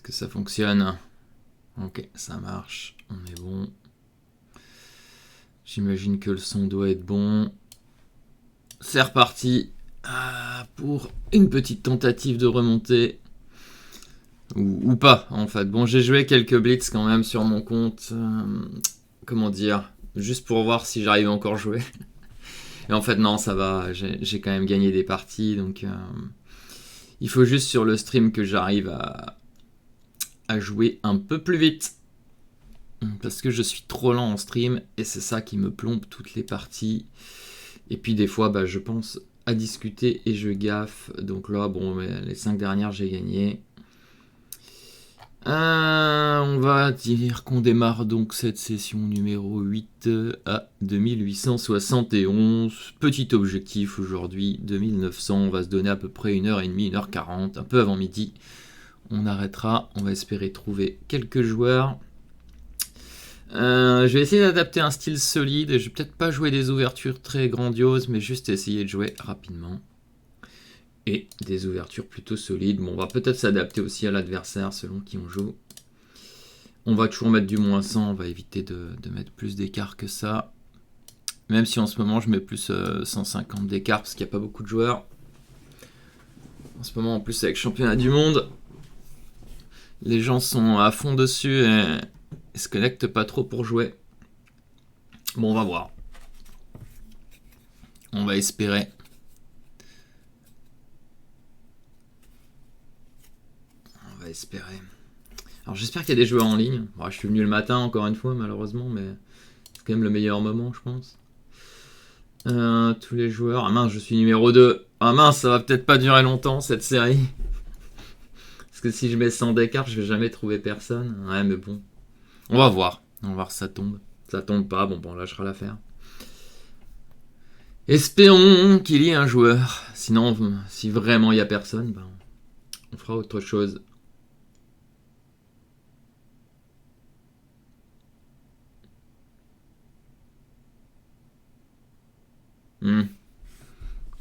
que ça fonctionne? Ok, ça marche. On est bon. J'imagine que le son doit être bon. C'est reparti pour une petite tentative de remontée. Ou pas, en fait. Bon, j'ai joué quelques blitz quand même sur mon compte. Comment dire? Juste pour voir si j'arrive encore à jouer. Et en fait, non, ça va. J'ai quand même gagné des parties. Donc, il faut juste sur le stream que j'arrive à jouer un peu plus vite. Parce que je suis trop lent en stream. Et c'est ça qui me plombe toutes les parties. Et puis des fois, je pense à discuter et je gaffe. Donc là, bon, les 5 dernières, j'ai gagné. On va dire qu'on démarre donc cette session numéro 8 à 2871. Petit objectif aujourd'hui, 2900. On va se donner à peu près 1h30, 1h40, un peu avant midi. On arrêtera, on va espérer trouver quelques joueurs. Je vais essayer d'adapter un style solide. Je vais peut-être pas jouer des ouvertures très grandioses, mais juste essayer de jouer rapidement. Et des ouvertures plutôt solides. Bon, on va peut-être s'adapter aussi à l'adversaire selon qui on joue. On va toujours mettre du moins 100. On va éviter de mettre plus d'écart que ça. Même si en ce moment je mets plus 150 d'écart parce qu'il n'y a pas beaucoup de joueurs. En ce moment en plus avec le championnat du monde, les gens sont à fond dessus et se connectent pas trop pour jouer. Bon, on va voir. On va espérer. Alors j'espère qu'il y a des joueurs en ligne. Bon, je suis venu le matin encore une fois malheureusement, mais c'est quand même le meilleur moment je pense. Tous les joueurs. Ah mince, je suis numéro 2. Ah mince, ça va peut-être pas durer longtemps cette série. Parce que si je mets 100 d'écart, je vais jamais trouver personne. Ouais, mais bon. On va voir si ça tombe. Ça tombe pas, bon, on lâchera l'affaire. Espérons qu'il y ait un joueur. Sinon, si vraiment il y a personne, on fera autre chose. On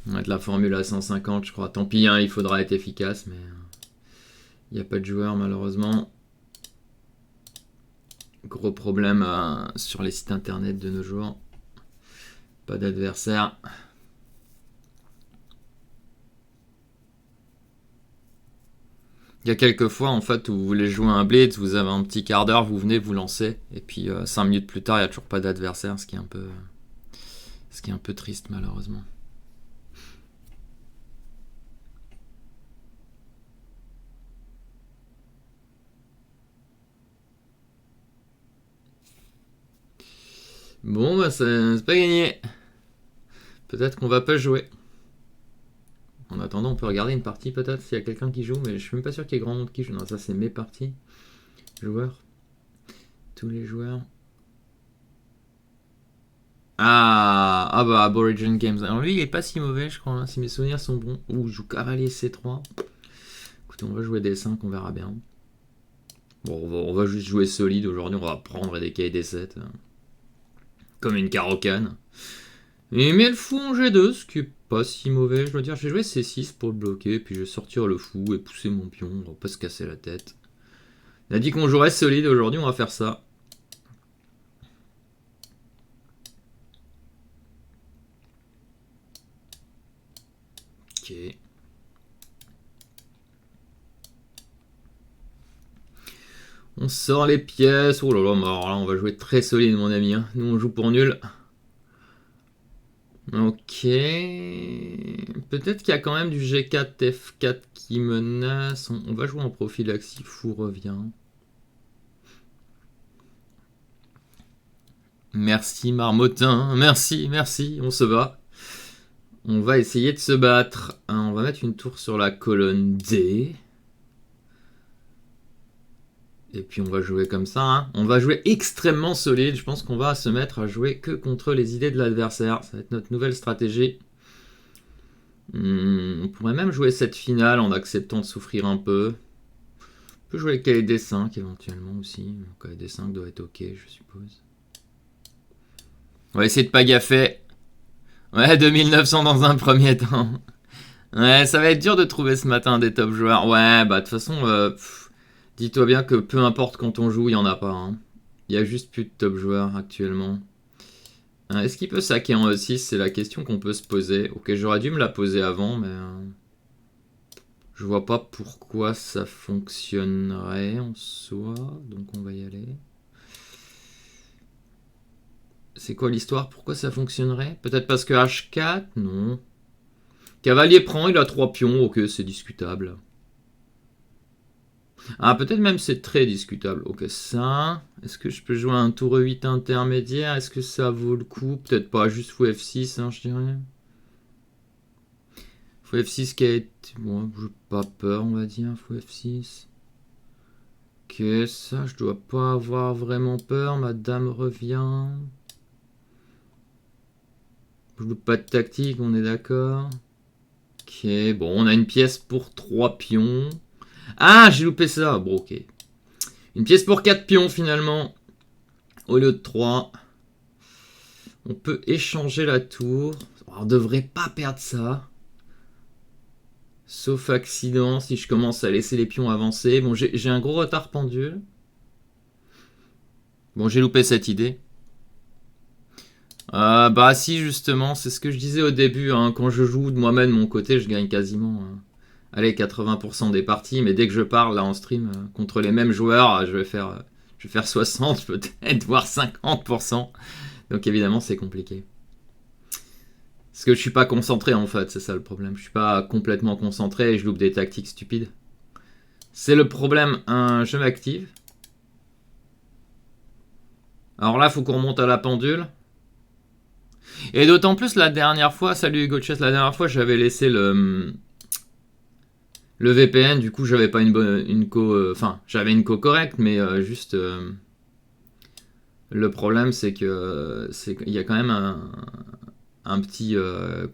va mettre la formule à 150, je crois. Tant pis, il faudra être efficace, mais il n'y a pas de joueur malheureusement. Gros problème sur les sites internet de nos jours. Pas d'adversaire. Il y a quelques fois en fait où vous voulez jouer un blitz, vous avez un petit quart d'heure, vous venez, vous lancez, et puis 5 minutes plus tard, il n'y a toujours pas d'adversaire, ce qui est un peu triste malheureusement. Bon, c'est pas gagné. Peut-être qu'on va pas jouer. En attendant, on peut regarder une partie peut-être s'il y a quelqu'un qui joue, mais je suis même pas sûr qu'il y ait grand monde qui joue. Non, ça c'est mes parties. Joueurs. Tous les joueurs. Aborigin Games. Alors lui, il est pas si mauvais, je crois, hein, si mes souvenirs sont bons. Ouh, je joue cavalier C3. Écoutez, on va jouer D5, on verra bien. Bon, on va juste jouer solide aujourd'hui, on va prendre des K D7. Comme une carocane. Et mais le fou en G2, ce qui est pas si mauvais, je dois dire. J'ai joué C6 pour le bloquer, puis je vais sortir le fou et pousser mon pion, on va pas se casser la tête. On a dit qu'on jouerait solide aujourd'hui, on va faire ça. Ok. On sort les pièces. Oh là là, alors là, on va jouer très solide, mon ami. Hein. Nous, on joue pour nul. Ok. Peut-être qu'il y a quand même du G4, F4 qui menace. On va jouer en prophylaxie. Fou revient. Merci, Marmottin. Merci. On se bat. On va essayer de se battre. On va mettre une tour sur la colonne D. Et puis on va jouer comme ça. Hein. On va jouer extrêmement solide. Je pense qu'on va se mettre à jouer que contre les idées de l'adversaire. Ça va être notre nouvelle stratégie. On pourrait même jouer cette finale en acceptant de souffrir un peu. On peut jouer avec KD5 éventuellement aussi. KD5 doit être ok, je suppose. On va essayer de pas gaffer. Ouais, 2900 dans un premier temps. Ouais, ça va être dur de trouver ce matin des top joueurs. Ouais, de toute façon, Dis-toi bien que peu importe quand on joue, il n'y en a pas. Hein. Il y a juste plus de top joueurs actuellement. Est-ce qu'il peut saquer en E6? C'est la question qu'on peut se poser. Ok, j'aurais dû me la poser avant, mais... je vois pas pourquoi ça fonctionnerait en soi. Donc on va y aller. C'est quoi l'histoire? Pourquoi ça fonctionnerait? Peut-être parce que H4? Non. Cavalier prend, il a 3 pions. Ok, c'est discutable. Ah, peut-être même c'est très discutable. Ok, ça. Est-ce que je peux jouer un tour E8 intermédiaire? Est-ce que ça vaut le coup? Peut-être pas, juste fou F6, hein, je dirais. Fou F6 qui a été... Bon, j'ai pas peur, on va dire, fou F6. Ok, ça, je dois pas avoir vraiment peur. Ma dame revient. Je loupe pas de tactique, on est d'accord. Ok, bon, on a une pièce pour 3 pions. Ah, j'ai loupé ça. Bon, ok. Une pièce pour 4 pions, finalement. Au lieu de 3. On peut échanger la tour. On devrait pas perdre ça. Sauf accident, si je commence à laisser les pions avancer. Bon, j'ai un gros retard pendule. Bon, j'ai loupé cette idée. Bah si, justement, c'est ce que je disais au début. Hein, quand je joue de moi-même de mon côté, je gagne quasiment... allez, 80% des parties. Mais dès que je parle, là, en stream, contre les mêmes joueurs, je vais faire 60 peut-être, voire 50%. Donc évidemment, c'est compliqué. Parce que je suis pas concentré en fait, c'est ça le problème. Je suis pas complètement concentré et je loupe des tactiques stupides. C'est le problème, je m'active. Alors là, faut qu'on remonte à la pendule. Et d'autant plus la dernière fois, salut Hugo Chess, la dernière fois j'avais laissé le VPN, du coup j'avais pas une co... Enfin, j'avais une co correcte, mais juste... le problème c'est que il y a quand même un petit...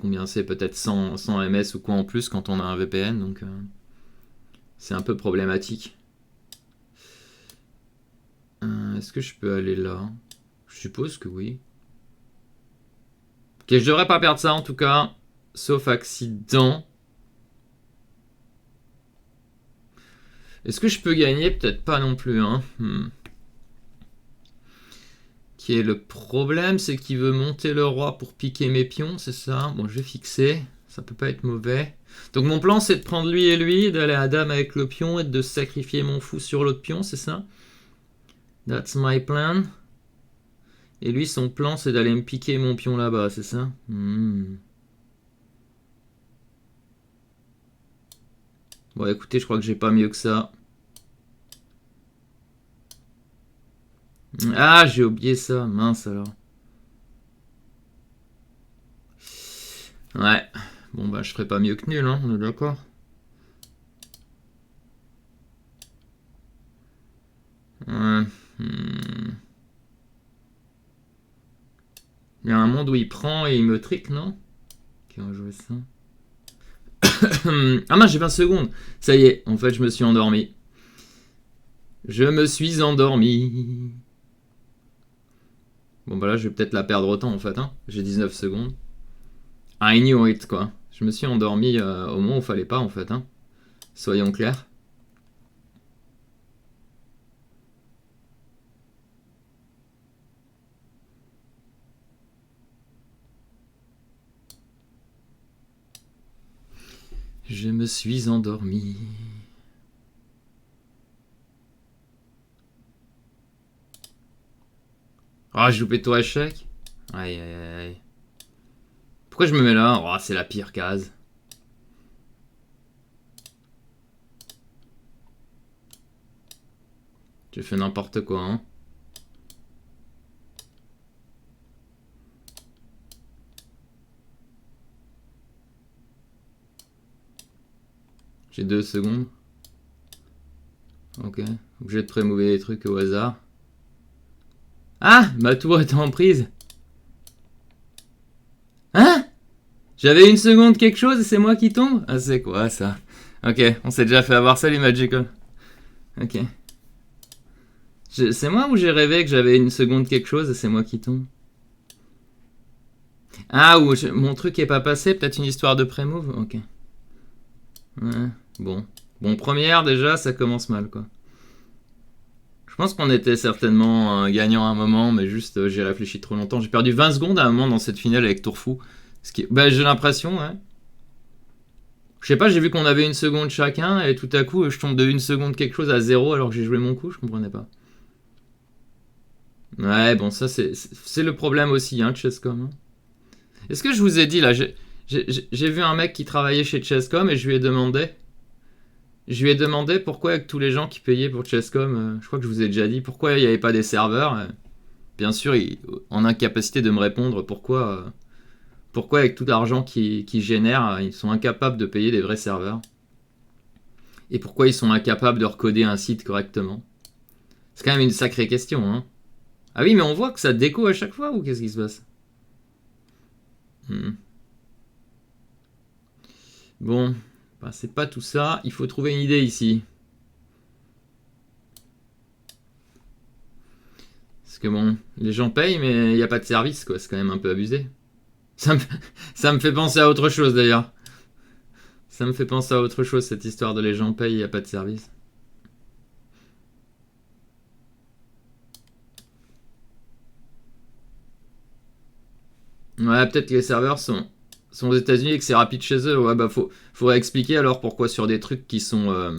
combien c'est? Peut-être 100 ms ou quoi en plus quand on a un VPN, donc... c'est un peu problématique. Est-ce que je peux aller là? Je suppose que oui. Ok, je devrais pas perdre ça en tout cas. Sauf accident. Est-ce que je peux gagner? Peut-être pas non plus. Hein. Qui est le problème, c'est qu'il veut monter le roi pour piquer mes pions, c'est ça? Bon, je vais fixer. Ça peut pas être mauvais. Donc mon plan, c'est de prendre lui et lui, d'aller à dame avec le pion et de sacrifier mon fou sur l'autre pion, c'est ça? That's my plan. Et lui, son plan, c'est d'aller me piquer mon pion là-bas, c'est ça? Bon, écoutez, je crois que j'ai pas mieux que ça. Ah, j'ai oublié ça. Mince alors. Ouais. Bon, bah, je ferai pas mieux que nul, hein, on est d'accord. Ouais. Il y a un monde où il prend et il me trick, non? Ok, on va jouer ça. Ah mince, j'ai 20 secondes. Ça y est, en fait, je me suis endormi. Je me suis endormi. Bon, bah là, je vais peut-être la perdre autant, en fait. Hein. J'ai 19 secondes. I knew it, quoi. Je me suis endormi au moment où il fallait pas, en fait. Hein. Soyons clairs. Je me suis endormi. Ah, j'ai loupé tour échec. Aïe, aïe, aïe. Pourquoi je me mets là? Oh, c'est la pire case. J'ai fait n'importe quoi, hein. J'ai 2 secondes. Ok. Obligé de prémouver des trucs au hasard. Ah! Ma tour est en prise. Hein? J'avais 1 seconde quelque chose et c'est moi qui tombe? Ah, c'est quoi ça? Ok, on s'est déjà fait avoir. Salut Magical. Ok. C'est moi ou j'ai rêvé que j'avais 1 seconde quelque chose et c'est moi qui tombe? Ah, ou mon truc est pas passé? Peut-être une histoire de pré-move? Ok. Ouais, bon. Bon, première déjà, ça commence mal quoi. Je pense qu'on était certainement gagnant à un moment, mais juste j'ai réfléchi trop longtemps. J'ai perdu 20 secondes à un moment dans cette finale avec Tourfou. Bah, j'ai l'impression, ouais. Je sais pas, j'ai vu qu'on avait une seconde chacun, et tout à coup, je tombe de une seconde quelque chose à 0 alors que j'ai joué mon coup, je comprenais pas. Ouais, bon, ça, c'est le problème aussi, hein, de Chesscom. Hein. Est-ce que je vous ai dit, là, j'ai vu un mec qui travaillait chez Chesscom et je lui ai demandé pourquoi avec tous les gens qui payaient pour Chesscom, je crois que je vous ai déjà dit, pourquoi il n'y avait pas des serveurs. Bien sûr, en incapacité de me répondre pourquoi avec tout l'argent qu'ils génèrent, ils sont incapables de payer des vrais serveurs. Et pourquoi ils sont incapables de recoder un site correctement. C'est quand même une sacrée question, hein. Ah oui, mais on voit que ça déco à chaque fois, ou qu'est-ce qui se passe? Bon, bah, c'est pas tout ça, il faut trouver une idée ici. Parce que bon, les gens payent, mais il n'y a pas de service, quoi. C'est quand même un peu abusé. Ça me, ça me fait penser à autre chose, d'ailleurs. Ça me fait penser à autre chose, cette histoire de les gens payent, il n'y a pas de service. Ouais, peut-être que les serveurs sont aux États-Unis et que c'est rapide chez eux. Ouais, bah faudrait expliquer alors pourquoi sur des trucs qui sont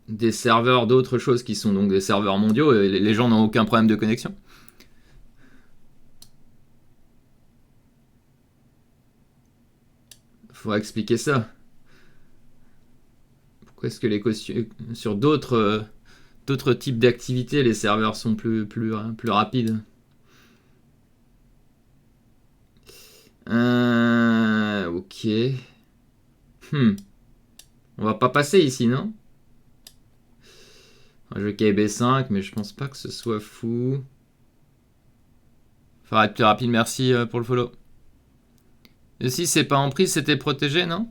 des serveurs d'autres choses qui sont donc des serveurs mondiaux, et les gens n'ont aucun problème de connexion. Faudrait expliquer ça. Pourquoi est-ce que sur d'autres types d'activités, les serveurs sont plus rapides? Ok. On va pas passer ici, non? Un jeu KB5, mais je pense pas que ce soit fou. Faudra être plus rapide, merci pour le follow. Et si c'est pas en prise, c'était protégé, non?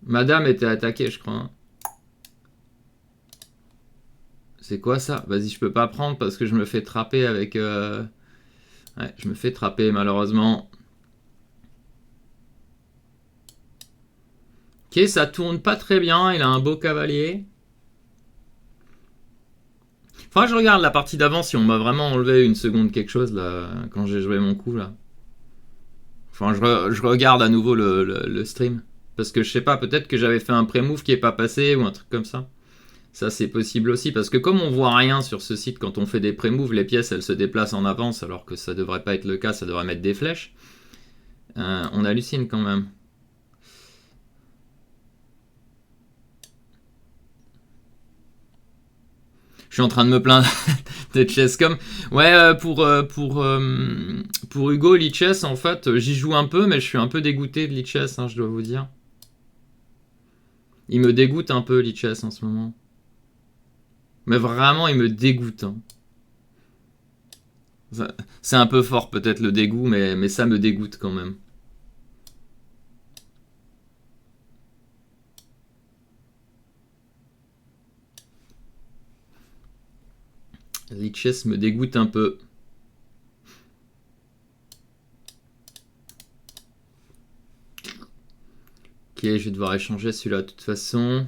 Madame était attaquée, je crois. Hein. C'est quoi ça? Vas-y, je peux pas prendre parce que je me fais trapper avec... Ouais, je me fais trapper malheureusement. Ok, ça tourne pas très bien, il a un beau cavalier. Enfin, je regarde la partie d'avant si on m'a vraiment enlevé une seconde quelque chose là quand j'ai joué mon coup là. Enfin, je regarde à nouveau le stream. Parce que je sais pas, peut-être que j'avais fait un pré-move qui est pas passé ou un truc comme ça. Ça, c'est possible aussi. Parce que comme on voit rien sur ce site quand on fait des pré-moves, les pièces elles se déplacent en avance alors que ça devrait pas être le cas, ça devrait mettre des flèches. On hallucine quand même. Je suis en train de me plaindre de Chesscom. Ouais, pour Hugo, Lichess, en fait, j'y joue un peu, mais je suis un peu dégoûté de Lichess, hein, je dois vous dire. Il me dégoûte un peu, Lichess, en ce moment. Mais vraiment, il me dégoûte. Hein. C'est un peu fort, peut-être, le dégoût, mais ça me dégoûte quand même. Lichess me dégoûte un peu. Ok, je vais devoir échanger celui-là de toute façon.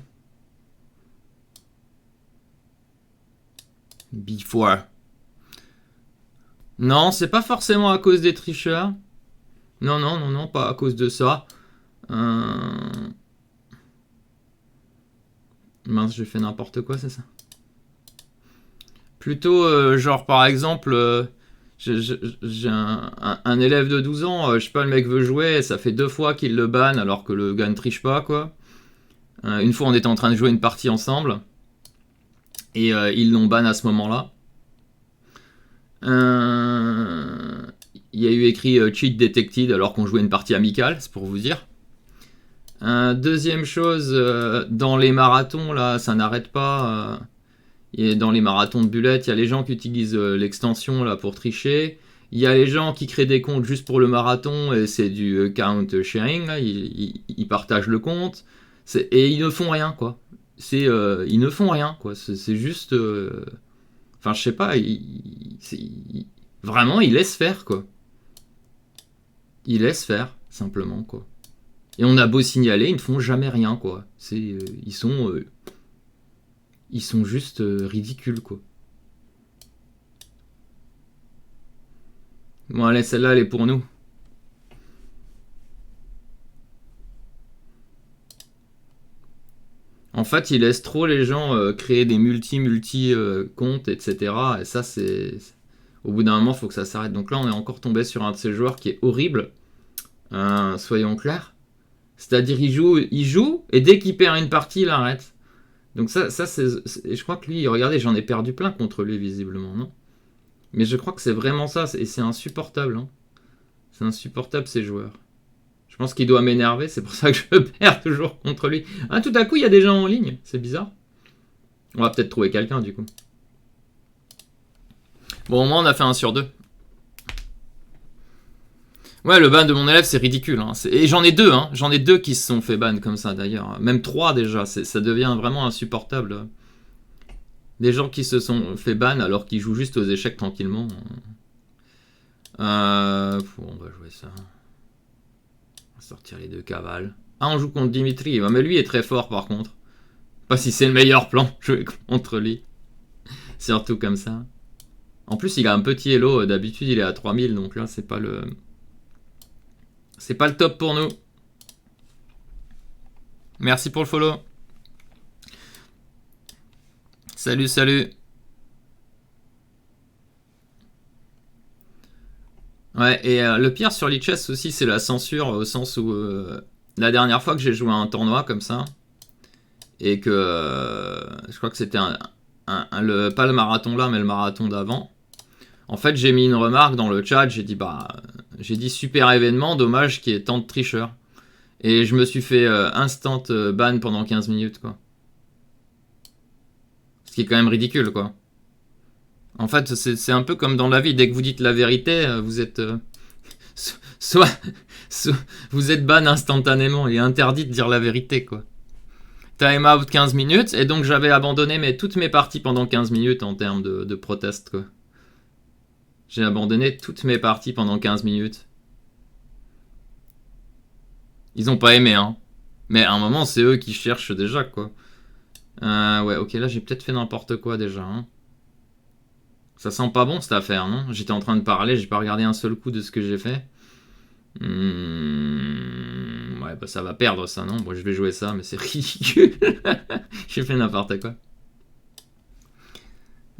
B4. Non, c'est pas forcément à cause des tricheurs. Non, non, non, non, pas à cause de ça. Mince, j'ai fait n'importe quoi, c'est ça. Plutôt, genre, par exemple, j'ai un élève de 12 ans, je sais pas, le mec veut jouer, ça fait 2 fois qu'il le banne alors que le gars ne triche pas, quoi. Une fois, on était en train de jouer une partie ensemble, et ils l'ont ban à ce moment-là. Il y a eu écrit cheat detected alors qu'on jouait une partie amicale, c'est pour vous dire. Deuxième chose, dans les marathons, là, ça n'arrête pas. Et dans les marathons de bullet, il y a les gens qui utilisent l'extension là pour tricher. Il y a les gens qui créent des comptes juste pour le marathon et c'est du count sharing. Là, ils partagent le compte et ils ne font rien quoi. Ils ne font rien quoi. C'est juste. Enfin, je sais pas. Vraiment, ils laissent faire quoi. Ils laissent faire simplement quoi. Et on a beau signaler, ils ne font jamais rien, quoi. Ils sont juste ridicules, quoi. Bon, allez, celle-là, elle est pour nous. En fait, ils laissent trop les gens créer des multi comptes, etc. Et ça, c'est... Au bout d'un moment, il faut que ça s'arrête. Donc là, on est encore tombé sur un de ces joueurs qui est horrible. Soyons clairs. C'est-à-dire, il joue, et dès qu'il perd une partie, il arrête. Donc ça c'est... Je crois que lui, regardez, j'en ai perdu plein contre lui, visiblement, non? Mais je crois que c'est vraiment ça, et c'est insupportable. Hein. C'est insupportable, ces joueurs. Je pense qu'il doit m'énerver, c'est pour ça que je perds toujours contre lui. Ah, tout à coup, il y a des gens en ligne, c'est bizarre. On va peut-être trouver quelqu'un, du coup. Bon, au moins, on a fait 1 sur 2. Ouais, le ban de mon élève, c'est ridicule. Hein. Et j'en ai 2, hein. J'en ai 2 qui se sont fait ban comme ça, d'ailleurs. Même 3 déjà, ça devient vraiment insupportable. Des gens qui se sont fait ban alors qu'ils jouent juste aux échecs tranquillement. On va jouer ça. On va sortir les 2 cavales. Ah, on joue contre Dimitri. Mais lui est très fort par contre. Pas si c'est le meilleur plan, jouer contre lui. Surtout comme ça. En plus, il a un petit elo. D'habitude, il est à 3000. Donc là, c'est pas le... C'est pas le top pour nous. Merci pour le follow. Salut, salut. Ouais, et le pire sur Lichess aussi, c'est la censure, au sens où la dernière fois que j'ai joué à un tournoi comme ça, et que je crois que c'était pas le marathon là, mais le marathon d'avant. En fait, j'ai mis une remarque dans le chat, j'ai dit super événement, dommage qu'il y ait tant de tricheurs. Et je me suis fait instant ban pendant 15 minutes, quoi. Ce qui est quand même ridicule, quoi. En fait, c'est un peu comme dans la vie, dès que vous dites la vérité, vous êtes... soit vous êtes ban instantanément, il est interdit de dire la vérité, quoi. Time out 15 minutes, et donc j'avais abandonné toutes mes parties pendant 15 minutes en termes de proteste, quoi. J'ai abandonné toutes mes parties pendant 15 minutes. Ils ont pas aimé, hein. Mais à un moment, c'est eux qui cherchent déjà, quoi. Ouais, ok, là j'ai peut-être fait n'importe quoi déjà, hein. Ça sent pas bon cette affaire, non? J'étais en train de parler, j'ai pas regardé un seul coup de ce que j'ai fait. Ouais, bah ça va perdre ça, non? Bon, je vais jouer ça, mais c'est ridicule. J'ai fait n'importe quoi.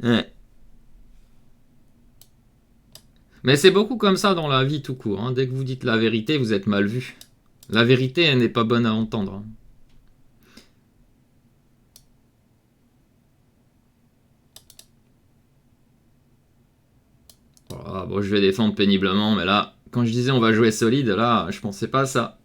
Ouais. Mais c'est beaucoup comme ça dans la vie tout court. Hein. Dès que vous dites la vérité, vous êtes mal vu. La vérité, elle n'est pas bonne à entendre. Hein. Voilà, bon, je vais défendre péniblement, mais là, quand je disais on va jouer solide, là, je pensais pas à ça.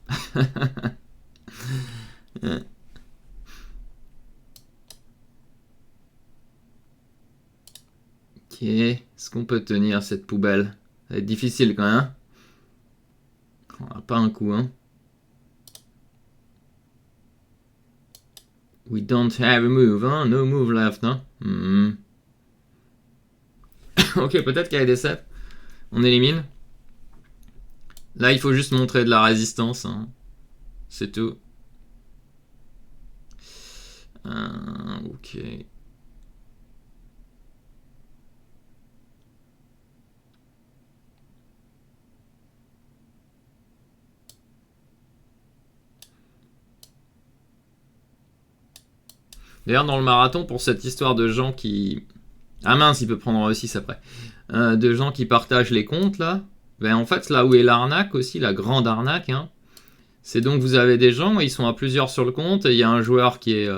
Ok, est-ce qu'on peut tenir cette poubelle? Ça va être difficile quand même. Hein. On n'a pas un coup, hein. We don't have a move, hein. No move left, hein. Ok, peut-être qu'il y a des sets. On élimine. Là, il faut juste montrer de la résistance. Hein. C'est tout. Ok. D'ailleurs, dans le marathon, pour cette histoire de gens qui... Ah mince, il peut prendre 6 après. De gens qui partagent les comptes, là. Ben, en fait, là où est l'arnaque aussi, la grande arnaque, hein, c'est donc vous avez des gens, ils sont à plusieurs sur le compte, et il y a un joueur qui est,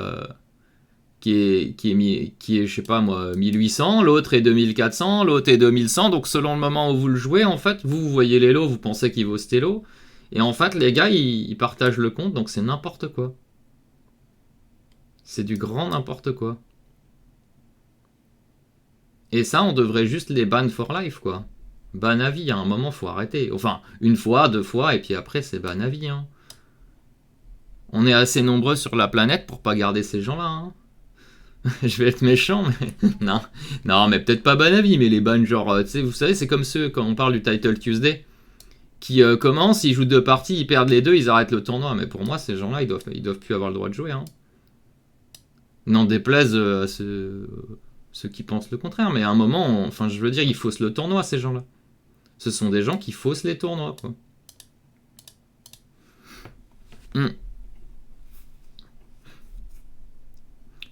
je sais pas moi, 1800, l'autre est 2400, l'autre est 2100, donc selon le moment où vous le jouez, en fait, vous voyez les lots, vous pensez qu'il vaut ce lot, et en fait, les gars, ils partagent le compte, donc c'est n'importe quoi. C'est du grand n'importe quoi. Et ça, on devrait juste les ban for life, quoi. Ban à vie, à un moment, faut arrêter. Enfin, une fois, 2 fois, et puis après, c'est ban à vie. Hein. On est assez nombreux sur la planète pour pas garder ces gens-là. Hein. Je vais être méchant, mais... non, mais peut-être pas ban à vie, mais les bans, genre, tu sais, vous savez, c'est comme ceux, quand on parle du Title Tuesday, qui commencent, ils jouent 2 parties, ils perdent les 2, ils arrêtent le tournoi. Mais pour moi, ces gens-là, ils doivent plus avoir le droit de jouer. Hein. N'en déplaise à ceux qui pensent le contraire. Mais à un moment, enfin, je veux dire, ils faussent le tournoi, ces gens-là. Ce sont des gens qui faussent les tournois, quoi.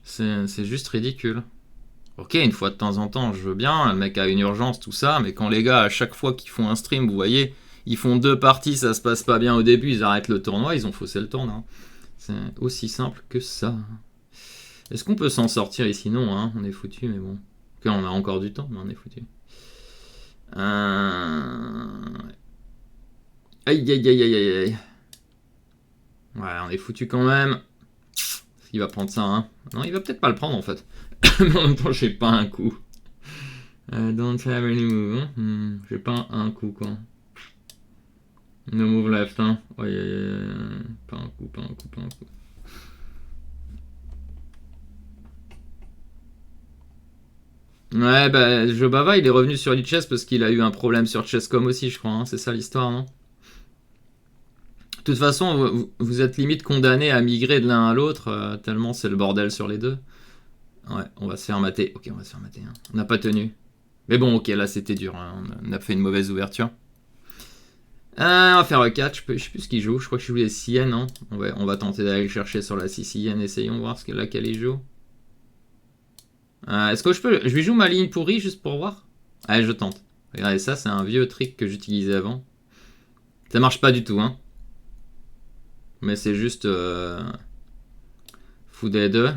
C'est juste ridicule. Ok, une fois de temps en temps, je veux bien, le mec a une urgence, tout ça, mais quand les gars, à chaque fois qu'ils font un stream, vous voyez, ils font 2 parties, ça se passe pas bien au début, ils arrêtent le tournoi, ils ont faussé le tournoi. C'est aussi simple que ça. Est-ce qu'on peut s'en sortir ici? Non, hein, on est foutu, mais bon. Ok, on a encore du temps, mais on est foutu. Aïe, aïe, aïe, aïe, aïe. Ouais, on est foutu quand même. Il va prendre ça, hein. Non, il va peut-être pas le prendre, en fait. Mais en même temps, j'ai pas un coup. Don't have any move. Hein. J'ai pas un coup, quoi. No move left, hein. Ouais, pas un coup, pas un coup, pas un coup. Ouais, bah, Jobava, il est revenu sur Lichess parce qu'il a eu un problème sur Chesscom aussi, je crois. Hein. C'est ça l'histoire, non? De toute façon, vous êtes limite condamné à migrer de l'un à l'autre, tellement c'est le bordel sur les deux. Ouais, on va se faire mater. Ok, on va se faire mater. Hein. On n'a pas tenu. Mais bon, ok, là c'était dur. Hein. On a fait une mauvaise ouverture. On va faire 4. Je sais plus ce qu'il joue. Je crois que je joue les CN. Hein. On va tenter d'aller le chercher sur la CN. Essayons voir laquelle il joue. Est-ce que je lui joue ma ligne pourrie juste pour voir? Allez, je tente. Regardez, ça c'est un vieux trick que j'utilisais avant. Ça marche pas du tout, hein. Mais c'est juste fou des deux.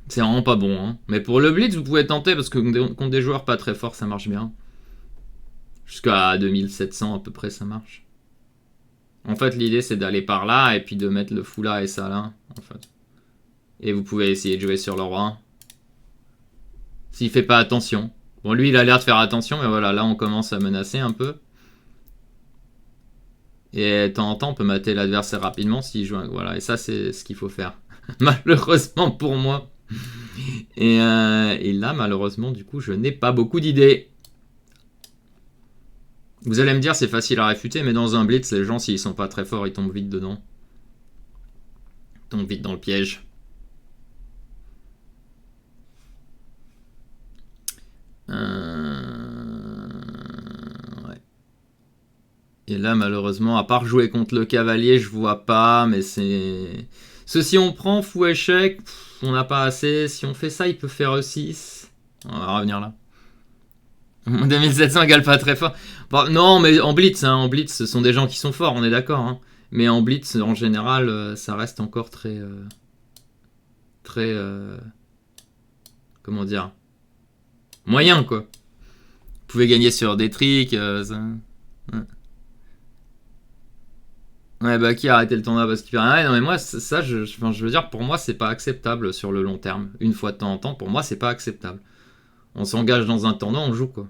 C'est vraiment pas bon, hein. Mais pour le blitz, vous pouvez tenter parce que contre des joueurs pas très forts, ça marche bien. Jusqu'à 2700 à peu près, ça marche. En fait, l'idée c'est d'aller par là et puis de mettre le fou là et ça là, en fait. Et vous pouvez essayer de jouer sur le roi. S'il fait pas attention. Bon, lui, il a l'air de faire attention, mais voilà, là, on commence à menacer un peu. Et de temps en temps, on peut mater l'adversaire rapidement s'il joue. Voilà, et ça, c'est ce qu'il faut faire. Malheureusement pour moi. Et là, malheureusement, du coup, je n'ai pas beaucoup d'idées. Vous allez me dire, c'est facile à réfuter, mais dans un blitz, les gens, s'ils sont pas très forts, ils tombent vite dedans. Ils tombent vite dans le piège. Ouais. Et là, malheureusement, à part jouer contre le cavalier, je vois pas, mais c'est... Si on prend fou échec, on n'a pas assez. Si on fait ça, il peut faire E6. On va revenir là. 2700 égale pas très fort. Bon, non, mais en blitz, ce sont des gens qui sont forts, on est d'accord. Hein. Mais en blitz, en général, ça reste encore très... comment dire, moyen, quoi. Vous pouvez gagner sur des tricks. Ça... Ouais, bah qui a arrêté le tournoi parce qu'il fait rien. Ouais, non, mais moi, ça, je veux dire, pour moi, c'est pas acceptable sur le long terme. Une fois de temps en temps, pour moi, c'est pas acceptable. On s'engage dans un tournoi, on joue, quoi.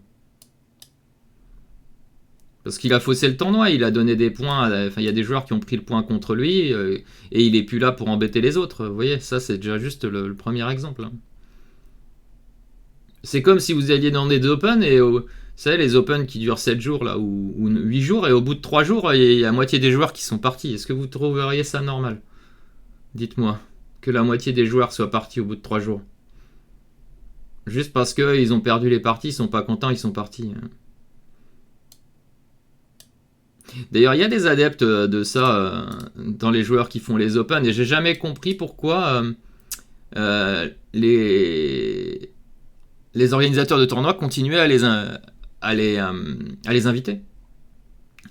Parce qu'il a faussé le tournoi, il a donné des points. Enfin, il y a des joueurs qui ont pris le point contre lui et il est plus là pour embêter les autres. Vous voyez, ça, c'est déjà juste le premier exemple. Hein. C'est comme si vous alliez dans des Open et vous savez, les Open qui durent 7 jours là, ou 8 jours, et au bout de 3 jours, il y a la moitié des joueurs qui sont partis. Est-ce que vous trouveriez ça normal? Dites-moi. Que la moitié des joueurs soient partis au bout de 3 jours. Juste parce qu'ils ont perdu les parties, ils sont pas contents, ils sont partis. D'ailleurs, il y a des adeptes de ça dans les joueurs qui font les Open, et j'ai jamais compris pourquoi les organisateurs de tournois continuaient à les inviter.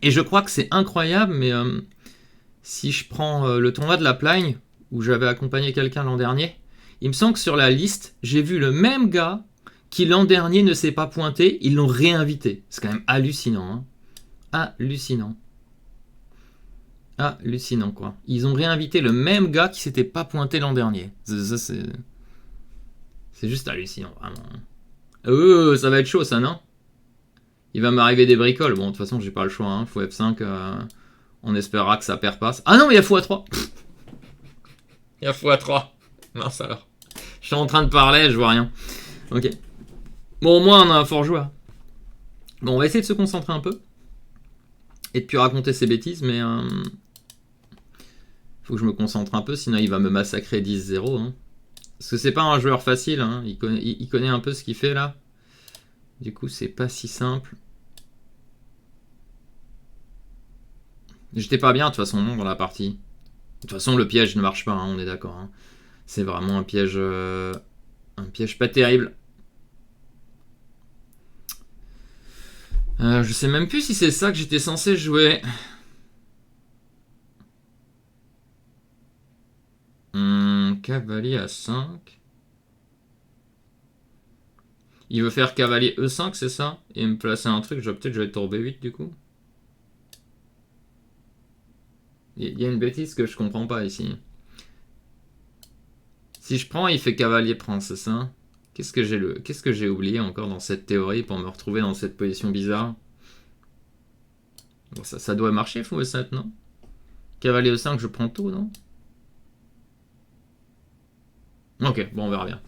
Et je crois que c'est incroyable, mais si je prends le tournoi de la Plagne, où j'avais accompagné quelqu'un l'an dernier, il me semble que sur la liste, j'ai vu le même gars qui l'an dernier ne s'est pas pointé, ils l'ont réinvité. C'est quand même hallucinant. Hein. Hallucinant, quoi. Ils ont réinvité le même gars qui s'était pas pointé l'an dernier. Ça, c'est juste hallucinant, vraiment. Ça va être chaud, ça, non? Il va m'arriver des bricoles. Bon, de toute façon, j'ai pas le choix. Hein. Faut F5. On espérera que ça perd pas. Ah non, mais il y a x3. Il y a x3. Mince alors. Je suis en train de parler, je vois rien. Ok. Bon, au moins, on a un fort joueur. Bon, on va essayer de se concentrer un peu. Et de plus raconter ses bêtises, mais... faut que je me concentre un peu, sinon il va me massacrer 10-0. Hein. Parce que c'est pas un joueur facile, hein. Il connaît un peu ce qu'il fait là. Du coup, c'est pas si simple. J'étais pas bien de toute façon non dans la partie. De toute façon, le piège ne marche pas, hein, on est d'accord. Hein. C'est vraiment un piège pas terrible. Je sais même plus si c'est ça que j'étais censé jouer. Cavalier à 5. Il veut faire cavalier E5, c'est ça? Et me placer un truc, peut-être je vais tour B8 du coup. Il y a une bêtise que je comprends pas ici. Si je prends, il fait cavalier prince, c'est ça? Qu'est-ce que j'ai oublié encore dans cette théorie pour me retrouver dans cette position bizarre? Bon, ça doit marcher, fou E7, non? Cavalier E5, je prends tout, non? Ok, bon, on verra bien.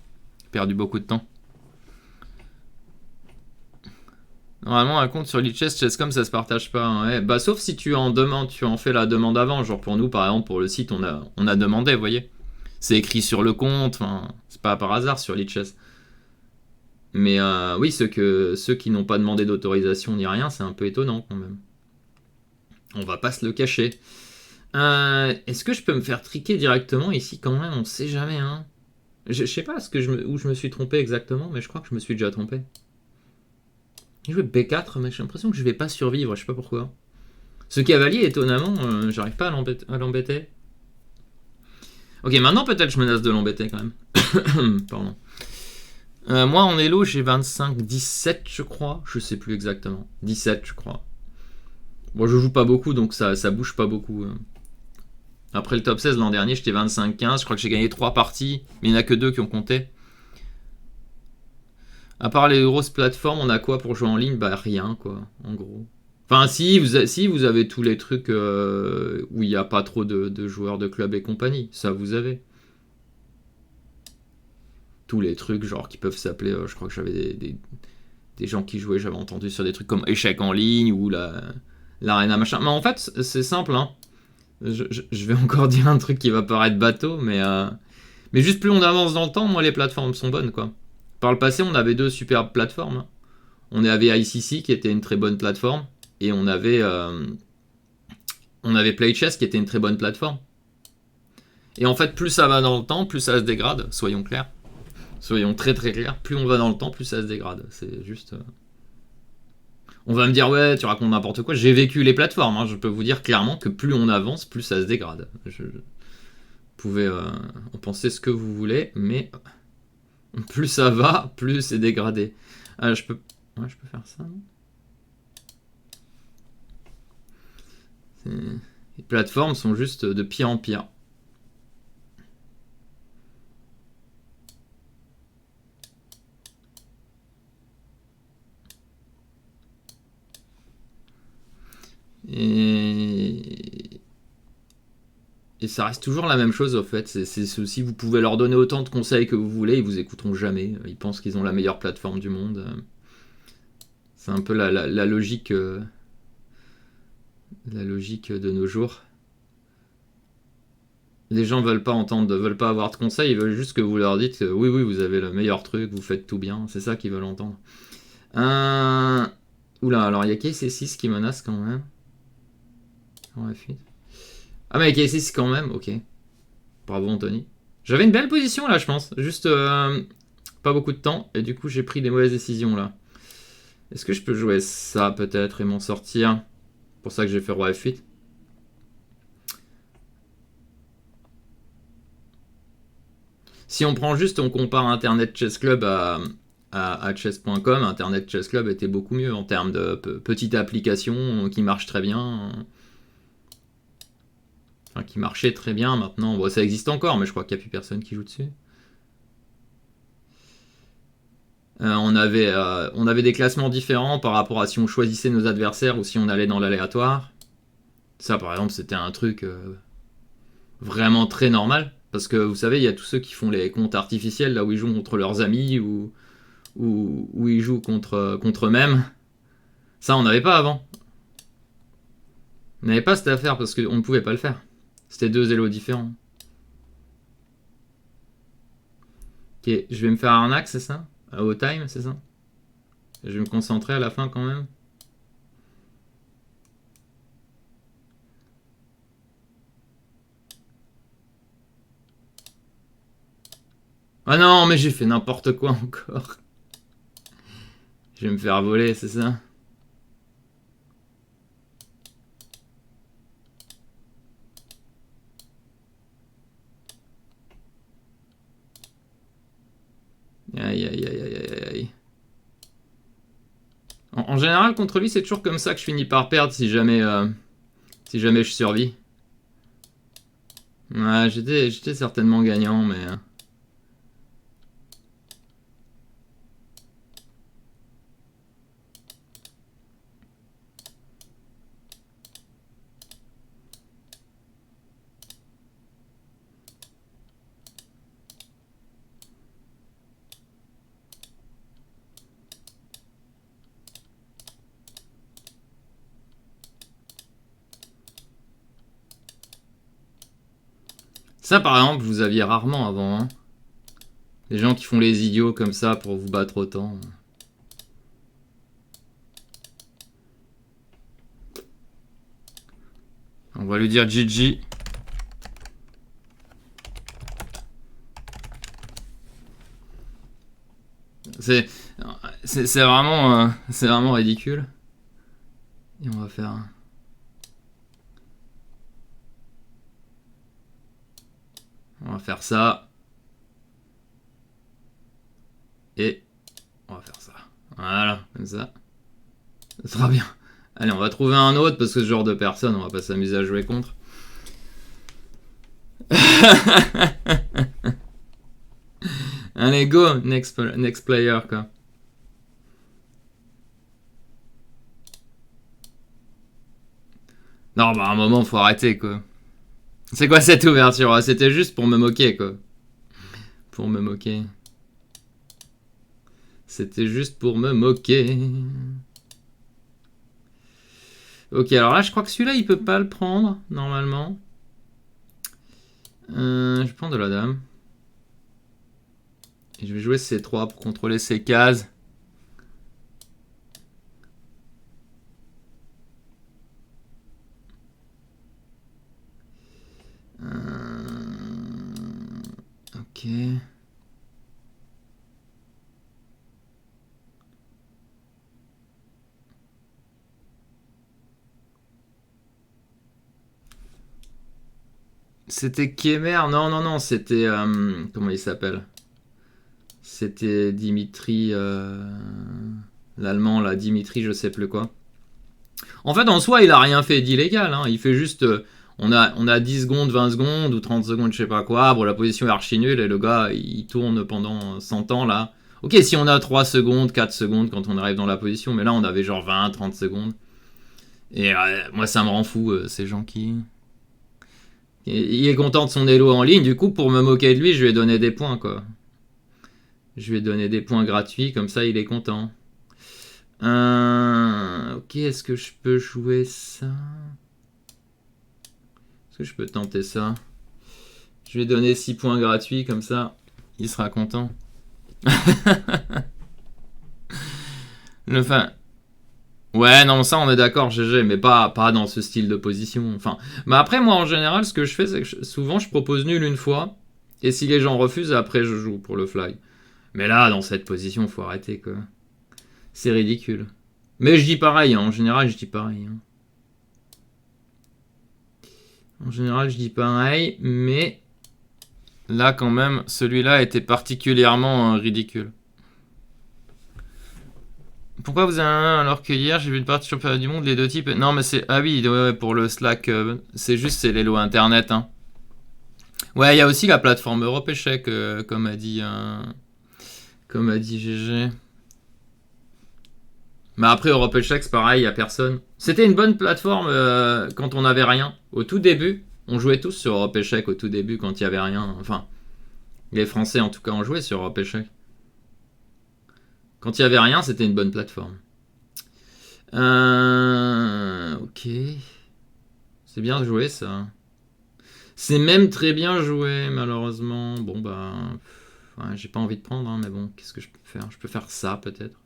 J'ai perdu beaucoup de temps. Normalement, un compte sur Lichess, Chess.com, ça se partage pas. Hein. Ouais. Bah, sauf si tu en demandes, tu en fais la demande avant. Genre pour nous, par exemple, pour le site, on a demandé, vous voyez. C'est écrit sur le compte, enfin, c'est pas par hasard sur Lichess. Mais oui, ceux qui n'ont pas demandé d'autorisation ni rien, c'est un peu étonnant quand même. On va pas se le cacher. Est-ce que je peux me faire triquer directement ici quand même? On sait jamais, hein. Je sais pas où je me suis trompé exactement, mais je crois que je me suis déjà trompé. J'ai joué B4, mais j'ai l'impression que je vais pas survivre, je sais pas pourquoi. Ce cavalier, étonnamment, j'arrive pas à l'embêter. Ok, maintenant peut-être je menace de l'embêter quand même. Pardon. Moi en Elo, j'ai 25, 17 je crois. Je sais plus exactement. 17 je crois. Bon, je joue pas beaucoup, donc ça bouge pas beaucoup. Après le top 16 l'an dernier, j'étais 25-15. Je crois que j'ai gagné 3 parties, mais il n'y en a que 2 qui ont compté. À part les grosses plateformes, on a quoi pour jouer en ligne? Bah rien, quoi, en gros. Enfin, si vous avez tous les trucs où il n'y a pas trop de joueurs de club et compagnie, ça vous avez. Tous les trucs, genre, qui peuvent s'appeler, je crois que j'avais des gens qui jouaient, j'avais entendu sur des trucs comme échecs en ligne ou l'arena machin. Mais en fait, c'est simple, hein. Je vais encore dire un truc qui va paraître bateau, mais juste plus on avance dans le temps, moins les plateformes sont bonnes, quoi. Par le passé, on avait 2 superbes plateformes. Hein. On avait ICC qui était une très bonne plateforme, et on avait PlayChess qui était une très bonne plateforme. Et en fait, plus ça va dans le temps, plus ça se dégrade, soyons clairs. Soyons très très clairs, plus on va dans le temps, plus ça se dégrade. C'est juste... On va me dire, ouais, tu racontes n'importe quoi. J'ai vécu les plateformes, hein. Je peux vous dire clairement que plus on avance, plus ça se dégrade. Vous pouvez en penser ce que vous voulez, mais plus ça va, plus c'est dégradé. Je peux faire ça, non? Les plateformes sont juste de pire en pire. Et ça reste toujours la même chose, en fait. C'est si vous pouvez leur donner autant de conseils que vous voulez, ils vous écouteront jamais. Ils pensent qu'ils ont la meilleure plateforme du monde. C'est un peu la logique, la logique de nos jours. Les gens veulent pas avoir de conseils, ils veulent juste que vous leur dites oui, oui, vous avez le meilleur truc, vous faites tout bien. C'est ça qu'ils veulent entendre. Oula, alors il y a KC6 qui menace quand même. Ah, mais KC6 quand même, ok. Bravo Anthony. J'avais une belle position là, je pense. Juste pas beaucoup de temps. Et du coup, j'ai pris des mauvaises décisions là. Est-ce que je peux jouer ça peut-être et m'en sortir? C'est pour ça que j'ai fait roi F8. Si on prend juste, on compare Internet Chess Club à chess.com, Internet Chess Club était beaucoup mieux en termes de petite application qui marche très bien. Enfin, qui marchait très bien maintenant. Bon, ça existe encore, mais je crois qu'il n'y a plus personne qui joue dessus. On avait des classements différents par rapport à si on choisissait nos adversaires ou si on allait dans l'aléatoire. Ça, par exemple, c'était un truc vraiment très normal. Parce que vous savez, il y a tous ceux qui font les comptes artificiels, là où ils jouent contre leurs amis ou ils jouent contre eux-mêmes. Ça, on n'avait pas avant. On n'avait pas cette affaire parce qu'on ne pouvait pas le faire. C'était 2 élos différents. Ok, je vais me faire arnaque, c'est ça? Au time, c'est ça? Je vais me concentrer à la fin quand même. Ah non, mais j'ai fait n'importe quoi encore. Je vais me faire voler, c'est ça? Aïe, aïe, aïe, aïe, aïe, aïe. En général, contre lui, c'est toujours comme ça que je finis par perdre si jamais je survis. Ouais, j'étais certainement gagnant, mais... Ça, par exemple, vous aviez rarement avant. Hein. Les gens qui font les idiots comme ça pour vous battre autant. On va lui dire GG. C'est vraiment ridicule. Et on va faire... On va faire ça. Et on va faire ça. Voilà, comme ça. Ça sera bien. Allez, on va trouver un autre parce que ce genre de personne, on va pas s'amuser à jouer contre. Allez, go, next player, quoi. Non, bah à un moment, faut arrêter, quoi. C'est quoi cette ouverture? C'était juste pour me moquer, quoi. Pour me moquer. C'était juste pour me moquer. Ok, alors là, je crois que celui-là, il peut pas le prendre, normalement. Je prends de la dame. Et je vais jouer C3 pour contrôler ces cases. Ok. C'était Kemer? Non, non, non, c'était... comment il s'appelle? C'était Dimitri... L'allemand, là, Dimitri, je sais plus quoi. En fait, en soi, il a rien fait d'illégal. Hein. Il fait juste... on a 10 secondes, 20 secondes ou 30 secondes, je sais pas quoi. Bon, la position est archi nulle et le gars, il tourne pendant 100 ans, là. Ok, si on a 3 secondes, 4 secondes quand on arrive dans la position, mais là, on avait genre 20, 30 secondes. Et moi, ça me rend fou, ces gens qui... Il est content de son elo en ligne, du coup, pour me moquer de lui, je lui ai donné des points, quoi. Je lui ai donné des points gratuits, comme ça, il est content. Ok, est-ce que je peux jouer ça? Est-ce que je peux tenter ça? Je lui ai donné 6 points gratuits, comme ça, il sera content. Le fin... Ouais, non, ça on est d'accord, GG, mais pas dans ce style de position. Enfin, mais après, moi en général, ce que je fais, c'est que souvent je propose nul une fois, et si les gens refusent, après je joue pour le fly. Mais là, dans cette position, faut arrêter, quoi. C'est ridicule. Mais je dis pareil, hein, en général, je dis pareil. Hein. En général, je dis pareil, mais là, quand même, celui-là était particulièrement ridicule. Pourquoi vous avez un alors que hier j'ai vu une partie championnat du monde, les deux types. Non, mais c'est. Ah oui, ouais, pour le Slack, c'est juste, c'est les lots internet. Hein. Ouais, il y a aussi la plateforme Europe Échec, comme a dit GG. Mais après, Europe Échec, c'est pareil, il n'y a personne. C'était une bonne plateforme quand on n'avait rien. Au tout début, on jouait tous sur Europe Échec au tout début quand il n'y avait rien. Enfin, les Français en tout cas ont joué sur Europe Échec. Quand il n'y avait rien, c'était une bonne plateforme. Ok. C'est bien joué, ça. C'est même très bien joué, malheureusement. Bon, bah... Ouais, j'ai pas envie de prendre, hein, mais bon, qu'est-ce que je peux faire? Je peux faire ça, peut-être.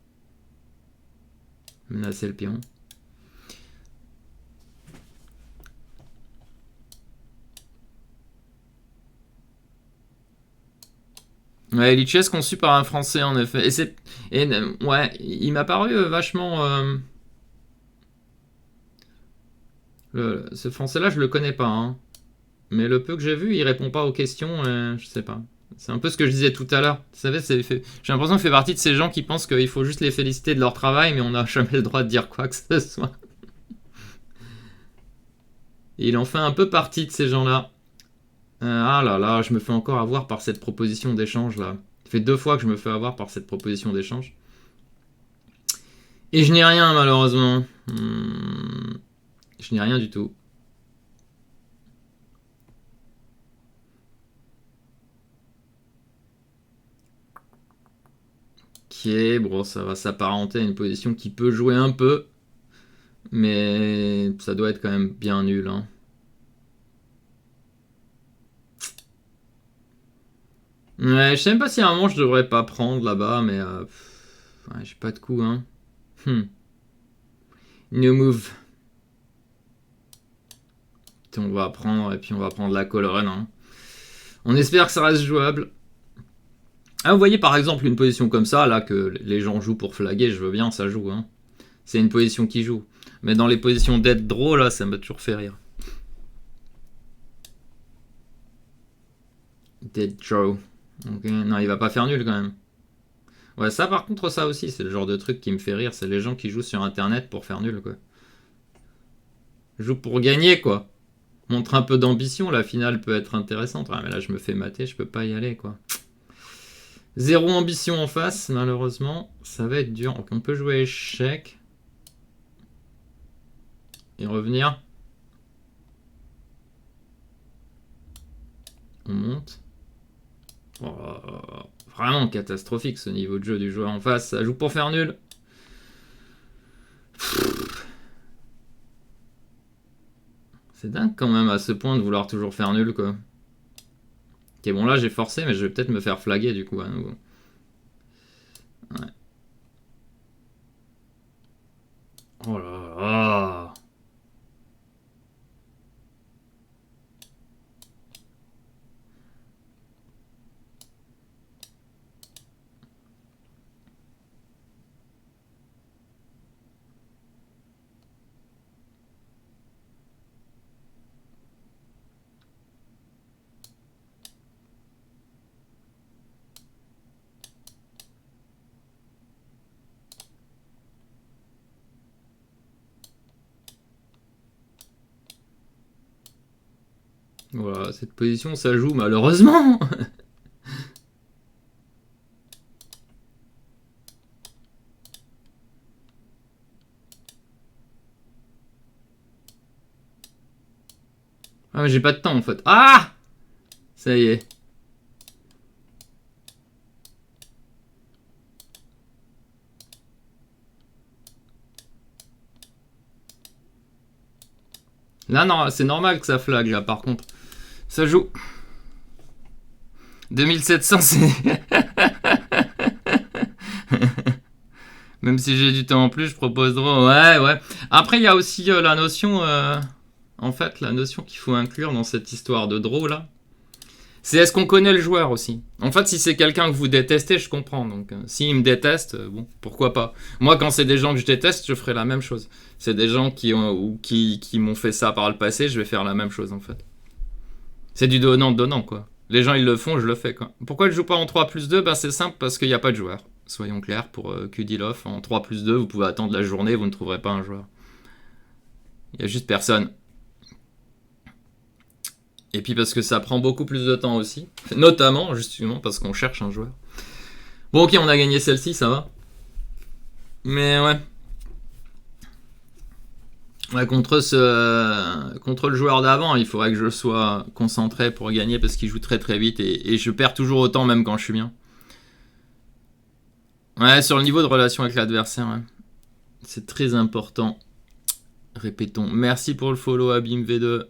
Menacer le pion. Ouais, Lichess conçu par un Français, en effet. Ouais, il m'a paru vachement... ce Français-là, je le connais pas, hein. Mais le peu que j'ai vu, il répond pas aux questions, je sais pas. C'est un peu ce que je disais tout à l'heure. Vous savez, j'ai l'impression qu'il fait partie de ces gens qui pensent qu'il faut juste les féliciter de leur travail, mais on n'a jamais le droit de dire quoi que ce soit. Et il en fait un peu partie de ces gens-là. Ah là là, je me fais encore avoir par cette proposition d'échange là. Ça fait 2 fois que je me fais avoir par cette proposition d'échange. Et je n'ai rien malheureusement. Je n'ai rien du tout. Ok, bon, ça va s'apparenter à une position qui peut jouer un peu. Mais ça doit être quand même bien nul. Hein. Ouais, je sais même pas si à un moment je devrais pas prendre là-bas, mais ouais, j'ai pas de coup. Hein. No move. On va prendre et puis on va prendre la call run. Hein. On espère que ça reste jouable. Ah, vous voyez par exemple une position comme ça, là, que les gens jouent pour flaguer, je veux bien, ça joue. Hein. C'est une position qui joue. Mais dans les positions dead draw, là, ça m'a toujours fait rire. Dead draw. Okay. Non, il va pas faire nul quand même. Ouais, ça par contre, ça aussi, c'est le genre de truc qui me fait rire. C'est les gens qui jouent sur internet pour faire nul, quoi. Joue pour gagner, quoi. Montre un peu d'ambition, la finale peut être intéressante. Ouais, mais là, je me fais mater, je peux pas y aller, quoi. Zéro ambition en face, malheureusement. Ça va être dur. Donc, on peut jouer échec. Et revenir. On monte. Oh, vraiment catastrophique ce niveau de jeu du joueur en face. Ça joue pour faire nul. C'est dingue quand même à ce point de vouloir toujours faire nul, quoi. Ok, bon là j'ai forcé, mais je vais peut-être me faire flaguer du coup à nouveau. Ouais. Oh là là. Voilà, cette position ça joue malheureusement. Ah mais j'ai pas de temps en fait. Ah, ça y est. Là non, c'est normal que ça flag là par contre. Ça joue. 2700 c'est... Même si j'ai du temps en plus, je propose drôle. Ouais, ouais. Après, il y a aussi la notion... en fait, la notion qu'il faut inclure dans cette histoire de draw, là, c'est est-ce qu'on connaît le joueur aussi. En fait, si c'est quelqu'un que vous détestez, je comprends. Donc, s'il me déteste, bon, pourquoi pas. Moi, quand c'est des gens que je déteste, je ferai la même chose. C'est des gens qui m'ont fait ça par le passé, je vais faire la même chose, en fait. C'est du donnant-donnant, quoi. Les gens, ils le font, je le fais, quoi. Pourquoi je joue pas en 3+2 ? Ben, c'est simple, parce qu'il n'y a pas de joueur. Soyons clairs, pour Qdilov, en 3+2, vous pouvez attendre la journée, vous ne trouverez pas un joueur. Il n'y a juste personne. Et puis parce que ça prend beaucoup plus de temps aussi. Notamment, justement, parce qu'on cherche un joueur. Bon, ok, on a gagné celle-ci, ça va. Mais ouais. Ouais, contre le joueur d'avant, il faudrait que je sois concentré pour gagner parce qu'il joue très très vite et je perds toujours autant même quand je suis bien. Ouais, sur le niveau de relation avec l'adversaire, ouais. C'est très important. Répétons. Merci pour le follow, Abim V2.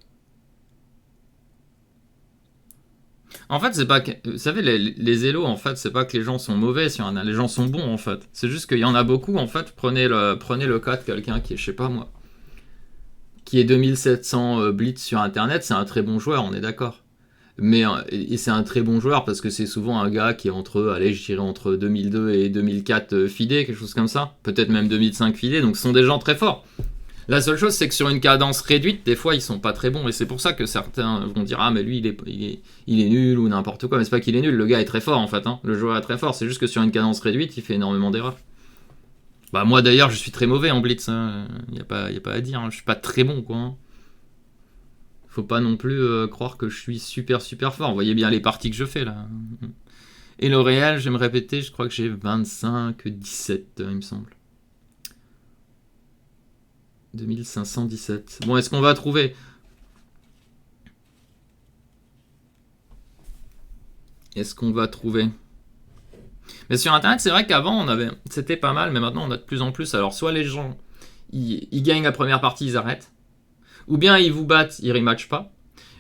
En fait, c'est pas que... Vous savez, les élos, en fait, c'est pas que les gens sont mauvais sur un... Les gens sont bons, en fait. C'est juste qu'il y en a beaucoup, en fait. Prenez le cas de quelqu'un qui est, je sais pas moi, qui est 2700 blitz sur Internet. C'est un très bon joueur, on est d'accord. Mais et c'est un très bon joueur parce que c'est souvent un gars qui est entre, allez, je dirais entre 2002 et 2004 fidé, quelque chose comme ça. Peut-être même 2005 fidé, donc ce sont des gens très forts. La seule chose, c'est que sur une cadence réduite, des fois, ils sont pas très bons. Et c'est pour ça que certains vont dire, ah, mais lui, il est nul ou n'importe quoi. Mais c'est pas qu'il est nul, le gars est très fort en fait. Hein. Le joueur est très fort. C'est juste que sur une cadence réduite, il fait énormément d'erreurs. Bah, moi d'ailleurs, je suis très mauvais en blitz. Hein. Y a pas à dire. Hein. Je suis pas très bon, quoi. Hein. Faut pas non plus croire que je suis super fort. Vous voyez bien les parties que je fais là. Et le réel, je vais me répéter, je crois que j'ai 25-17, il me semble. 2517. Bon, est-ce qu'on va trouver? Est-ce qu'on va trouver? Mais sur Internet, c'est vrai qu'avant, c'était pas mal, mais maintenant, on a de plus en plus. Alors, soit les gens, ils gagnent la première partie, ils arrêtent. Ou bien ils vous battent, ils rematchent pas.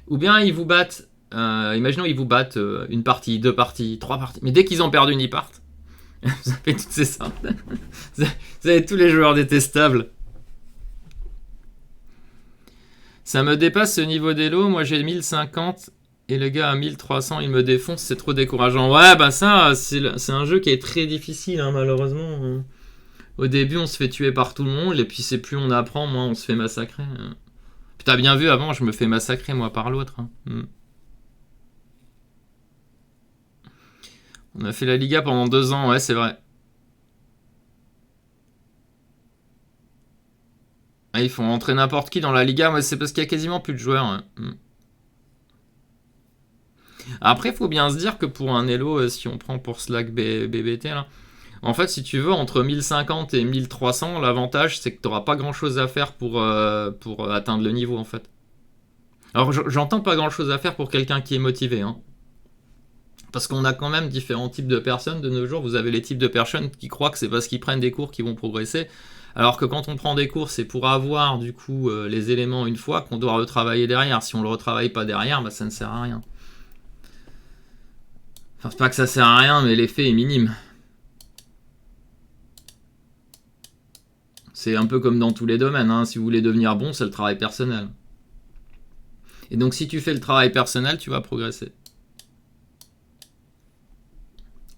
Ou bien ils vous battent, imaginons ils vous battent une partie, 2 parties, 3 parties. Mais dès qu'ils ont perdu, ils partent. Vous avez toutes ces sortes. Vous avez tous les joueurs détestables. Ça me dépasse ce niveau d'élo. Moi j'ai 1050 et le gars à 1300, il me défonce. C'est trop décourageant. Ouais, bah ça, c'est un jeu qui est très difficile, hein, malheureusement. Au début, on se fait tuer par tout le monde. Et puis c'est plus on apprend, moins on se fait massacrer. T'as bien vu avant, je me fais massacrer moi par l'autre. Hein. On a fait la Liga pendant 2 ans, ouais, c'est vrai. Ah, ils font entrer n'importe qui dans la Liga, mais c'est parce qu'il y a quasiment plus de joueurs. Hein. Après, il faut bien se dire que pour un Elo, si on prend pour Slack BBT, là, en fait, si tu veux, entre 1050 et 1300, l'avantage, c'est que tu n'auras pas grand-chose à faire pour atteindre le niveau, en fait. Alors, j'entends pas grand-chose à faire pour quelqu'un qui est motivé, hein. Parce qu'on a quand même différents types de personnes de nos jours. Vous avez les types de personnes qui croient que c'est parce qu'ils prennent des cours qu'ils vont progresser. Alors que quand on prend des cours, c'est pour avoir du coup les éléments une fois qu'on doit retravailler derrière. Si on ne le retravaille pas derrière, bah, ça ne sert à rien. Enfin, c'est pas que ça sert à rien, mais l'effet est minime. C'est un peu comme dans tous les domaines. Hein. Si vous voulez devenir bon, c'est le travail personnel. Et donc si tu fais le travail personnel, tu vas progresser.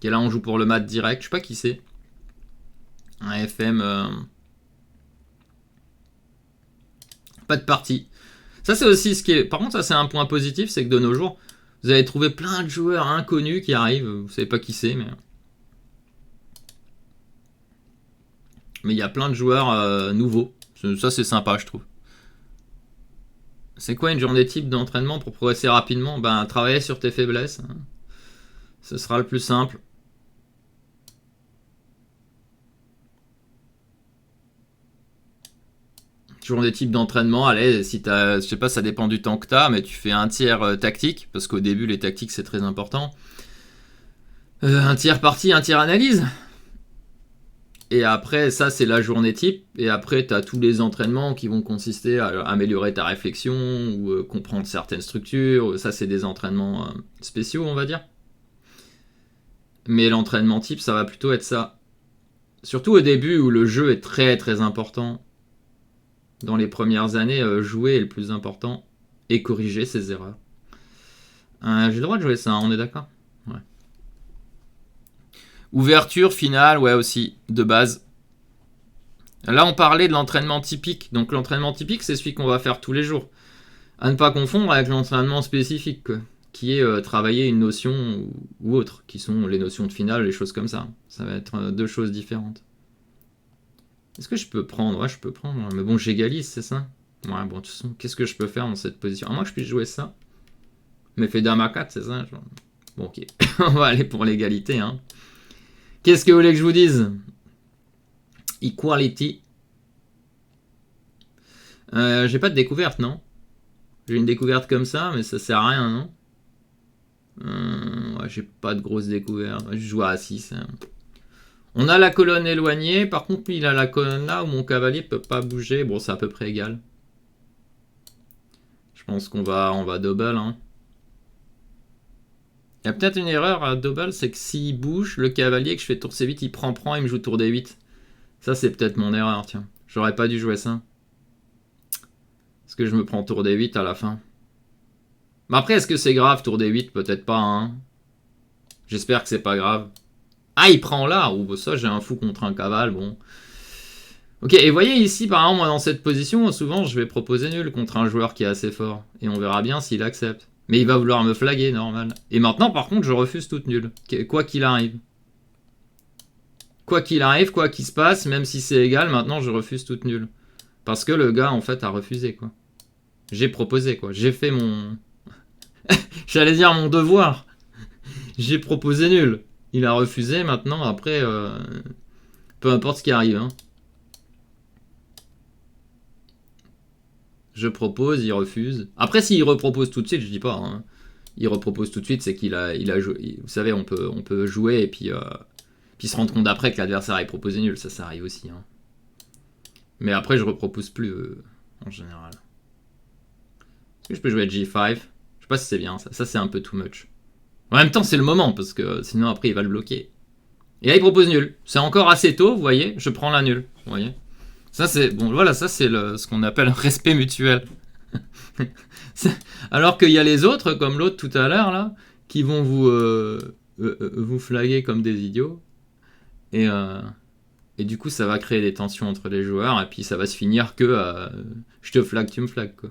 Et là, on joue pour le mat direct. Je sais pas qui c'est. Un FM. Pas de partie. Ça, c'est aussi ce qui est. Par contre, ça, c'est un point positif, c'est que de nos jours, vous allez trouver plein de joueurs inconnus qui arrivent. Vous savez pas qui c'est, mais. Mais il y a plein de joueurs nouveaux. Ça, c'est sympa, je trouve. C'est quoi une journée type d'entraînement pour progresser rapidement? Ben, travailler sur tes faiblesses. Hein. Ce sera le plus simple. Journée type d'entraînement, allez, si t'as, je sais pas, ça dépend du temps que t'as, mais tu fais un tiers tactique, parce qu'au début, les tactiques, c'est très important. Un tiers partie, un tiers analyse. Et après, ça, c'est la journée type. Et après, tu as tous les entraînements qui vont consister à améliorer ta réflexion ou comprendre certaines structures. Ça, c'est des entraînements spéciaux, on va dire. Mais l'entraînement type, ça va plutôt être ça. Surtout au début où le jeu est très important. Dans les premières années, jouer est le plus important. Et corriger ses erreurs. J'ai le droit de jouer ça, on est d'accord? Ouais. Ouverture, finale, ouais aussi, de base. Là, on parlait de l'entraînement typique. Donc, l'entraînement typique, c'est celui qu'on va faire tous les jours. À ne pas confondre avec l'entraînement spécifique, quoi, qui est travailler une notion ou autre, qui sont les notions de finale, les choses comme ça. Ça va être 2 choses différentes. Est-ce que je peux prendre? Ouais, je peux prendre. Mais bon, j'égalise, c'est ça? Ouais, bon, de toute façon, qu'est-ce que je peux faire dans cette position? À moins que je puisse jouer ça. Mais fait dame à 4, c'est ça? Bon, ok. On va aller pour l'égalité, hein. Qu'est-ce que vous voulez que je vous dise? Equality. J'ai pas de découverte, non? J'ai une découverte comme ça, mais ça sert à rien, non? Ouais, j'ai pas de grosse découverte. Je joue à 6. Hein. On a la colonne éloignée, par contre, il a la colonne là où mon cavalier peut pas bouger. Bon, c'est à peu près égal. Je pense qu'on va double. Hein. Il y a peut-être une erreur à double, c'est que s'il bouge, le cavalier, que je fais tour C8, il prend, il me joue tour D8. Ça, c'est peut-être mon erreur, tiens. J'aurais pas dû jouer ça. Parce que je me prends tour D8 à la fin. Mais après, est-ce que c'est grave, tour D8? Peut-être pas, hein. J'espère que c'est pas grave. Ah, il prend là. Ou ça, j'ai un fou contre un cavale, bon. Ok, et voyez ici, par exemple, moi, dans cette position, souvent, je vais proposer nul contre un joueur qui est assez fort. Et on verra bien s'il accepte. Mais il va vouloir me flaguer, normal. Et maintenant, par contre, je refuse toute nulle. Quoi qu'il arrive. Quoi qu'il arrive, quoi qu'il se passe, même si c'est égal, maintenant, je refuse toute nulle. Parce que le gars, en fait, a refusé, quoi. J'ai proposé, quoi. J'ai fait mon... J'allais dire mon devoir. J'ai proposé nul. Il a refusé, maintenant, après... Peu importe ce qui arrive, hein. Je propose, il refuse. Après, s'il repropose tout de suite, je dis pas. Hein. Il repropose tout de suite, c'est qu'il a joué. Vous savez, on peut jouer et puis se rendre compte après que l'adversaire a proposé nul. Ça arrive aussi. Hein. Mais après, je repropose plus en général. Est-ce que je peux jouer G5? Je sais pas si c'est bien. Ça c'est un peu too much. En même temps, c'est le moment parce que sinon après il va le bloquer. Et là, il propose nul. C'est encore assez tôt, vous voyez. Je prends la nulle. Vous voyez. Ça c'est bon. Voilà, ça c'est ce qu'on appelle un respect mutuel. Alors qu'il y a les autres, comme l'autre tout à l'heure, là, qui vont vous flaguer comme des idiots. Et du coup, ça va créer des tensions entre les joueurs. Et puis, ça va se finir que je te flague, tu me flagues, quoi.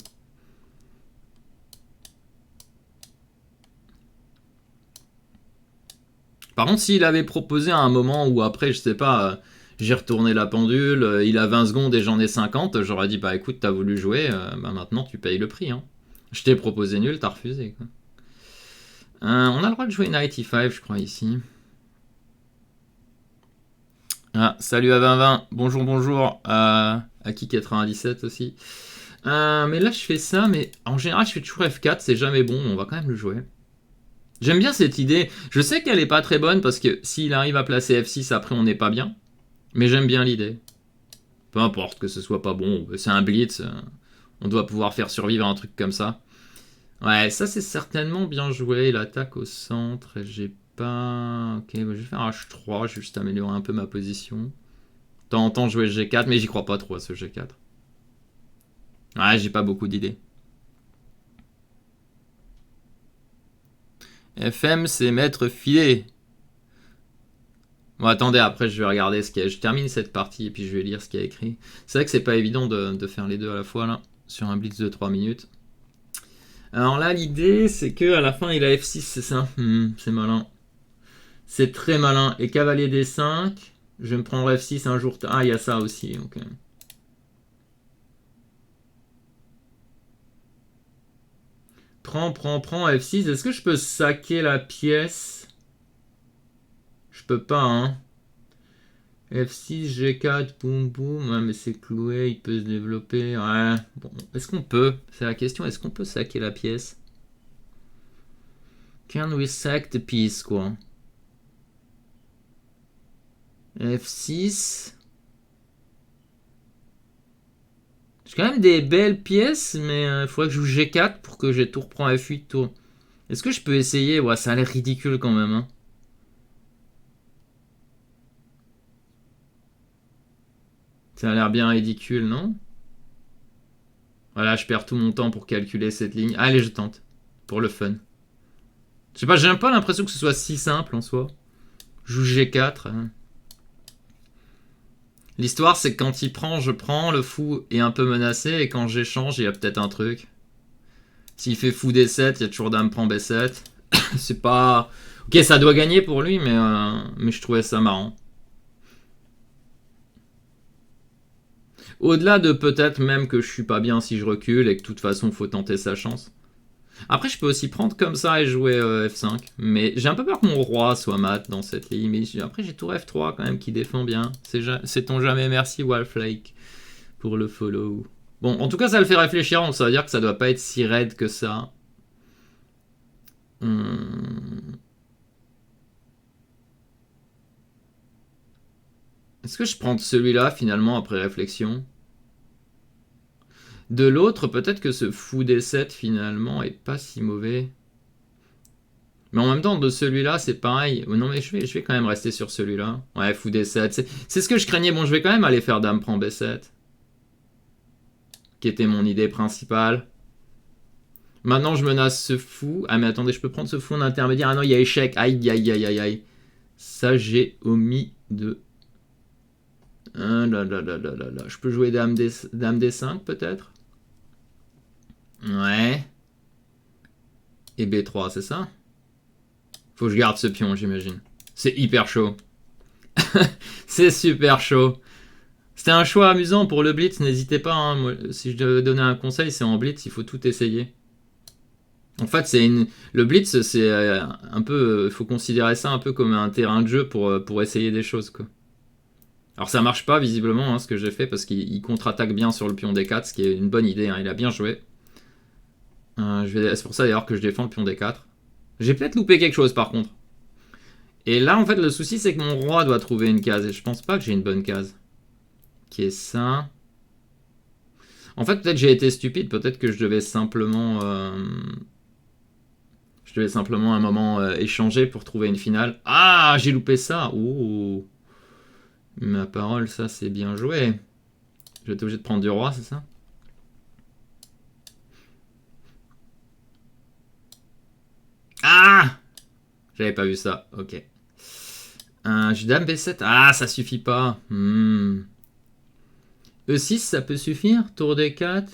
Par contre, s'il avait proposé à un moment où après, je sais pas, j'ai retourné la pendule, il a 20 secondes et j'en ai 50, j'aurais dit, bah écoute, t'as voulu jouer, bah maintenant tu payes le prix. Hein. Je t'ai proposé nul, t'as refusé. Quoi. On a le droit de jouer Knight E5, je crois, ici. Ah, salut à 2020, bonjour, bonjour. À qui 97 aussi. Mais là, je fais ça, mais en général, je fais toujours F4, c'est jamais bon, on va quand même le jouer. J'aime bien cette idée. Je sais qu'elle est pas très bonne parce que s'il arrive à placer F6, après, on n'est pas bien. Mais j'aime bien l'idée. Peu importe que ce soit pas bon, c'est un blitz. On doit pouvoir faire survivre un truc comme ça. Ouais, ça c'est certainement bien joué. L'attaque au centre, j'ai pas... Ok, je vais faire H3, juste améliorer un peu ma position. De temps en temps jouer G4, mais j'y crois pas trop à ce G4. Ouais, j'ai pas beaucoup d'idées. FM, c'est mettre filet. Bon, attendez, après je vais regarder ce qu'il y a. Je termine cette partie et puis je vais lire ce qu'il y a écrit. C'est vrai que c'est pas évident de faire les deux à la fois là, sur un blitz de 3 minutes. Alors là, l'idée, c'est que à la fin, il a F6, c'est ça. C'est malin. C'est très malin. Et cavalier D5, je vais me prendre F6 un jour. Ah, il y a ça aussi. Ok. Prends F6. Est-ce que je peux saquer la pièce? Je peux pas, hein. F6, G4, boum boum. Ouais, mais c'est cloué, il peut se développer. Ouais. Bon, est-ce qu'on peut? C'est la question, est-ce qu'on peut saquer la pièce? Can we sack the piece, quoi? F6. J'ai quand même des belles pièces, mais il faudrait que je joue G4 pour que j'ai tour prend F8 tour. Est-ce que je peux essayer? Ouais, ça a l'air ridicule quand même. Hein. Ça a l'air bien ridicule, non? Voilà, je perds tout mon temps pour calculer cette ligne. Allez, je tente. Pour le fun. Je sais pas, j'ai pas l'impression que ce soit si simple en soi. Je joue G4. Hein. L'histoire, c'est que quand il prend, je prends. Le fou est un peu menacé. Et quand j'échange, il y a peut-être un truc. S'il fait fou D7, il y a toujours dame prend B7. C'est pas... Ok, ça doit gagner pour lui, mais je trouvais ça marrant. Au-delà de peut-être même que je suis pas bien si je recule et que de toute façon, faut tenter sa chance. Après, je peux aussi prendre comme ça et jouer F5. Mais j'ai un peu peur que mon roi soit mat dans cette ligne. Mais après, j'ai tour F3 quand même qui défend bien. Sait-on jamais, merci Wolflake pour le follow. Bon, en tout cas, ça le fait réfléchir. Donc ça veut dire que ça doit pas être si raide que ça. Est-ce que je prends celui-là, finalement, après réflexion? De l'autre, peut-être que ce fou D7, finalement, est pas si mauvais. Mais en même temps, de celui-là, c'est pareil. Non, mais je vais quand même rester sur celui-là. Ouais, fou D7. C'est ce que je craignais. Bon, je vais quand même aller faire dame prend B7. Qui était mon idée principale. Maintenant, je menace ce fou. Ah, mais attendez, je peux prendre ce fou en intermédiaire. Ah non, il y a échec. Aïe, aïe, aïe, aïe, aïe. Ça, j'ai omis de... Ah là là là là là là. Je peux jouer dame D5, peut-être? Ouais. Et B3, c'est ça? Faut que je garde ce pion, j'imagine. C'est hyper chaud. C'est super chaud. C'était un choix amusant pour le blitz, n'hésitez pas. Hein. Moi, si je devais donner un conseil, c'est en blitz, il faut tout essayer. En fait, le blitz, c'est un peu... faut considérer ça un peu comme un terrain de jeu pour essayer des choses, quoi. Alors ça marche pas visiblement hein, ce que j'ai fait parce qu'il contre-attaque bien sur le pion D4, ce qui est une bonne idée, hein. Il a bien joué. C'est pour ça d'ailleurs que je défends le pion D4. J'ai peut-être loupé quelque chose par contre. Et là en fait le souci c'est que mon roi doit trouver une case et je pense pas que j'ai une bonne case. Qui est ça. En fait peut-être j'ai été stupide, peut-être que je devais simplement... Je devais simplement un moment échanger pour trouver une finale. Ah, j'ai loupé ça. Ouh. Ma parole, ça c'est bien joué. Je vais être obligé de prendre du roi, c'est ça? Ah! J'avais pas vu ça, ok. J'ai dame B7. Ah, ça suffit pas. E6, ça peut suffire? Tour D4?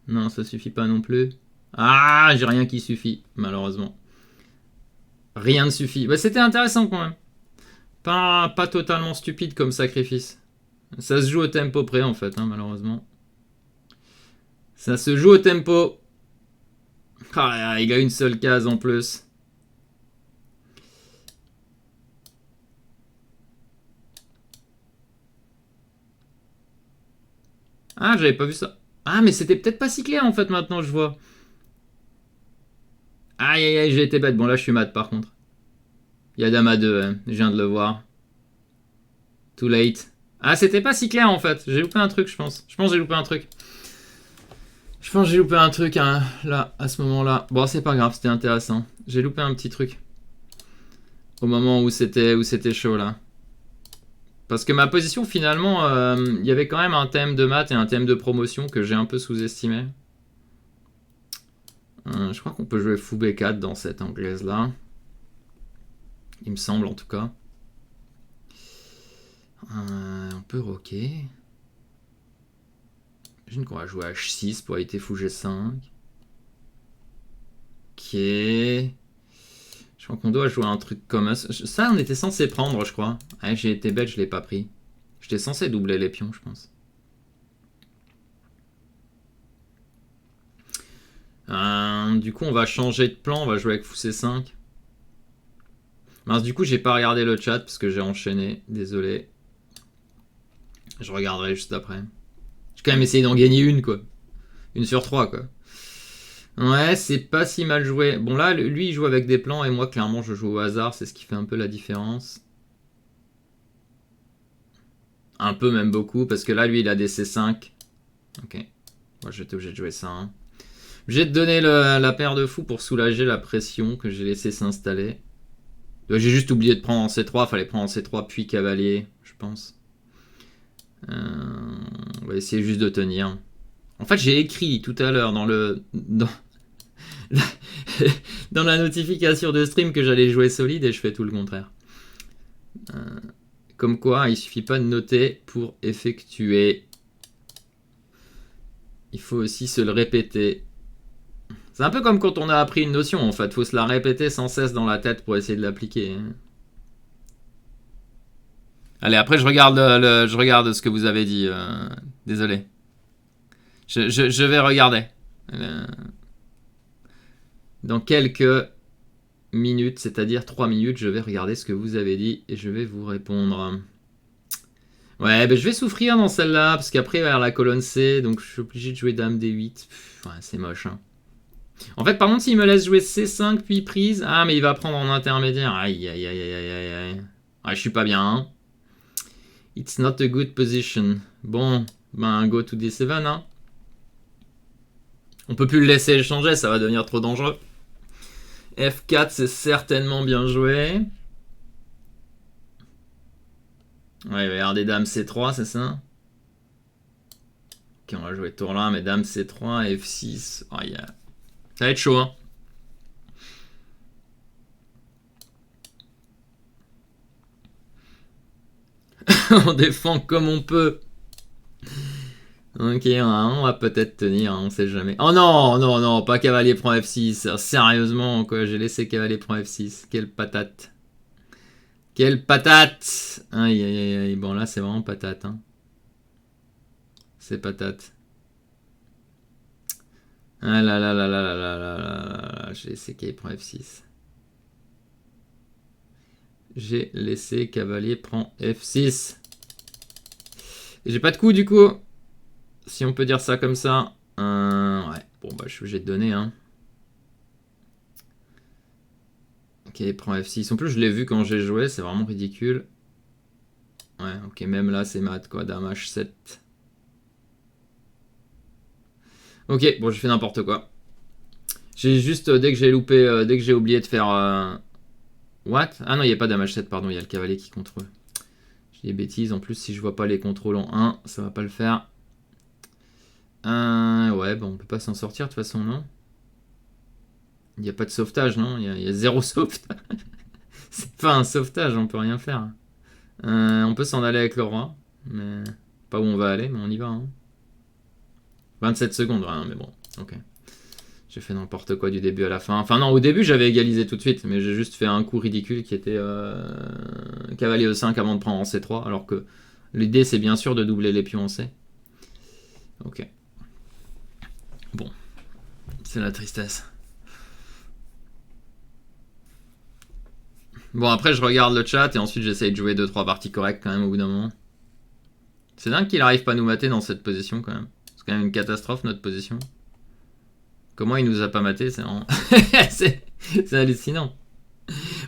Non, ça suffit pas non plus. Ah, j'ai rien qui suffit, malheureusement. Rien ne suffit. Bah, c'était intéressant quand même. Pas totalement stupide comme sacrifice. Ça se joue au tempo près en fait, hein, malheureusement. Ça se joue au tempo. Ah, il a une seule case en plus. Ah, j'avais pas vu ça. Ah, mais c'était peut-être pas si clair en fait maintenant, je vois. Aïe aïe aïe, j'ai été bête. Bon, là je suis mat par contre. Il y a dame à 2, hein. Je viens de le voir. Too late. Ah, c'était pas si clair en fait. J'ai loupé un truc, je pense. Je pense que j'ai loupé un truc. Je pense que j'ai loupé un truc hein, là, à ce moment-là. Bon, c'est pas grave, c'était intéressant. J'ai loupé un petit truc. Au moment où c'était chaud là. Parce que ma position finalement, il y avait quand même un thème de maths et un thème de promotion que j'ai un peu sous-estimé. Je crois qu'on peut jouer fou B4 dans cette anglaise là. Il me semble en tout cas. On peut rocker. J'imagine qu'on va jouer H6 pour éviter fou G5. Ok. Je crois qu'on doit jouer un truc comme ça. Ça, on était censé prendre, je crois. Ouais, j'ai été bête, je l'ai pas pris. J'étais censé doubler les pions, je pense. Du coup, on va changer de plan. On va jouer avec fou C5. Mince, du coup, j'ai pas regardé le chat parce que j'ai enchaîné. Désolé. Je regarderai juste après. J'ai quand même essayé d'en gagner une, quoi. Une sur 3, quoi. Ouais, c'est pas si mal joué. Bon, là, lui, il joue avec des plans et moi, clairement, je joue au hasard. C'est ce qui fait un peu la différence. Un peu, même beaucoup, parce que là, lui, il a des C5. Ok. Moi, j'étais obligé de jouer ça. Hein. J'ai donné la paire de fous pour soulager la pression que j'ai laissé s'installer. J'ai juste oublié de prendre en C3. Fallait prendre en C3 puis cavalier, je pense. On va essayer juste de tenir. En fait, j'ai écrit tout à l'heure dans la notification de stream que j'allais jouer solide et je fais tout le contraire. Comme quoi, il suffit pas de noter pour effectuer. Il faut aussi se le répéter. C'est un peu comme quand on a appris une notion en fait. Il faut se la répéter sans cesse dans la tête pour essayer de l'appliquer. Allez, après je regarde ce que vous avez dit. Désolé. Je vais regarder. Dans quelques minutes, c'est-à-dire 3 minutes, je vais regarder ce que vous avez dit et je vais vous répondre. Ouais, ben je vais souffrir dans celle-là, parce qu'après, vers la colonne C, donc je suis obligé de jouer dame D8. Ouais, c'est moche. Hein. En fait, par contre, s'il me laisse jouer C5 puis prise, ah, mais il va prendre en intermédiaire. Aïe, aïe, aïe, aïe, aïe, aïe. Ouais, je suis pas bien. Hein. It's not a good position. Bon, ben go to D7, hein. On peut plus le laisser échanger, ça va devenir trop dangereux. F4, c'est certainement bien joué. Ouais, il va y avoir des dames C3, c'est ça? Ok, on va jouer tour là, mais dame C3, F6. Oh, yeah. Ça va être chaud, hein. On défend comme on peut. Ok, on va peut-être tenir, hein, on sait jamais. Oh non, non, non, pas cavalier prend F6. Sérieusement, quoi, j'ai laissé cavalier prend F6. Quelle patate. Quelle patate. Aïe, aïe, aïe, aïe. Bon, là, c'est vraiment patate. Hein. C'est patate. Ah là là là là là là là là là. J'ai laissé cavalier prend F6. J'ai laissé cavalier prend F6. Et j'ai pas de coup, du coup. Si on peut dire ça comme ça. Ouais, bon, bah, je suis obligé de donner, hein. Ok, prend F6. En plus, je l'ai vu quand j'ai joué, c'est vraiment ridicule. Ouais, ok, même là, c'est mat, quoi. Dame H7. Ok, bon, j'ai fait n'importe quoi. J'ai juste, dès que j'ai loupé, dès que j'ai oublié de faire... What? Ah non, il n'y a pas Dame H7, pardon, il y a le cavalier qui contrôle. J'ai des bêtises, en plus, si je vois pas les contrôles en 1, ça va pas le faire. Ouais, bon, on peut pas s'en sortir, de toute façon, non? Il n'y a pas de sauvetage, non? Il y a zéro sauvetage. C'est pas un sauvetage, on peut rien faire. On peut s'en aller avec le roi, mais pas où on va aller, mais on y va. Hein. 27 secondes, ouais, mais bon, ok. J'ai fait n'importe quoi du début à la fin. Enfin non, au début j'avais égalisé tout de suite, mais j'ai juste fait un coup ridicule qui était cavalier E5 avant de prendre en C3, alors que l'idée c'est bien sûr de doubler les pions en C. Ok. Bon, c'est la tristesse. Bon, après je regarde le chat et ensuite j'essaye de jouer 2-3 parties correctes quand même au bout d'un moment. C'est dingue qu'il arrive pas à nous mater dans cette position quand même. C'est quand même une catastrophe notre position. Comment il nous a pas maté, c'est c'est hallucinant.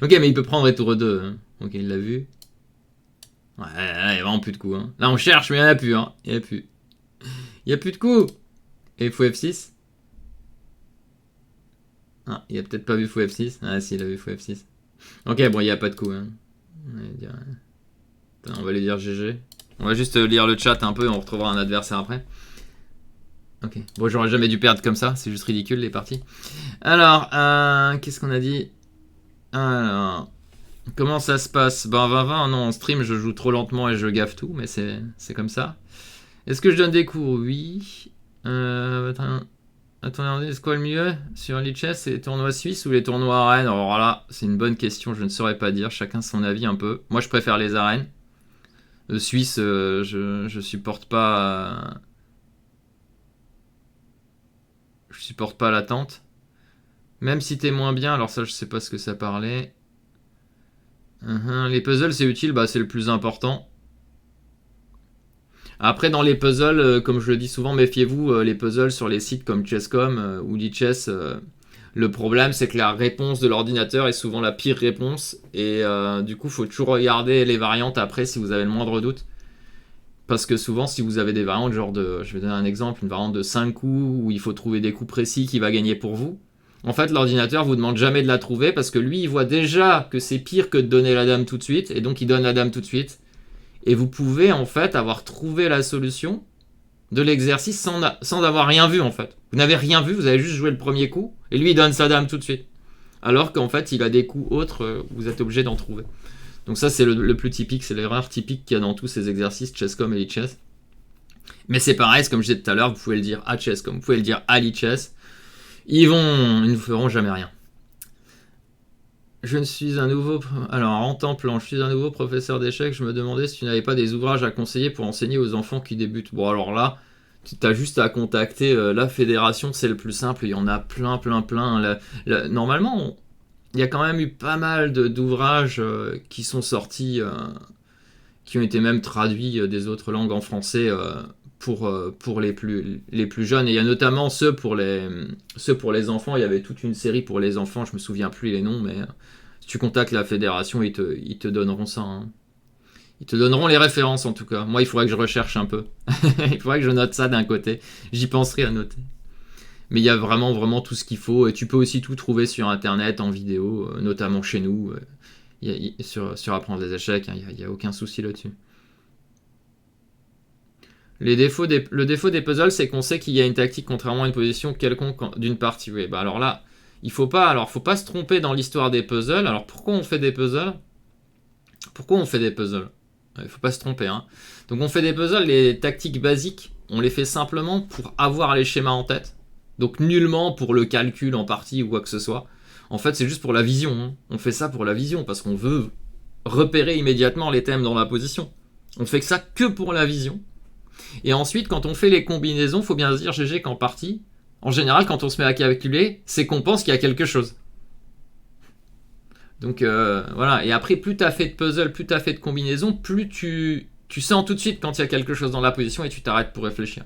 Ok, mais il peut prendre tour 2. Hein. Ok, il l'a vu. Ouais, il n'y a vraiment plus de coups. Hein. Là, on cherche, mais il n'y en a plus. Hein. Il n'y a plus. Il n'y a plus de coups. Et fou F6. Ah, il a peut-être pas vu fou F6. Ah, si, il a vu fou F6. Ok, bon, il n'y a pas de coups. Hein. On va lui dire GG. On va juste lire le chat un peu et on retrouvera un adversaire après. Ok. Bon, j'aurais jamais dû perdre comme ça. C'est juste ridicule, les parties. Alors, qu'est-ce qu'on a dit? Alors... Comment ça se passe? Ben 20-20, non, en stream je joue trop lentement et je gaffe tout, mais c'est comme ça. Est-ce que je donne des cours? Oui. Attendez, c'est quoi le mieux? Sur l'e-chess, c'est les tournois suisses ou les tournois arènes? Alors là, c'est une bonne question, je ne saurais pas dire, chacun son avis un peu. Moi je préfère les arènes. Suisse, je supporte pas... je supporte pas l'attente. Même si t'es moins bien, alors ça je sais pas ce que ça parlait. Les puzzles c'est utile, bah c'est le plus important. Après dans les puzzles, comme je le dis souvent, méfiez-vous, les puzzles sur les sites comme Chess.com ou lichess, le problème c'est que la réponse de l'ordinateur est souvent la pire réponse et du coup faut toujours regarder les variantes après si vous avez le moindre doute. Parce que souvent si vous avez des variantes genre de, je vais donner un exemple, une variante de 5 coups où il faut trouver des coups précis qui va gagner pour vous. En fait, l'ordinateur vous demande jamais de la trouver parce que lui, il voit déjà que c'est pire que de donner la dame tout de suite, et donc il donne la dame tout de suite. Et vous pouvez en fait avoir trouvé la solution de l'exercice sans avoir rien vu en fait. Vous n'avez rien vu, vous avez juste joué le premier coup, et lui il donne sa dame tout de suite. Alors qu'en fait, il a des coups autres, vous êtes obligé d'en trouver. Donc ça, c'est le plus typique, c'est l'erreur typique qu'il y a dans tous ces exercices, Chess.com et lichess. Mais c'est pareil, comme je disais tout à l'heure, vous pouvez le dire à Chess.com, vous pouvez le dire à lichess. Ils ne vous feront jamais rien. Je suis un nouveau... Alors, en temps-plan, je suis un nouveau professeur d'échecs. Je me demandais si tu n'avais pas des ouvrages à conseiller pour enseigner aux enfants qui débutent. Bon, alors là, tu as juste à contacter la fédération, c'est le plus simple. Il y en a plein. Normalement, il y a quand même eu pas mal d'ouvrages qui sont sortis, qui ont été même traduits des autres langues en français pour les plus jeunes. Et il y a notamment ceux pour les enfants. Il y avait toute une série pour les enfants, je me souviens plus les noms, mais si tu contactes la fédération, ils te donneront ça. Hein. Ils te donneront les références en tout cas. Moi, il faudrait que je recherche un peu. Il faudrait que je note ça d'un côté. J'y penserai à noter. Mais il y a vraiment, vraiment tout ce qu'il faut. Et tu peux aussi tout trouver sur Internet, en vidéo, notamment chez nous. Sur Apprendre les échecs, il n'y a aucun souci là-dessus. Le défaut des puzzles, c'est qu'on sait qu'il y a une tactique contrairement à une position quelconque d'une partie. Oui, bah alors là, faut pas se tromper dans l'histoire des puzzles. Alors pourquoi on fait des puzzles? Il faut pas se tromper. Hein. Donc on fait des puzzles, les tactiques basiques, on les fait simplement pour avoir les schémas en tête. Donc nullement pour le calcul en partie ou quoi que ce soit. En fait, c'est juste pour la vision. Hein. On fait ça pour la vision parce qu'on veut repérer immédiatement les thèmes dans la position. On fait ça que pour la vision. Et ensuite, quand on fait les combinaisons, faut bien se dire, GG, qu'en partie, en général, quand on se met à calculer, c'est qu'on pense qu'il y a quelque chose. Donc voilà. Et après, plus tu as fait de puzzle, plus tu as fait de combinaisons, plus tu sens tout de suite quand il y a quelque chose dans la position et tu t'arrêtes pour réfléchir.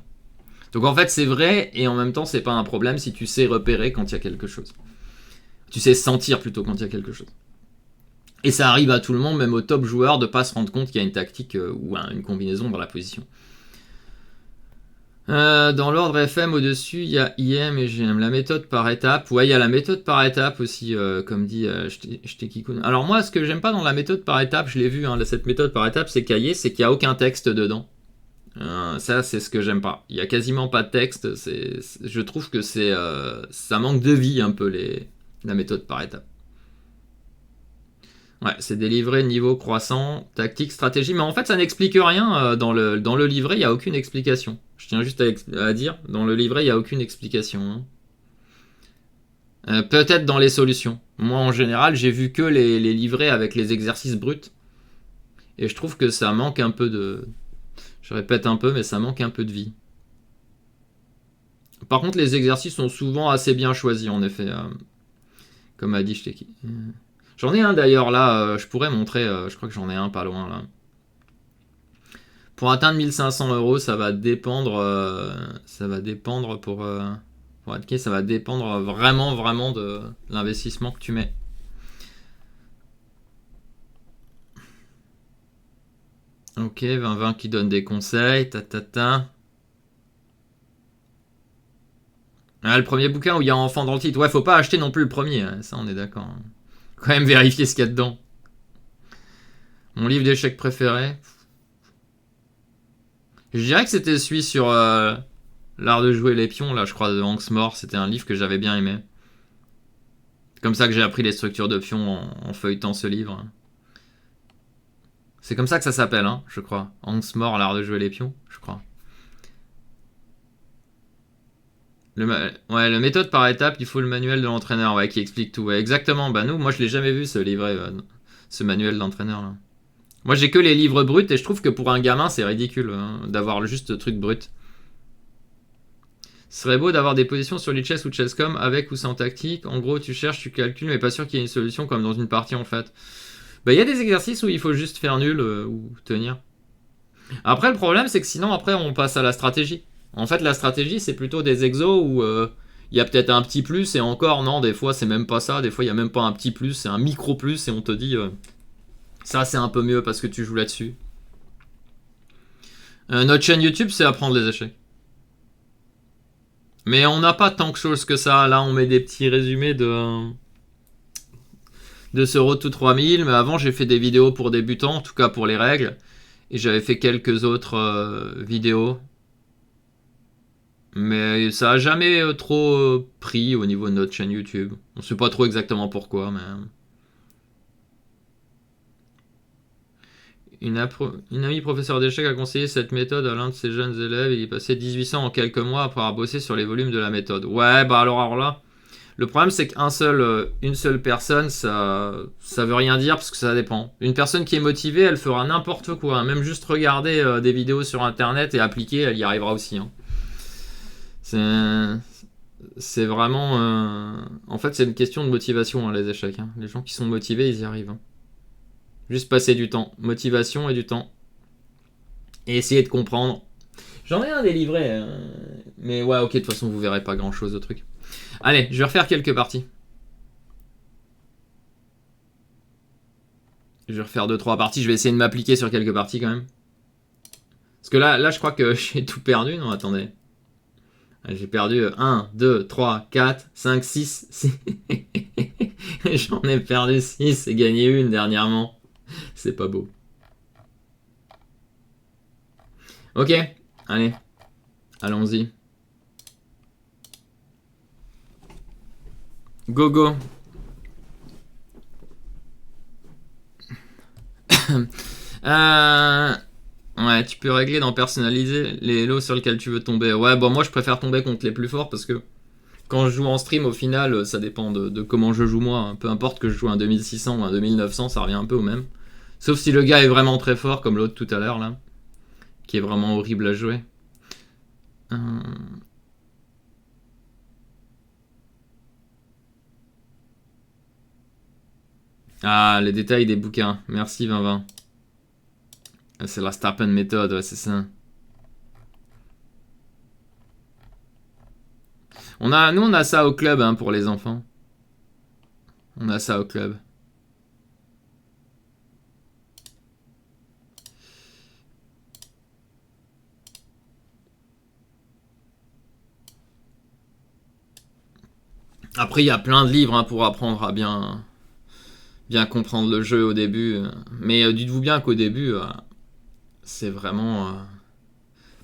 Donc en fait, c'est vrai et en même temps, c'est pas un problème si tu sais repérer quand il y a quelque chose. Tu sais sentir plutôt quand il y a quelque chose. Et ça arrive à tout le monde, même aux top joueurs, de pas se rendre compte qu'il y a une tactique ou une combinaison dans la position. Dans l'ordre FM au-dessus, il y a IM et GM. La méthode par étape. Ouais, il y a la méthode par étape aussi, comme dit Shtekikun. Alors moi, ce que j'aime pas dans la méthode par étape, je l'ai vu, hein, cette méthode par étape, c'est qu'il n'y a aucun texte dedans. Ça, c'est ce que j'aime pas. Il y a quasiment pas de texte. Je trouve que ça manque de vie un peu la méthode par étape. Ouais, c'est des livrets niveau croissant, tactique, stratégie, mais en fait ça n'explique rien dans le livret, il n'y a aucune explication. Je tiens juste à dire, dans le livret il n'y a aucune explication. Hein. Peut-être dans les solutions. Moi en général j'ai vu que les livrets avec les exercices bruts, et je trouve que ça manque un peu de... Je répète un peu, mais ça manque un peu de vie. Par contre les exercices sont souvent assez bien choisis en effet, comme a dit Shteki. J'en ai un d'ailleurs là, je pourrais montrer, je crois que j'en ai un pas loin là. Pour atteindre 1500 euros, ça va dépendre pour Adkey, ça va dépendre vraiment, vraiment de l'investissement que tu mets. Ok, 20-20 qui donne des conseils, Ah, le premier bouquin où il y a enfant dans le titre. Ouais, faut pas acheter non plus le premier, hein, ça on est d'accord. Quand même vérifier ce qu'il y a dedans. Mon livre d'échecs préféré. Je dirais que c'était celui sur l'art de jouer les pions, là, je crois, de Hanks More. C'était un livre que j'avais bien aimé. C'est comme ça que j'ai appris les structures de pions en feuilletant ce livre. C'est comme ça que ça s'appelle, hein, je crois. Hanks More, l'art de jouer les pions, je crois. Le méthode par étape, il faut le manuel de l'entraîneur, ouais, qui explique tout. Ouais, exactement. Bah moi je l'ai jamais vu ce livret, ce manuel d'entraîneur là. Moi j'ai que les livres bruts et je trouve que pour un gamin c'est ridicule d'avoir juste ce truc brut. Ce serait beau d'avoir des positions sur Lichess ou Chess.com avec ou sans tactique. En gros tu cherches, tu calcules, mais pas sûr qu'il y ait une solution comme dans une partie en fait. Bah il y a des exercices où il faut juste faire nul ou tenir. Après le problème c'est que sinon après on passe à la stratégie. En fait, la stratégie, c'est plutôt des exos où il y a peut-être un petit plus, et encore, non, des fois, c'est même pas ça. Des fois, il n'y a même pas un petit plus, c'est un micro plus, et on te dit, ça, c'est un peu mieux parce que tu joues là-dessus. Notre chaîne YouTube, c'est apprendre les échecs. Mais on n'a pas tant de choses que ça. Là, on met des petits résumés de ce Road to 3000. Mais avant, j'ai fait des vidéos pour débutants, en tout cas pour les règles. Et j'avais fait quelques autres vidéos. Mais ça a jamais trop pris au niveau de notre chaîne YouTube. On sait pas trop exactement pourquoi, mais... Une amie professeure d'échecs a conseillé cette méthode à l'un de ses jeunes élèves et il passait 1800 en quelques mois après avoir bossé sur les volumes de la méthode. Ouais, bah alors là, le problème c'est qu'une seule personne, ça veut rien dire parce que ça dépend. Une personne qui est motivée, elle fera n'importe quoi. Hein. Même juste regarder des vidéos sur internet et appliquer, elle y arrivera aussi. Hein. C'est vraiment... En fait, c'est une question de motivation, hein, les échecs. Hein. Les gens qui sont motivés, ils y arrivent. Hein. Juste passer du temps. Motivation et du temps. Et essayer de comprendre. J'en ai un des livrets. Mais ouais, ok, de toute façon, vous verrez pas grand-chose de truc. Allez, je vais refaire quelques parties. Je vais refaire 2-3 parties. Je vais essayer de m'appliquer sur quelques parties quand même. Parce que là je crois que j'ai tout perdu. Non, attendez. J'ai perdu 1, 2, 3, 4, 5, 6. J'en ai perdu 6 et gagné une dernièrement. C'est pas beau. Ok, allez. Allons-y. Go go. Ouais, tu peux régler dans personnaliser les lots sur lesquels tu veux tomber. Ouais, bon, moi je préfère tomber contre les plus forts parce que quand je joue en stream, au final, ça dépend de comment je joue moi. Peu importe que je joue un 2600 ou un 2900, ça revient un peu au même. Sauf si le gars est vraiment très fort, comme l'autre tout à l'heure là, qui est vraiment horrible à jouer. Ah, les détails des bouquins. Merci 2020. C'est la Starpen méthode, ouais, c'est ça. Nous, on a ça au club hein, pour les enfants. On a ça au club. Après, il y a plein de livres hein, pour apprendre à bien comprendre le jeu au début. Mais dites-vous bien qu'au début, c'est vraiment...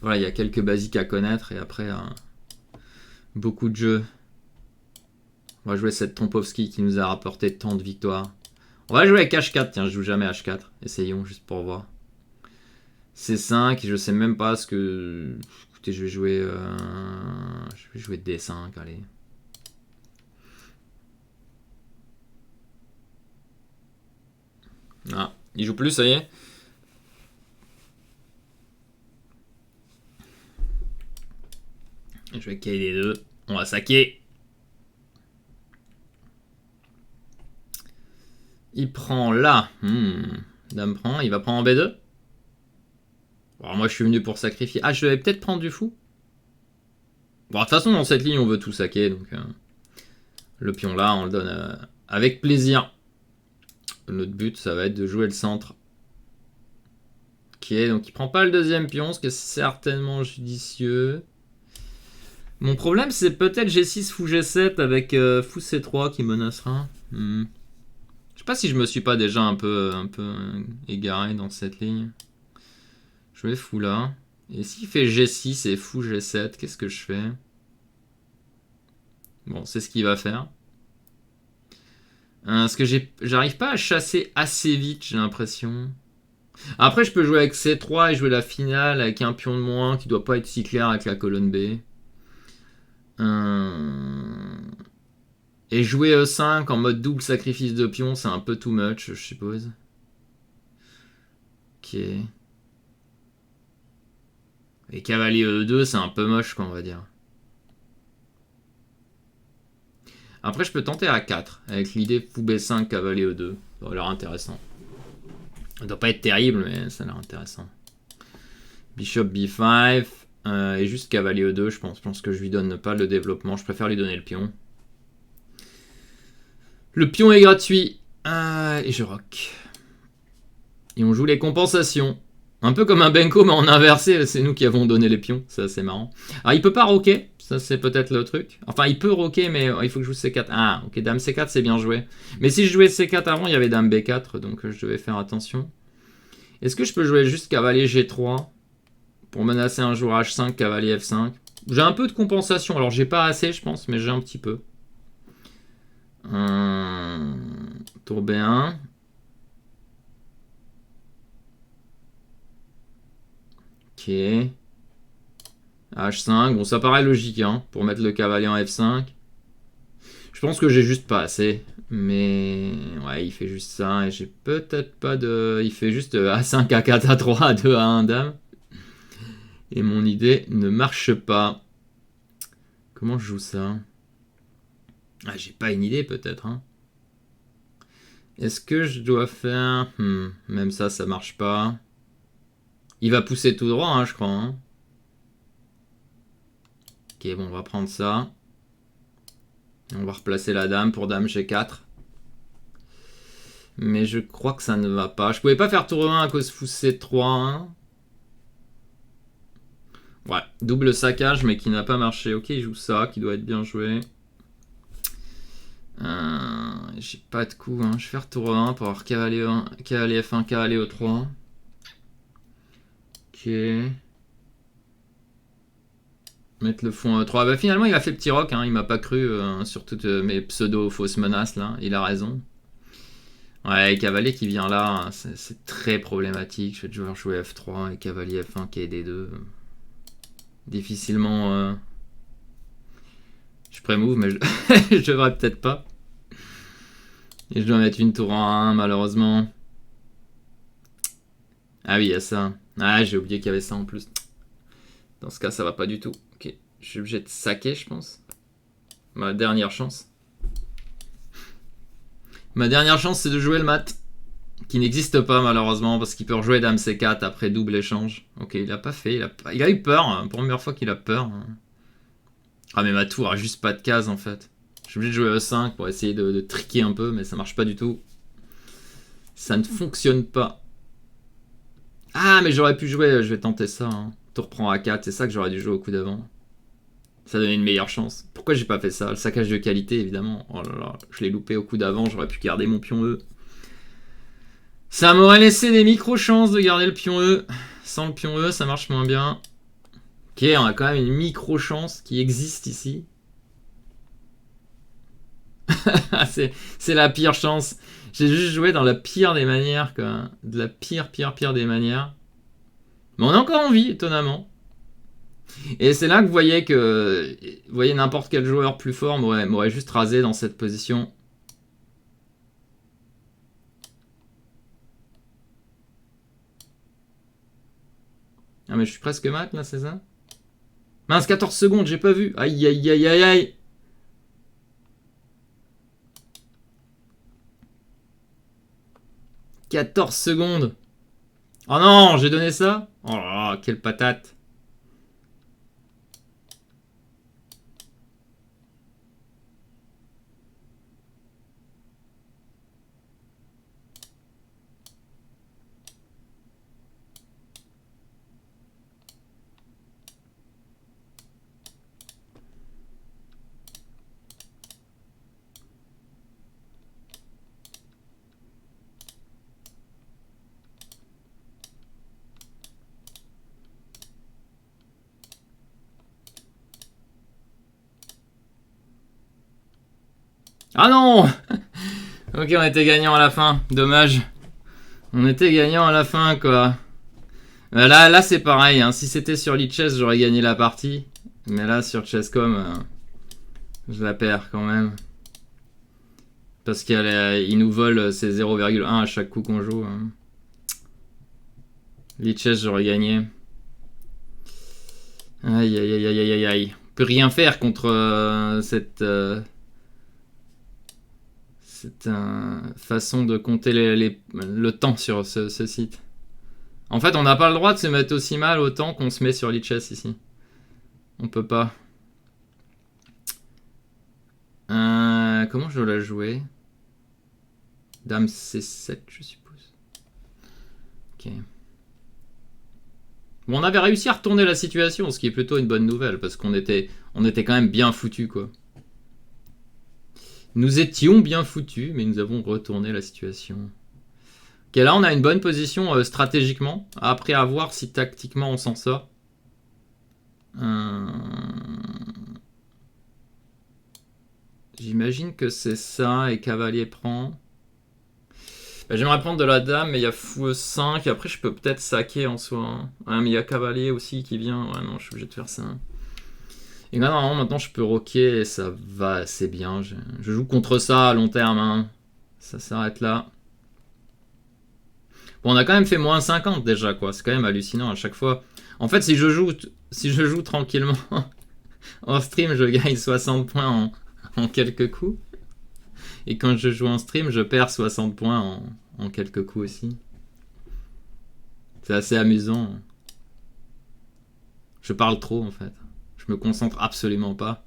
voilà, il y a quelques basiques à connaître et après, beaucoup de jeux. On va jouer cette Tompovski qui nous a rapporté tant de victoires. On va jouer avec H4, tiens, je joue jamais H4. Essayons, juste pour voir. C5, je sais même pas ce que... Écoutez, je vais jouer D5, allez. Ah, il joue plus, ça y est. Je vais KD2. On va saquer. Il prend là. Dame prend. Il va prendre en B2. Alors moi, je suis venu pour sacrifier. Ah, je vais peut-être prendre du fou. Bon, de toute façon, dans cette ligne, on veut tout saquer. Donc, le pion là, on le donne avec plaisir. Notre but, ça va être de jouer le centre. Ok, donc il prend pas le deuxième pion, ce qui est certainement judicieux. Mon problème, c'est peut-être G6 fou G7 avec fou C3 qui menacera. Je sais pas si je me suis pas déjà un peu égaré dans cette ligne. Je vais fou là. Et s'il fait G6 et fou G7, qu'est-ce que je fais? Bon, c'est ce qu'il va faire. Parce que j'arrive pas à chasser assez vite, j'ai l'impression. Après, je peux jouer avec C3 et jouer la finale avec un pion de moins qui doit pas être si clair avec la colonne B. Et jouer E5 en mode double sacrifice de pion, c'est un peu too much, je suppose. Ok. Et cavalier E2, c'est un peu moche, quoi, on va dire. Après, je peux tenter A4, avec l'idée fou B5, cavalier E2. Ça a l'air intéressant. Ça doit pas être terrible, mais ça a l'air intéressant. Bishop B5, et juste cavalier E2, je pense. Je pense que je lui donne pas le développement, je préfère lui donner le pion. Le pion est gratuit. Et je rock. Et on joue les compensations. Un peu comme un Benko, mais en inversé, c'est nous qui avons donné les pions. C'est assez marrant. Alors, il peut pas rocker. Ça, c'est peut-être le truc. Enfin, il peut rocker, mais il faut que je joue C4. Ah, ok, Dame C4, c'est bien joué. Mais si je jouais C4 avant, il y avait Dame B4, donc je devais faire attention. Est-ce que je peux jouer juste cavalier G3 pour menacer un jour H5, cavalier F5? J'ai un peu de compensation. Alors, j'ai pas assez, je pense, mais j'ai un petit peu. Tour B1. Ok. H5, bon ça paraît logique hein, pour mettre le cavalier en F5. Je pense que j'ai juste pas assez. Mais ouais, il fait juste ça et j'ai peut-être pas de... Il fait juste A5, A4, A3, A2, A1, Dame. Et mon idée ne marche pas. Comment je joue ça? Ah, j'ai pas une idée peut-être. Hein. Est-ce que je dois faire... même ça, ça marche pas. Il va pousser tout droit, hein, je crois. Hein. Ok, bon, on va prendre ça. On va replacer la dame pour dame G4. Mais je crois que ça ne va pas. Je pouvais pas faire tour 1 à cause fou C3-1. Ouais, double saccage, mais qui n'a pas marché. Ok, il joue ça, qui doit être bien joué. J'ai pas de coup. Hein. Je vais faire tour 1 pour avoir cavalier F1, cavalier E3. Ok. Mettre le fond E3. Bah, finalement, il a fait petit rock. Hein. Il m'a pas cru sur toutes mes pseudo-fausses menaces. Là. Il a raison. Ouais, cavalier qui vient là, c'est très problématique. Je vais devoir jouer F3 et cavalier F1 qui est D2. Difficilement. Je pré-move, mais je devrais peut-être pas. Et je dois mettre une tour en 1, malheureusement. Ah oui, il y a ça. Ah, j'ai oublié qu'il y avait ça en plus. Dans ce cas, ça va pas du tout. Ok, je suis obligé de saquer, je pense. Ma dernière chance. Ma dernière chance, c'est de jouer le mat. Qui n'existe pas, malheureusement, parce qu'il peut rejouer Dame C4 après double échange. Ok, il a pas fait. Il a eu peur. Hein, première fois qu'il a peur. Ah, mais ma tour a juste pas de case, en fait. Je suis obligé de jouer E5 pour essayer de tricker un peu, mais ça marche pas du tout. Ça ne fonctionne pas. Ah, mais j'aurais pu jouer, je vais tenter ça. Hein. Tour prend A4, c'est ça que j'aurais dû jouer au coup d'avant. Ça donnait une meilleure chance. Pourquoi j'ai pas fait ça? Le saccage de qualité, évidemment. Oh là là, je l'ai loupé au coup d'avant, j'aurais pu garder mon pion E. Ça m'aurait laissé des micro-chances de garder le pion E. Sans le pion E, ça marche moins bien. Ok, on a quand même une micro-chance qui existe ici. C'est la pire chance. J'ai juste joué dans la pire des manières, quoi. De la pire des manières. Mais on a encore envie, étonnamment. Et c'est là que vous voyez n'importe quel joueur plus fort m'aurait juste rasé dans cette position. Ah, mais je suis presque mat là, c'est ça? Mince, 14 secondes, j'ai pas vu. Aïe, aïe, aïe, aïe, aïe. « 14 secondes. Oh non, j'ai donné ça? Oh là là, quelle patate. Ah non. Ok, on était gagnant à la fin. Dommage. On était gagnant à la fin, quoi. Là c'est pareil. Hein. Si c'était sur Lichess, j'aurais gagné la partie. Mais là, sur Chesscom, je la perds quand même. Parce qu'il nous vole ses 0,1 à chaque coup qu'on joue. Hein. Lichess, j'aurais gagné. Aïe, aïe, aïe, aïe, aïe, aïe. On peut rien faire contre cette façon de compter le temps sur ce site. En fait, on n'a pas le droit de se mettre aussi mal au temps qu'on se met sur Lichess ici. On peut pas. Comment je dois la jouer? Dame C7, je suppose. Ok. Bon, on avait réussi à retourner la situation, ce qui est plutôt une bonne nouvelle, parce qu'on était quand même bien foutus, quoi. Nous étions bien foutus, mais nous avons retourné la situation. Ok, là on a une bonne position stratégiquement. Après, à voir si tactiquement on s'en sort. J'imagine que c'est ça, et cavalier prend. Bah, j'aimerais prendre de la dame, mais il y a fou 5. Après, je peux peut-être saquer en soi. Hein. Ouais, mais il y a cavalier aussi qui vient. Ouais, non, je suis obligé de faire ça. Et là, normalement, maintenant, je peux rocker et ça va assez bien. Je joue contre ça à long terme. Hein. Ça s'arrête là. Bon, on a quand même fait moins 50 déjà, quoi. C'est quand même hallucinant à chaque fois. En fait, si je joue tranquillement en stream, je gagne 60 points en quelques coups. Et quand je joue en stream, je perds 60 points en quelques coups aussi. C'est assez amusant. Je parle trop, en fait. Je me concentre absolument pas.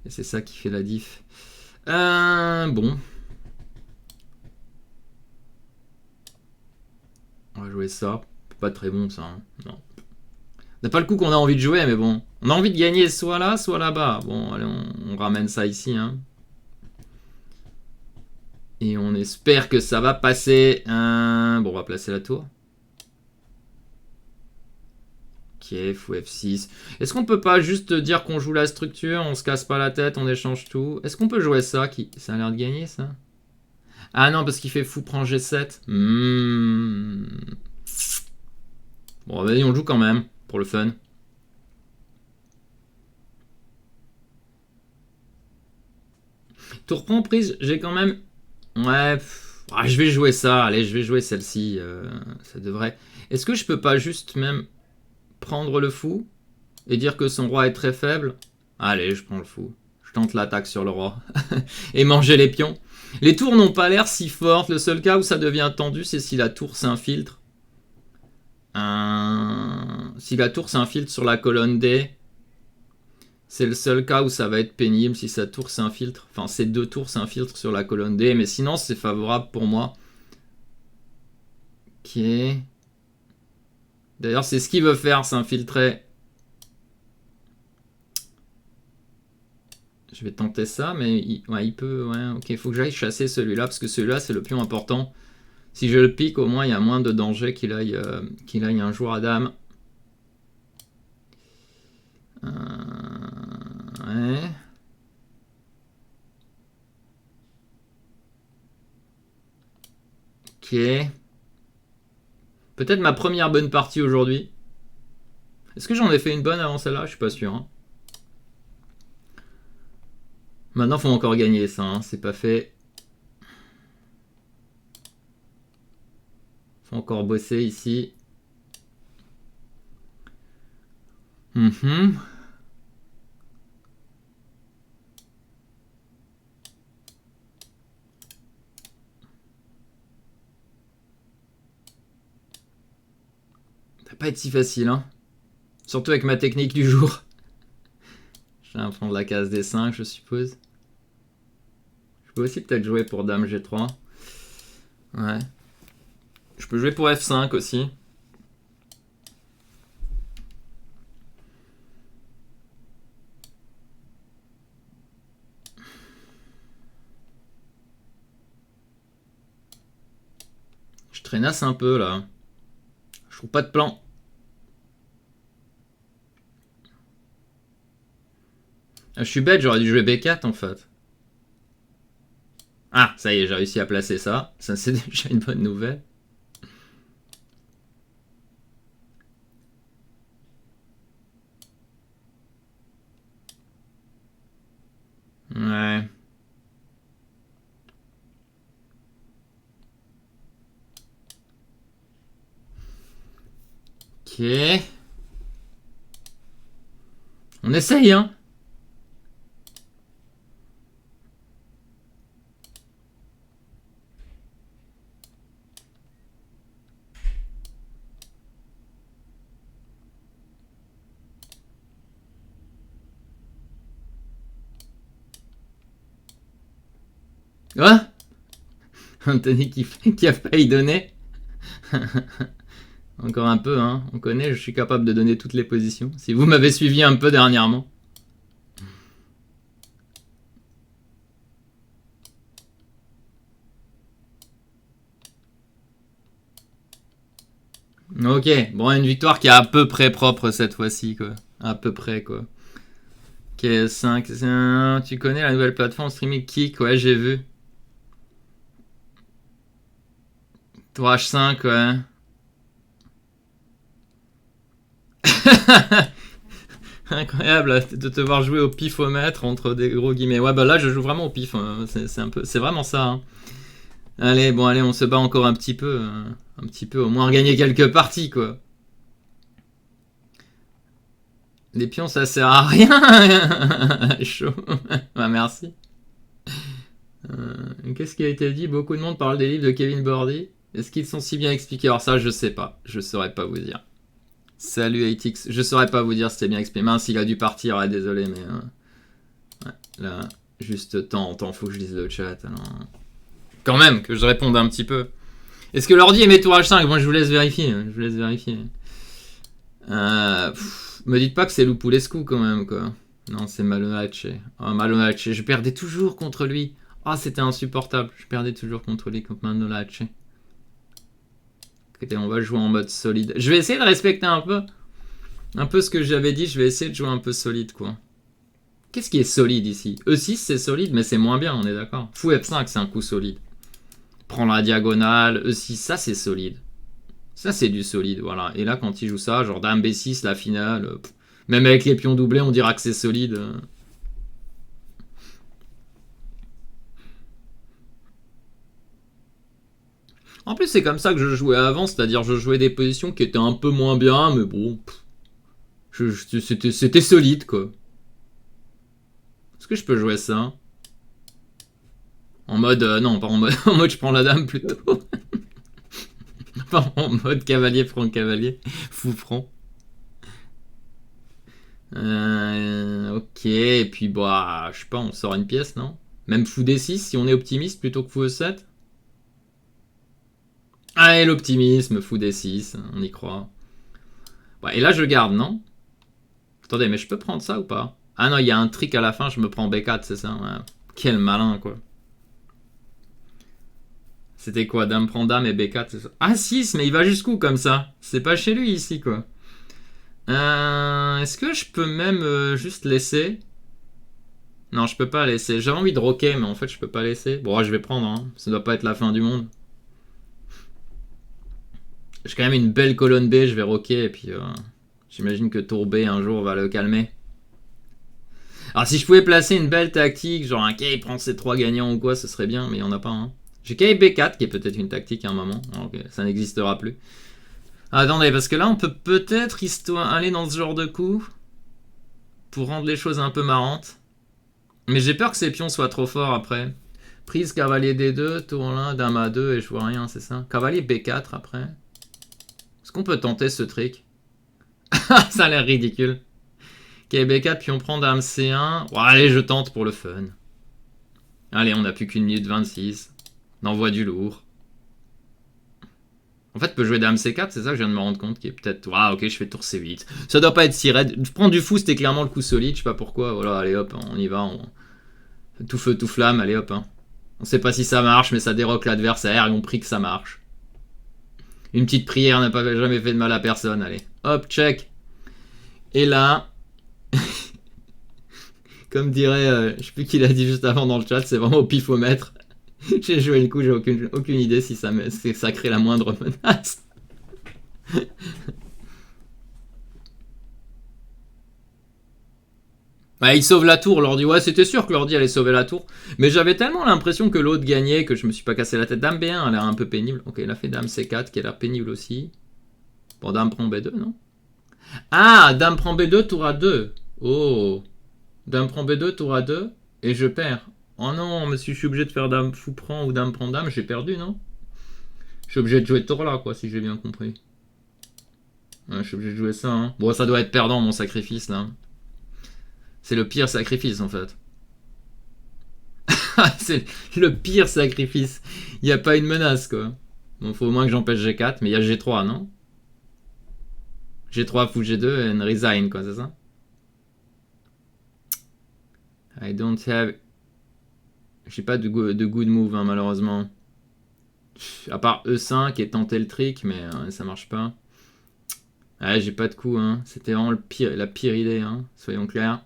Et c'est ça qui fait la diff. Bon. va jouer ça. Pas très bon ça. Hein. Non. C'est pas le coup qu'on a envie de jouer, mais bon. On a envie de gagner soit là, soit là-bas. Bon, allez, on ramène ça ici. Hein. Et on espère que ça va passer. Bon, on va placer la tour. Ok, fou F6. Est-ce qu'on peut pas juste dire qu'on joue la structure, on se casse pas la tête, on échange tout? Est-ce qu'on peut jouer ça Ça a l'air de gagner, ça? Ah non, parce qu'il fait fou prend G7. Bon, vas-y, on joue quand même, pour le fun. Tour prend prise, j'ai quand même... Ouais, je vais jouer ça. Allez, je vais jouer celle-ci. Ça devrait... Est-ce que je peux pas juste même prendre le fou et dire que son roi est très faible? Allez, je prends le fou. Je tente l'attaque sur le roi. Et manger les pions. Les tours n'ont pas l'air si fortes. Le seul cas où ça devient tendu, c'est si la tour s'infiltre. Si la tour s'infiltre sur la colonne D, c'est le seul cas où ça va être pénible si sa tour s'infiltre. Enfin, ces deux tours s'infiltrent sur la colonne D, mais sinon c'est favorable pour moi. Ok. D'ailleurs, c'est ce qu'il veut faire, s'infiltrer. Je vais tenter ça, mais il peut... Ouais, ok, il faut que j'aille chasser celui-là, parce que celui-là, c'est le pion important. Si je le pique, au moins, il y a moins de danger qu'il aille un jour à dame. Ouais. Ok. Peut-être ma première bonne partie aujourd'hui. Est-ce que j'en ai fait une bonne avant celle-là? Je suis pas sûr. Hein. Maintenant, faut encore gagner ça. Hein. C'est pas fait. Faut encore bosser ici. Ça va pas être si facile, hein. Surtout avec ma technique du jour. Je vais prendre la case des 5, je suppose. Je peux aussi peut-être jouer pour dame G3. Ouais. Je peux jouer pour F5 aussi. Je traînasse un peu là. Je trouve pas de plan. Ah, je suis bête, j'aurais dû jouer B4 en fait. Ah, ça y est, j'ai réussi à placer ça. Ça, c'est déjà une bonne nouvelle. Ouais. Ok. On essaye, hein. Ouais. Anthony qui a failli donner. Encore un peu, hein. On connaît, je suis capable de donner toutes les positions. Si vous m'avez suivi un peu dernièrement. Ok, bon, une victoire qui est à peu près propre cette fois-ci, quoi. À peu près, quoi. Ok, 5, tu connais la nouvelle plateforme streaming Kick? Ouais, j'ai vu. 3H5, ouais. Incroyable de te voir jouer au pifomètre entre des gros guillemets. Ouais, bah là, je joue vraiment au pif. Hein. C'est vraiment ça. Hein. Allez, bon, allez, on se bat encore un petit peu. Un petit peu, au moins gagner quelques parties, quoi. Les pions, ça sert à rien. Chaud. Bah, merci. Qu'est-ce qui a été dit? Beaucoup de monde parle des livres de Kevin Bordy. Est-ce qu'ils sont si bien expliqués? Alors ça, je sais pas. Je saurais pas vous dire. Salut ATX. Je saurais pas vous dire si c'était bien expliqué. Mince, il a dû partir. Ouais, désolé, mais... Ouais, là, juste temps. Faut que je lise le chat. Alors... Quand même, que je réponde un petit peu. Est-ce que l'ordi émet tour H5? Bon, je vous laisse vérifier. Me dites pas que c'est Lupulescu quand même, quoi. Non, c'est Malonace. Oh, Malonace. Je perdais toujours contre lui. Ah, c'était insupportable. Je perdais toujours contre lui, contre Malonace. Écoutez, on va jouer en mode solide. Je vais essayer de respecter un peu ce que j'avais dit. Je vais essayer de jouer un peu solide, quoi. Qu'est-ce qui est solide ici? E6, c'est solide, mais c'est moins bien, on est d'accord. Fou F5, c'est un coup solide. Prends la diagonale. E6, ça, c'est solide. Ça, c'est du solide, voilà. Et là, quand il joue ça, genre Dame B6, la finale, même avec les pions doublés, on dira que c'est solide. En plus, c'est comme ça que je jouais avant, c'est-à-dire je jouais des positions qui étaient un peu moins bien, mais bon, c'était solide, quoi. Est-ce que je peux jouer ça? En mode... non, pas en mode... en mode je prends la dame, plutôt. Pas en mode cavalier prend cavalier. Fou franc. Ok, et puis bah, je sais pas, on sort une pièce, non? Même fou D6 si on est optimiste plutôt que fou E7. Allez, l'optimisme, fou D6, on y croit. Ouais, et là je garde, non? Attendez, mais je peux prendre ça ou pas? Ah non, il y a un trick à la fin, je me prends B4, c'est ça? Ouais. Quel malin, quoi. C'était quoi? Dame prend dame et B4, c'est ça? Ah 6, mais il va jusqu'où comme ça? C'est pas chez lui ici, quoi. Est-ce que je peux même juste laisser? Non, je peux pas laisser. J'avais envie de roquer, mais en fait, je peux pas laisser. Bon, je vais prendre, hein. Ça doit pas être la fin du monde. J'ai quand même une belle colonne B, je vais roquer, et puis j'imagine que tour B un jour va le calmer. Alors, si je pouvais placer une belle tactique, genre un K prend ses 3 gagnants ou quoi, ce serait bien, mais il y en a pas, hein. J'ai K B4, qui est peut-être une tactique à un moment. Alors, okay, ça n'existera plus. Attendez, parce que là, on peut peut-être aller dans ce genre de coup pour rendre les choses un peu marrantes. Mais j'ai peur que ces pions soient trop forts après. Prise cavalier D2, tour 1, dame A2 et je vois rien, c'est ça? Cavalier B4 après. Est-ce qu'on peut tenter ce trick? Ça a l'air ridicule. Ok, B4, puis on prend dame C1. Bon, allez, je tente pour le fun. Allez, on n'a plus qu'une minute 26. On envoie du lourd. En fait, peut jouer dame C4, c'est ça que je viens de me rendre compte, qui est peut-être... Ah, ok, je fais tour C8. Ça doit pas être si raide. Prendre du fou, c'était clairement le coup solide, je sais pas pourquoi. Voilà, allez hop, on y va. Tout feu, tout flamme, allez hop. Hein. On sait pas si ça marche, mais ça déroque l'adversaire et on prie que ça marche. Une petite prière n'a pas jamais fait de mal à personne, allez. Hop, check. Et là... Comme dirait... je sais plus qui l'a dit juste avant dans le chat, c'est vraiment au pifomètre. J'ai joué le coup, j'ai aucune idée si ça crée la moindre menace. Ouais, il sauve la tour, l'ordi. Ouais, c'était sûr que l'ordi allait sauver la tour. Mais j'avais tellement l'impression que l'autre gagnait que je me suis pas cassé la tête. Dame B1 a l'air un peu pénible. Ok, il a fait dame C4 qui a l'air pénible aussi. Bon, dame prend B2, non? Ah, dame prend B2, tour A2. Oh. Dame prend B2, tour A2. Et je perds. Oh non, mais si je suis obligé de faire dame fou prend ou dame prend dame, j'ai perdu, non? Je suis obligé de jouer tour là, quoi, si j'ai bien compris. Ouais, je suis obligé de jouer ça, hein. Bon, ça doit être perdant, mon sacrifice, là. C'est le pire sacrifice, en fait. C'est le pire sacrifice. Il n'y a pas une menace, quoi. Bon, faut au moins que j'empêche G4, mais il y a G3, non? G3, fou G2 and resign, quoi, c'est ça? I don't have... J'ai pas de good move, hein, malheureusement. À part E5 et tenter le trick, mais ça marche pas. Ouais, j'ai pas de coup, hein. C'était vraiment la pire idée, hein. Soyons clairs.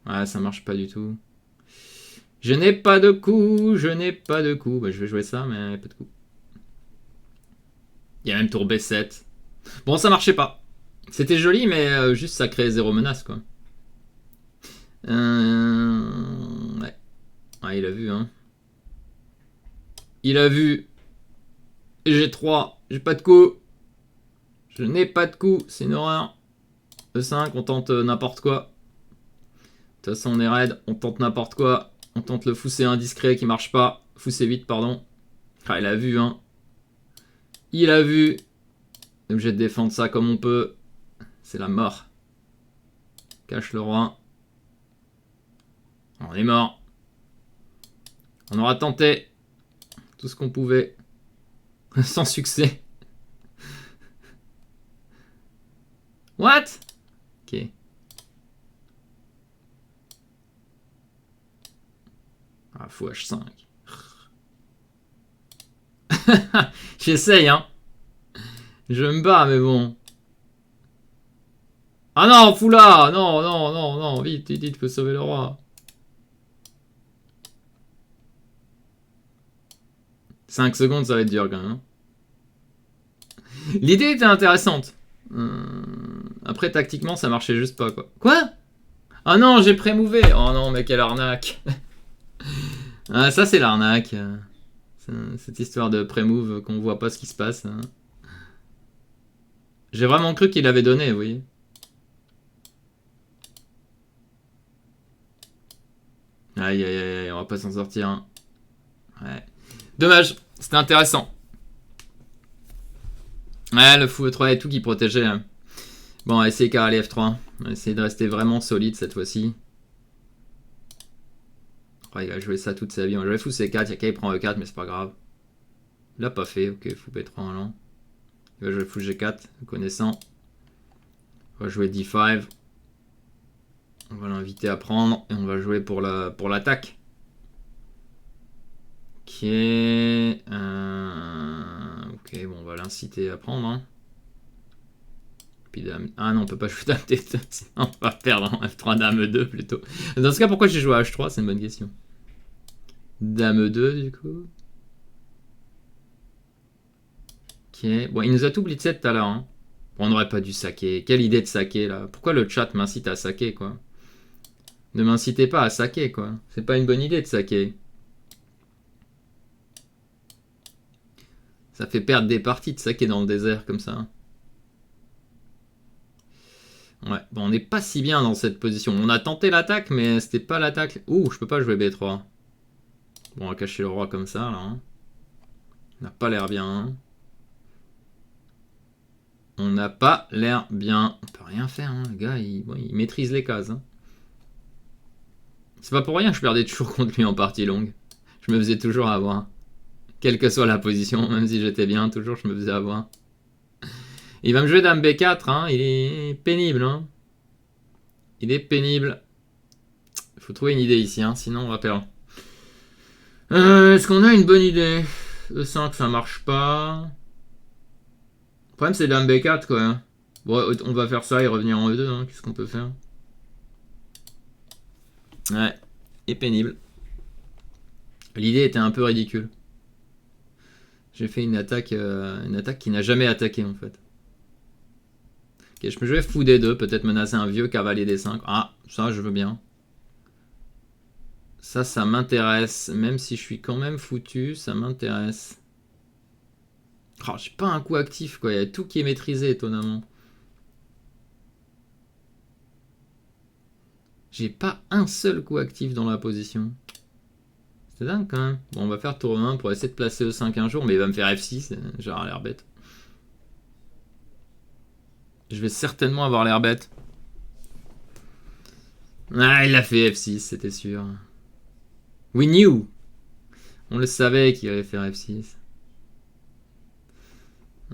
Ouais, ça marche pas du tout. Je n'ai pas de coup, je n'ai pas de coup. Bah, je vais jouer ça, mais pas de coup. Il y a même tour B7. Bon, ça marchait pas. C'était joli, mais juste ça créait zéro menace, quoi. Ouais. Ah, il a vu, hein. Il a vu. J'ai 3. J'ai pas de coup. Je n'ai pas de coup. C'est une horreur. E5, on tente n'importe quoi. De toute façon, on est raide. On tente n'importe quoi. On tente le fou C1 discret qui marche pas. Fou C8, pardon. Ah, il a vu, hein. Il a vu. On est obligé de défendre ça comme on peut. C'est la mort. Cache le roi. On est mort. On aura tenté tout ce qu'on pouvait. Sans succès. What? Ok. Ah, fou H5. J'essaye, hein. Je me bats, mais bon. Ah non, fou là. Non, non, non, non. Vite, vite, vite, faut sauver le roi. 5 secondes, ça va être dur quand même. Hein. L'idée était intéressante. Après, tactiquement, ça marchait juste pas, quoi. Quoi? Ah non, j'ai pré-mouvé. Oh non, mais quelle arnaque. Ah, ça, c'est l'arnaque. Cette histoire de pré-move qu'on voit pas ce qui se passe. Hein. J'ai vraiment cru qu'il avait donné, vous voyez. Aïe, aïe, aïe, on va pas s'en sortir. Hein. Ouais. Dommage, c'était intéressant. Ouais, le fou E3 et tout qui protégeait. Hein. Bon, on va essayer carré F3. On va essayer de rester vraiment solide cette fois-ci. Oh, il va jouer ça toute sa vie. On va jouer fou C4, Yaka il prend E4, mais c'est pas grave. Il l'a pas fait, ok, fou B3 en lent. Il va jouer fou G4, connaissant. On va jouer D5. On va l'inviter à prendre et on va jouer pour l'attaque. Ok. Ok, bon, on va l'inciter à prendre. Hein. Puis dame... Ah non, on peut pas jouer dame D2, sinon on va perdre en F3 dame E2 plutôt. Dans ce cas, pourquoi j'ai joué à H3? C'est une bonne question. Dame E2 du coup. Ok. Bon, il nous a tout blitzé tout à l'heure. Hein. Bon, on n'aurait pas dû saquer. Quelle idée de saquer là? Pourquoi le chat m'incite à saquer quoi? Ne m'incitez pas à saquer quoi. C'est pas une bonne idée de saquer. Ça fait perdre des parties de saquer dans le désert comme ça. Ouais, bon, on n'est pas si bien dans cette position. On a tenté l'attaque, mais c'était pas l'attaque. Ouh, je peux pas jouer B3. Bon, on va cacher le roi comme ça, là. Hein. On n'a pas l'air bien. Hein. On n'a pas l'air bien. On peut rien faire, hein. Le gars, il maîtrise les cases. Hein. C'est pas pour rien que je perdais toujours contre lui en partie longue. Je me faisais toujours avoir. Quelle que soit la position, même si j'étais bien, toujours je me faisais avoir. Il va me jouer dame B4, hein. Il est pénible, hein. Il est pénible. Il faut trouver une idée ici, hein. Sinon on va perdre. Est-ce qu'on a une bonne idée? E5, ça marche pas. Le problème, c'est dame B4, quoi. Hein. Bon, on va faire ça et revenir en E2. Hein. Qu'est-ce qu'on peut faire? Ouais, et pénible. L'idée était un peu ridicule. J'ai fait une attaque qui n'a jamais attaqué, en fait. Ok, je peux jouer fou D2, peut-être menacer un vieux cavalier D5. Ah, ça, je veux bien. Ça m'intéresse. Même si je suis quand même foutu, ça m'intéresse. Oh, j'ai pas un coup actif, quoi. Il y a tout qui est maîtrisé, étonnamment. J'ai pas un seul coup actif dans la position. C'est dingue, quand même. Bon, on va faire tour 1 pour essayer de placer E5 un jour, mais il va me faire F6. J'ai l'air bête. Je vais certainement avoir l'air bête. Ah, il a fait F6, c'était sûr. We knew. On le savait qu'il allait faire F6.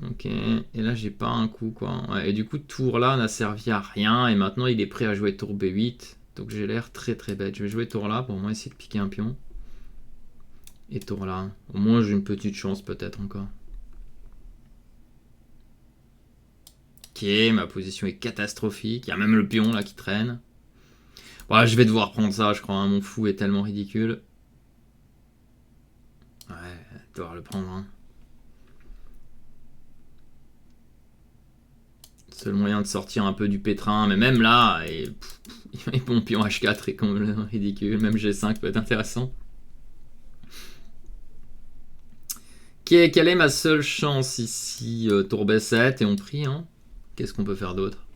Ok, et là j'ai pas un coup quoi. Ouais, et du coup, tour là n'a servi à rien. Et maintenant il est prêt à jouer tour B8. Donc j'ai l'air très très bête. Je vais jouer tour là pour au moins essayer de piquer un pion. Et tour là. Au moins j'ai une petite chance peut-être encore. Ok, ma position est catastrophique. Il y a même le pion là qui traîne. Bon, je vais devoir prendre ça, je crois. Hein. Mon fou est tellement ridicule. Ouais, devoir le prendre. Hein. Seul moyen de sortir un peu du pétrin. Mais même là, mon pion H4 est complètement ridicule. Même G5 peut être intéressant. Quelle est ma seule chance ici? Tour B7 et on prie. Hein. Qu'est-ce qu'on peut faire d'autre?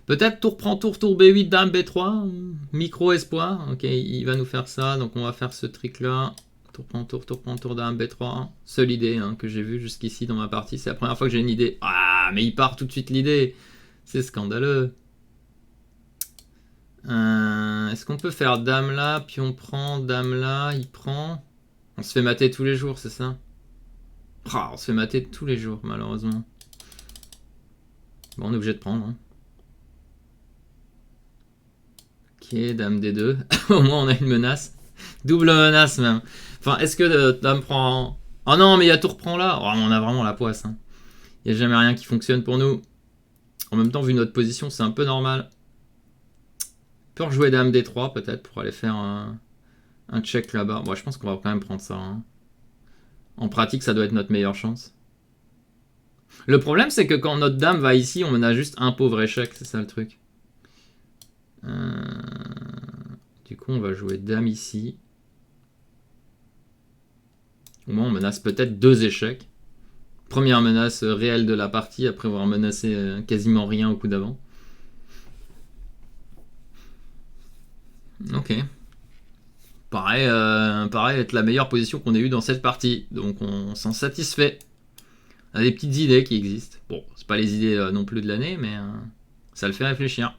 Peut-être tour prend tour, tour B8, dame B3. Micro espoir. Ok, il va nous faire ça. Donc on va faire ce trick là. Tour prend tour, dame B3. Seule idée hein, que j'ai vue jusqu'ici dans ma partie. C'est la première fois que j'ai une idée. Ah, mais il part tout de suite l'idée. C'est scandaleux. Est-ce qu'on peut faire dame là, puis on prend dame là, il prend. On se fait mater tous les jours, c'est ça? On se fait mater tous les jours, malheureusement. Bon, on est obligé de prendre. Hein. Ok, dame D2. Au moins, on a une menace. Double menace, même. Enfin, est-ce que dame prend... Oh non, mais il y a tour prend là. Oh, on a vraiment la poisse. Hein. Il n'y a jamais rien qui fonctionne pour nous. En même temps, vu notre position, c'est un peu normal. On peut rejouer dame D3, peut-être, pour aller faire un check là-bas. Bon, je pense qu'on va quand même prendre ça. Hein. En pratique, ça doit être notre meilleure chance. Le problème, c'est que quand notre dame va ici, on a juste un pauvre échec. C'est ça le truc. Du coup, on va jouer dame ici. Au moins, on menace peut-être 2 échecs. Première menace réelle de la partie, après avoir menacé quasiment rien au coup d'avant. Ok. Paraît être la meilleure position qu'on ait eue dans cette partie. Donc on s'en satisfait. On a des petites idées qui existent. Bon, c'est pas les idées non plus de l'année, mais ça le fait réfléchir.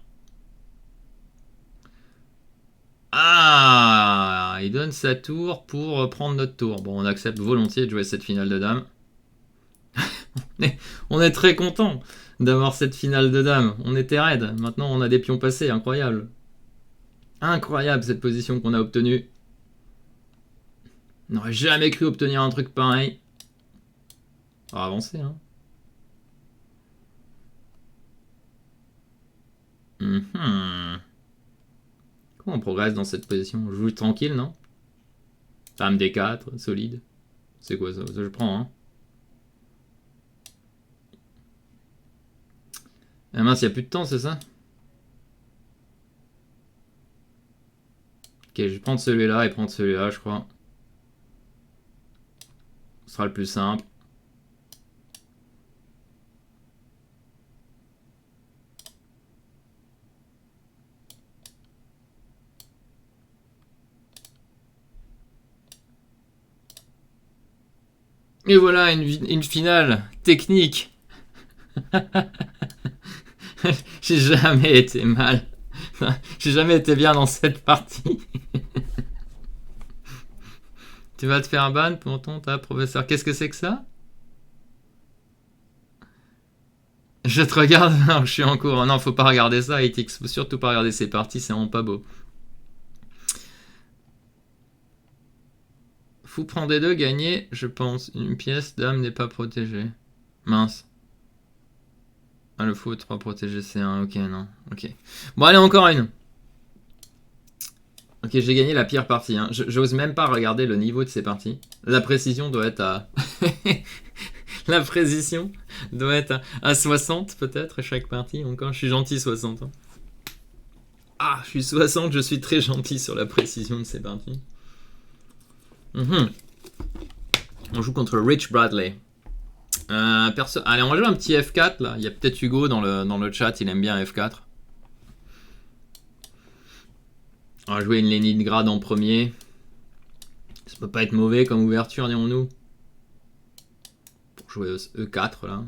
Ah, il donne sa tour pour prendre notre tour. Bon, on accepte volontiers de jouer cette finale de dames. On est très content d'avoir cette finale de dames. On était raide. Maintenant, on a des pions passés. Incroyable. Incroyable cette position qu'on a obtenue. On n'aurait jamais cru obtenir un truc pareil. On va avancer, hein. Comment on progresse dans cette position? Je joue tranquille, non? Dame D4, solide. C'est quoi ça? Ça je prends, hein. Ah mince, il n'y a plus de temps, c'est ça? Ok, je vais prendre celui-là et prendre celui-là, je crois. Ce sera le plus simple. Et voilà, une finale technique. J'ai jamais été mal. J'ai jamais été bien dans cette partie. Tu vas te faire un ban pour ta professeur. Qu'est-ce que c'est que ça? Je te regarde. Non, je suis en cours. Non, faut pas regarder ça, Etix. Faut surtout pas regarder ces parties, c'est vraiment pas beau. Fou prend des deux, gagner, je pense. Une pièce, dame n'est pas protégée. Mince. Ah, le fou, 3 protégés, c'est 1. Ok, non. Ok. Bon, allez, encore une. Ok, j'ai gagné la pire partie. Hein. J'ose même pas regarder le niveau de ces parties. La précision doit être à... La précision doit être à 60 peut-être chaque partie. Encore, je suis gentil 60. Hein. Ah, je suis 60, je suis très gentil sur la précision de ces parties. On joue contre Rich Bradley. Allez, on va jouer un petit F4 là. Il y a peut-être Hugo dans le chat, il aime bien F4. On va jouer une Leningrad en premier. Ça peut pas être mauvais comme ouverture, dirons-nous. Pour jouer E4 là.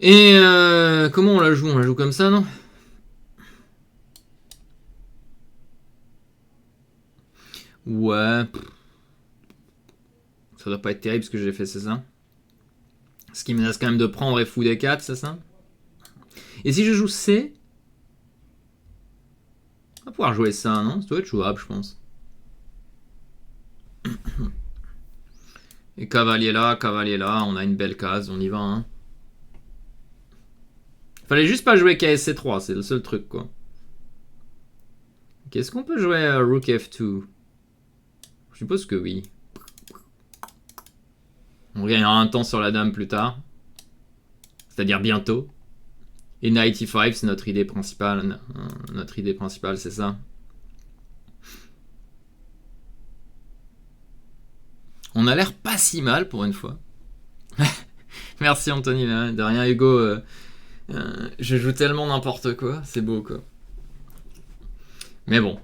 Et comment on la joue? On la joue comme ça, non? Ouais. Ça doit pas être terrible ce que j'ai fait, c'est ça? Ce qui menace quand même de prendre et fou des 4, c'est ça? Et si je joue C? On va pouvoir jouer ça, non? Ça doit être jouable, je pense. Et cavalier là, on a une belle case, on y va, hein. Fallait juste pas jouer KSC3, c'est le seul truc, quoi. Qu'est-ce qu'on peut jouer Rook F2? Je suppose que oui. On gagnera un temps sur la dame plus tard. C'est-à-dire bientôt. Et Knight E5, c'est notre idée principale. Notre idée principale, c'est ça. On a l'air pas si mal pour une fois. Merci Anthony, de rien Hugo. Je joue tellement n'importe quoi, c'est beau quoi. Mais bon.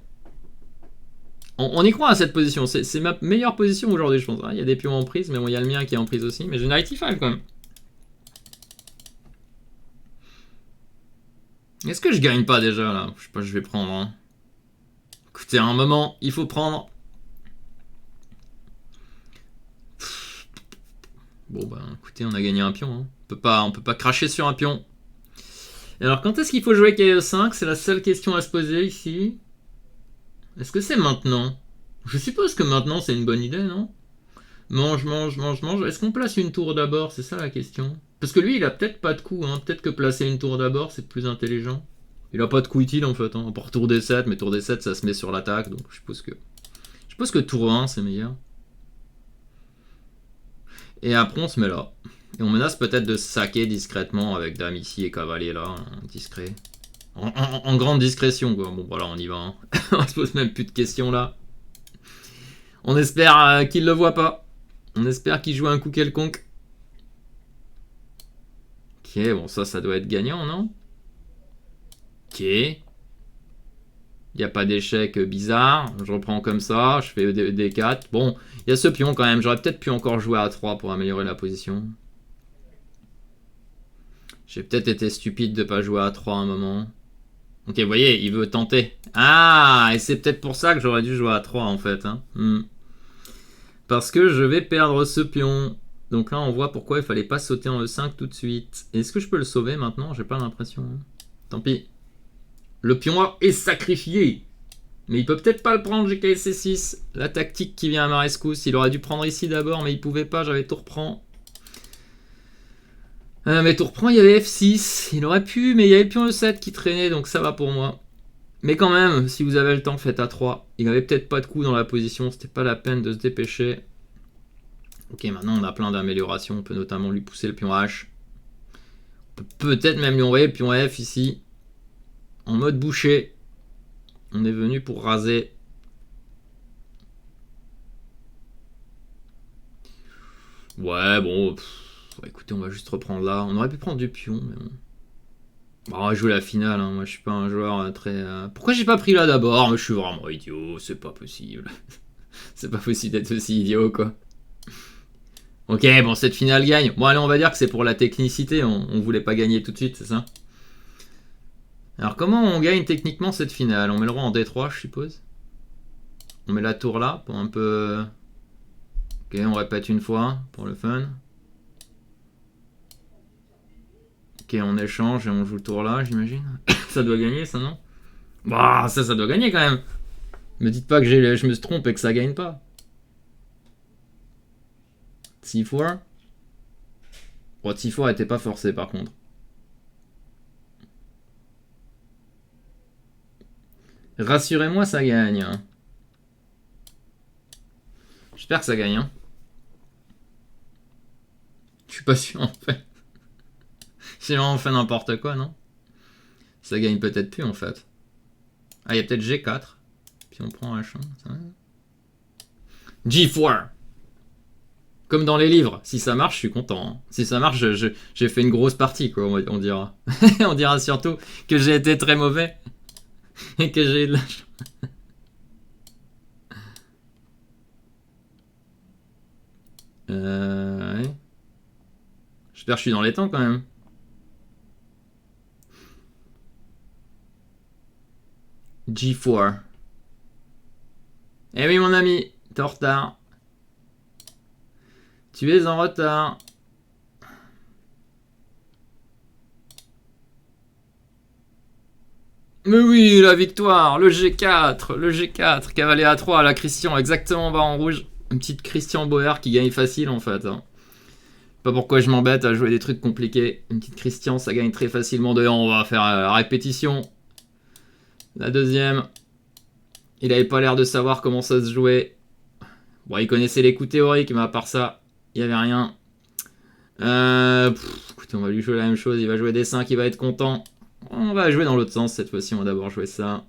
On y croit à cette position, c'est ma meilleure position aujourd'hui je pense. Il y a des pions en prise, mais bon il y a le mien qui est en prise aussi. Mais j'ai Knight E5 quand même. Est-ce que je gagne pas déjà là? Je sais pas, je vais prendre. Hein. Écoutez, à un moment, il faut prendre. Bon bah écoutez, on a gagné un pion. Hein. On peut pas cracher sur un pion. Et alors quand est-ce qu'il faut jouer KE5? C'est la seule question à se poser ici. Est-ce que c'est maintenant? Je suppose que maintenant c'est une bonne idée, non? Mange, mange, mange, mange. Est-ce qu'on place une tour d'abord? C'est ça la question. Parce que lui, il a peut-être pas de coup. Hein. Peut-être que placer une tour d'abord, c'est plus intelligent. Il a pas de coup utile en fait. Hein. Pour tour D7, mais tour D7, ça se met sur l'attaque. Donc je suppose que tour 1, c'est meilleur. Et après, on se met là. Et on menace peut-être de saquer discrètement avec dame ici et cavalier là. Hein, discret. En grande discrétion, quoi. Bon, voilà, on y va. Hein. On se pose même plus de questions là. On espère qu'il le voit pas. On espère qu'il joue un coup quelconque. Ok, bon, ça doit être gagnant, non? Ok. Il n'y a pas d'échec bizarre. Je reprends comme ça. Je fais D4. Bon, il y a ce pion quand même. J'aurais peut-être pu encore jouer à 3 pour améliorer la position. J'ai peut-être été stupide de pas jouer à 3 à un moment. Ok, vous voyez, il veut tenter. Ah, et c'est peut-être pour ça que j'aurais dû jouer à 3 en fait. Hein. Parce que je vais perdre ce pion. Donc là, on voit pourquoi il fallait pas sauter en E5 tout de suite. Est-ce que je peux le sauver maintenant? J'ai pas l'impression. Tant pis. Le pion A est sacrifié. Mais il peut peut-être pas le prendre, j'ai KC6. La tactique qui vient à ma rescousse. Il aurait dû prendre ici d'abord, mais il pouvait pas, j'avais tout reprend. Mais tout reprend, il y avait F6. Il aurait pu, mais il y avait le pion E7 qui traînait, donc ça va pour moi. Mais quand même, si vous avez le temps, faites A3. Il avait peut-être pas de coup dans la position, c'était pas la peine de se dépêcher. Ok, maintenant on a plein d'améliorations. On peut notamment lui pousser le pion H. On peut peut-être même lui envoyer le pion F ici. En mode boucher. On est venu pour raser. Ouais, bon. Écoutez, on va juste reprendre là. On aurait pu prendre du pion, mais bon. Bon, on va jouer la finale. Hein. Moi, je suis pas un joueur très. Pourquoi j'ai pas pris là d'abord? Mais je suis vraiment idiot. C'est pas possible. C'est pas possible d'être aussi idiot, quoi. Ok, bon, cette finale gagne. Bon, allez, on va dire que c'est pour la technicité. On voulait pas gagner tout de suite, c'est ça? Alors, comment on gagne techniquement cette finale? On met le roi en D3, je suppose. On met la tour là pour un peu. Ok, on répète une fois pour le fun. Ok, on échange et on joue le tour là, j'imagine. Ça doit gagner, ça, non? Bah, ça doit gagner quand même. Me dites pas que je me trompe et que ça gagne pas. C4. Bon, C4 était pas forcé par contre. Rassurez-moi, ça gagne. Hein. J'espère que ça gagne. Hein. Je suis pas sûr en fait. J'ai vraiment fait n'importe quoi, non? Ça gagne peut-être plus en fait. Ah, il y a peut-être G4. Puis on prend H1. G4. Comme dans les livres. Si ça marche, je suis content. Hein. Si ça marche, j'ai fait une grosse partie, quoi, on dira. On dira surtout que j'ai été très mauvais. Et que j'ai eu de la chance. Ouais. J'espère que je suis dans les temps quand même. G4. Eh oui, mon ami, t'es en retard. Tu es en retard. Mais oui, la victoire, le G4, cavalier A3, la Christian, exactement bas en rouge. Une petite Christian Bauer qui gagne facile en fait. Hein. Pas pourquoi je m'embête à jouer des trucs compliqués. Une petite Christian, ça gagne très facilement. D'ailleurs, on va faire la répétition. La deuxième. Il avait pas l'air de savoir comment ça se jouait. Bon, il connaissait les coups théoriques, mais à part ça, il n'y avait rien. Écoutez, on va lui jouer la même chose. Il va jouer des 5, il va être content. On va jouer dans l'autre sens cette fois-ci. On va d'abord jouer ça.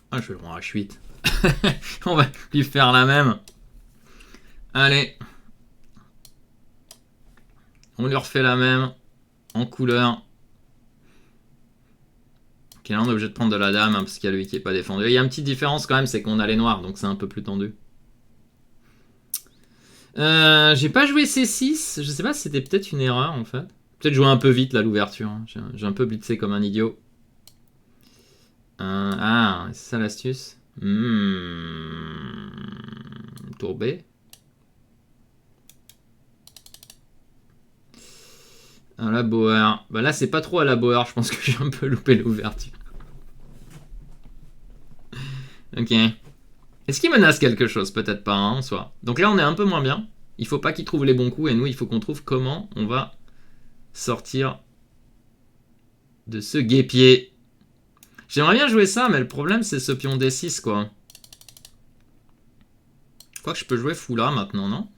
Ah, je vais le roi H8. On va lui faire la même. Allez. On lui refait la même. En couleur. Ok, là on est obligé de prendre de la dame hein, parce qu'il y a lui qui est pas défendu. Il y a une petite différence quand même, c'est qu'on a les noirs, donc c'est un peu plus tendu. J'ai pas joué C6. Je sais pas si c'était peut-être une erreur en fait. Peut-être jouer un peu vite là l'ouverture. Hein. J'ai un peu blitzé comme un idiot. Ah, c'est ça l'astuce. Tour B. Un la Bauer. Bah là, c'est pas trop à la Bauer. Je pense que j'ai un peu loupé l'ouverture. Ok. Est-ce qu'il menace quelque chose? Peut-être pas, hein, en soi. Donc là, on est un peu moins bien. Il faut pas qu'il trouve les bons coups. Et nous, il faut qu'on trouve comment on va sortir de ce guépier. J'aimerais bien jouer ça, mais le problème, c'est ce pion D6, quoi. Je crois que je peux jouer fou là, maintenant, non?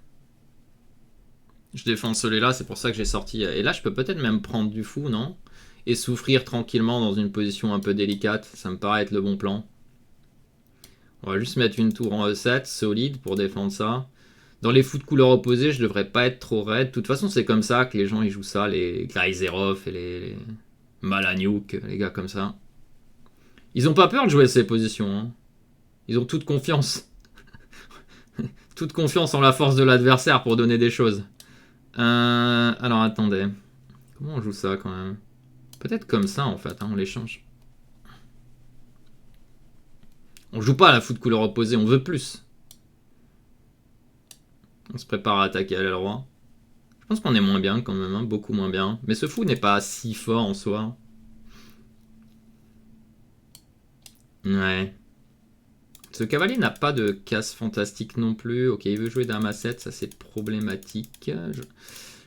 Je défends celui-là, c'est pour ça que j'ai sorti. Et là, je peux peut-être même prendre du fou, non? Et souffrir tranquillement dans une position un peu délicate. Ça me paraît être le bon plan. On va juste mettre une tour en E7, solide, pour défendre ça. Dans les fous de couleur opposée, je devrais pas être trop raide. De toute façon, c'est comme ça que les gens ils jouent ça, les Greiserov et les Malaniuk, les gars comme ça. Ils ont pas peur de jouer ces positions. Hein. Ils ont toute confiance. Toute confiance en la force de l'adversaire pour donner des choses. Alors attendez. Comment on joue ça quand même? Peut-être comme ça en fait, hein, on les change. On joue pas à la fou de couleur opposée, on veut plus. On se prépare à attaquer à l'aile roi. Je pense qu'on est moins bien quand même, hein, beaucoup moins bien. Mais ce fou n'est pas si fort en soi. Ouais. Ce cavalier n'a pas de casse fantastique non plus. Ok, il veut jouer dame à 7, ça c'est problématique.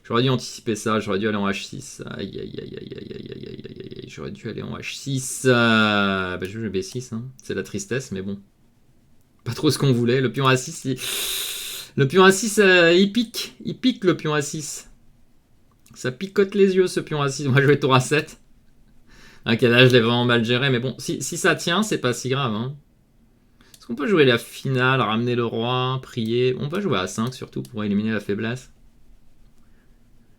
J'aurais dû anticiper ça, j'aurais dû aller en H6. Aïe aïe aïe aïe aïe aïe aïe aïe aïe aïe. J'aurais dû aller en H6. Bah, je vais jouer B6, hein. C'est la tristesse, mais bon. Pas trop ce qu'on voulait. Le pion A6, le pion A6, il pique. Il pique le pion A6. Ça picote les yeux ce pion A6. On va jouer tour A7. Ok, là je l'ai vraiment mal géré, mais bon, si ça tient, c'est pas si grave. Hein. Est-ce qu'on peut jouer la finale, ramener le roi, prier? On va jouer à 5 surtout pour éliminer la faiblesse.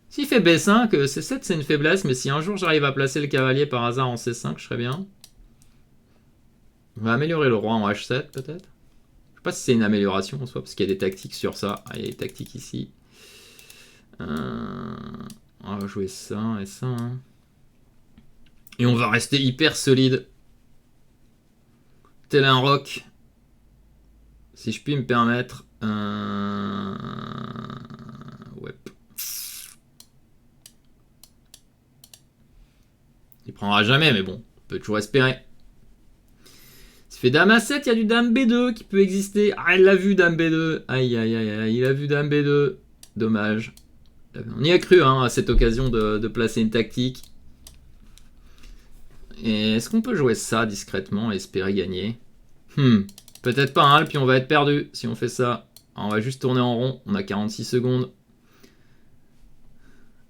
S'il fait B5, C7 c'est une faiblesse, mais si un jour j'arrive à placer le cavalier par hasard en C5, je serais bien. On va améliorer le roi en H7 peut-être. Je sais pas si c'est une amélioration en soi, parce qu'il y a des tactiques sur ça. Ah, il y a des tactiques ici. On va jouer ça et ça. Hein. Et on va rester hyper solide. Tel un roc. Si je puis me permettre. Ouais. Il prendra jamais, mais bon, on peut toujours espérer. S'il fait dame A7, il y a du dame B2 qui peut exister. Ah, il l'a vu, dame B2. Aïe, aïe, aïe, aïe, il a vu dame B2. Dommage. On y a cru, hein, à cette occasion de placer une tactique. Et est-ce qu'on peut jouer ça discrètement et espérer gagner? Peut-être pas, hein, puis on va être perdu si on fait ça. On va juste tourner en rond, on a 46 secondes.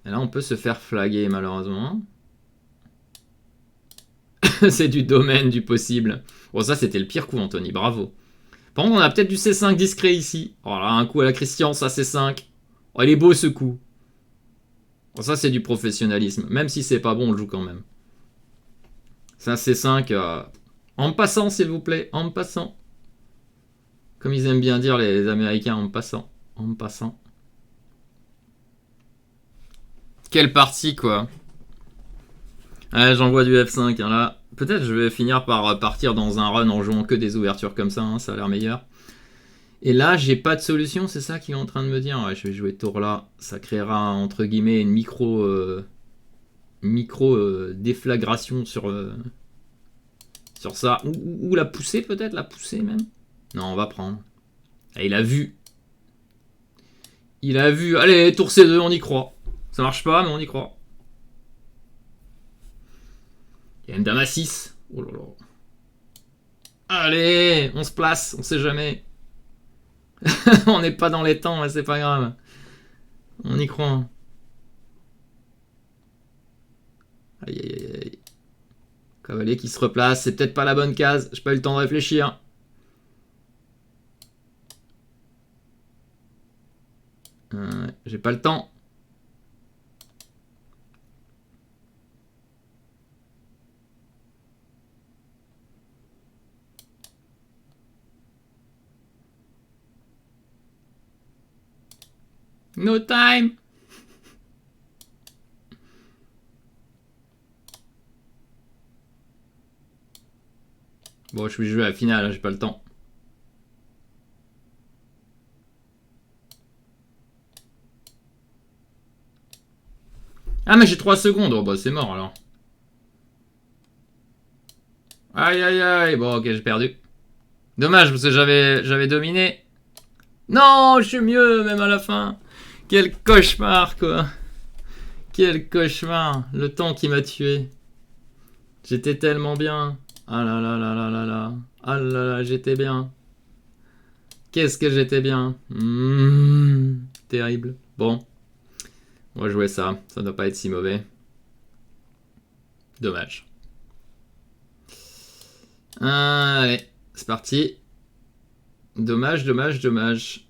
Et là, on peut se faire flaguer, malheureusement. C'est du domaine du possible. Bon, ça, c'était le pire coup, Anthony, bravo. Par contre, on a peut-être du C5 discret ici. Oh là, un coup à la Christian, ça, C5. Oh, il est beau, ce coup. Bon, ça, c'est du professionnalisme. Même si c'est pas bon, on le joue quand même. Ça, C5... En passant, s'il vous plaît, en passant. Comme ils aiment bien dire, les Américains, en passant. En passant. Quelle partie, quoi. Ouais, j'envoie du F5, hein, là. Peut-être je vais finir par partir dans un run en jouant que des ouvertures comme ça, hein, ça a l'air meilleur. Et là, j'ai pas de solution, c'est ça qu'il est en train de me dire. Ouais, je vais jouer tour là, ça créera entre guillemets une micro déflagration sur ça. Ou la pousser peut-être, la pousser même. Non, on va prendre. Et il a vu. Il a vu. Allez, tour C2, on y croit. Ça marche pas, mais on y croit. Il y a une dame à 6. Oh là là. Allez, on se place, on sait jamais. On n'est pas dans les temps, mais c'est pas grave. On y croit. Aïe aïe aïe aïe. Cavalier qui se replace, c'est peut-être pas la bonne case. J'ai pas eu le temps de réfléchir. J'ai pas le temps. No time. Bon, je vais jouer à la finale, j'ai pas le temps. Ah, mais j'ai 3 secondes. Oh, bah, c'est mort, alors. Aïe, aïe, aïe. Bon, ok, j'ai perdu. Dommage, parce que j'avais dominé. Non, je suis mieux, même à la fin. Quel cauchemar, quoi. Quel cauchemar. Le temps qui m'a tué. J'étais tellement bien. Ah là là là là là là. Ah là là, j'étais bien. Qu'est-ce que j'étais bien. Terrible. Bon. On va jouer ça. Ça ne doit pas être si mauvais. Dommage. Allez, c'est parti. Dommage, dommage, dommage.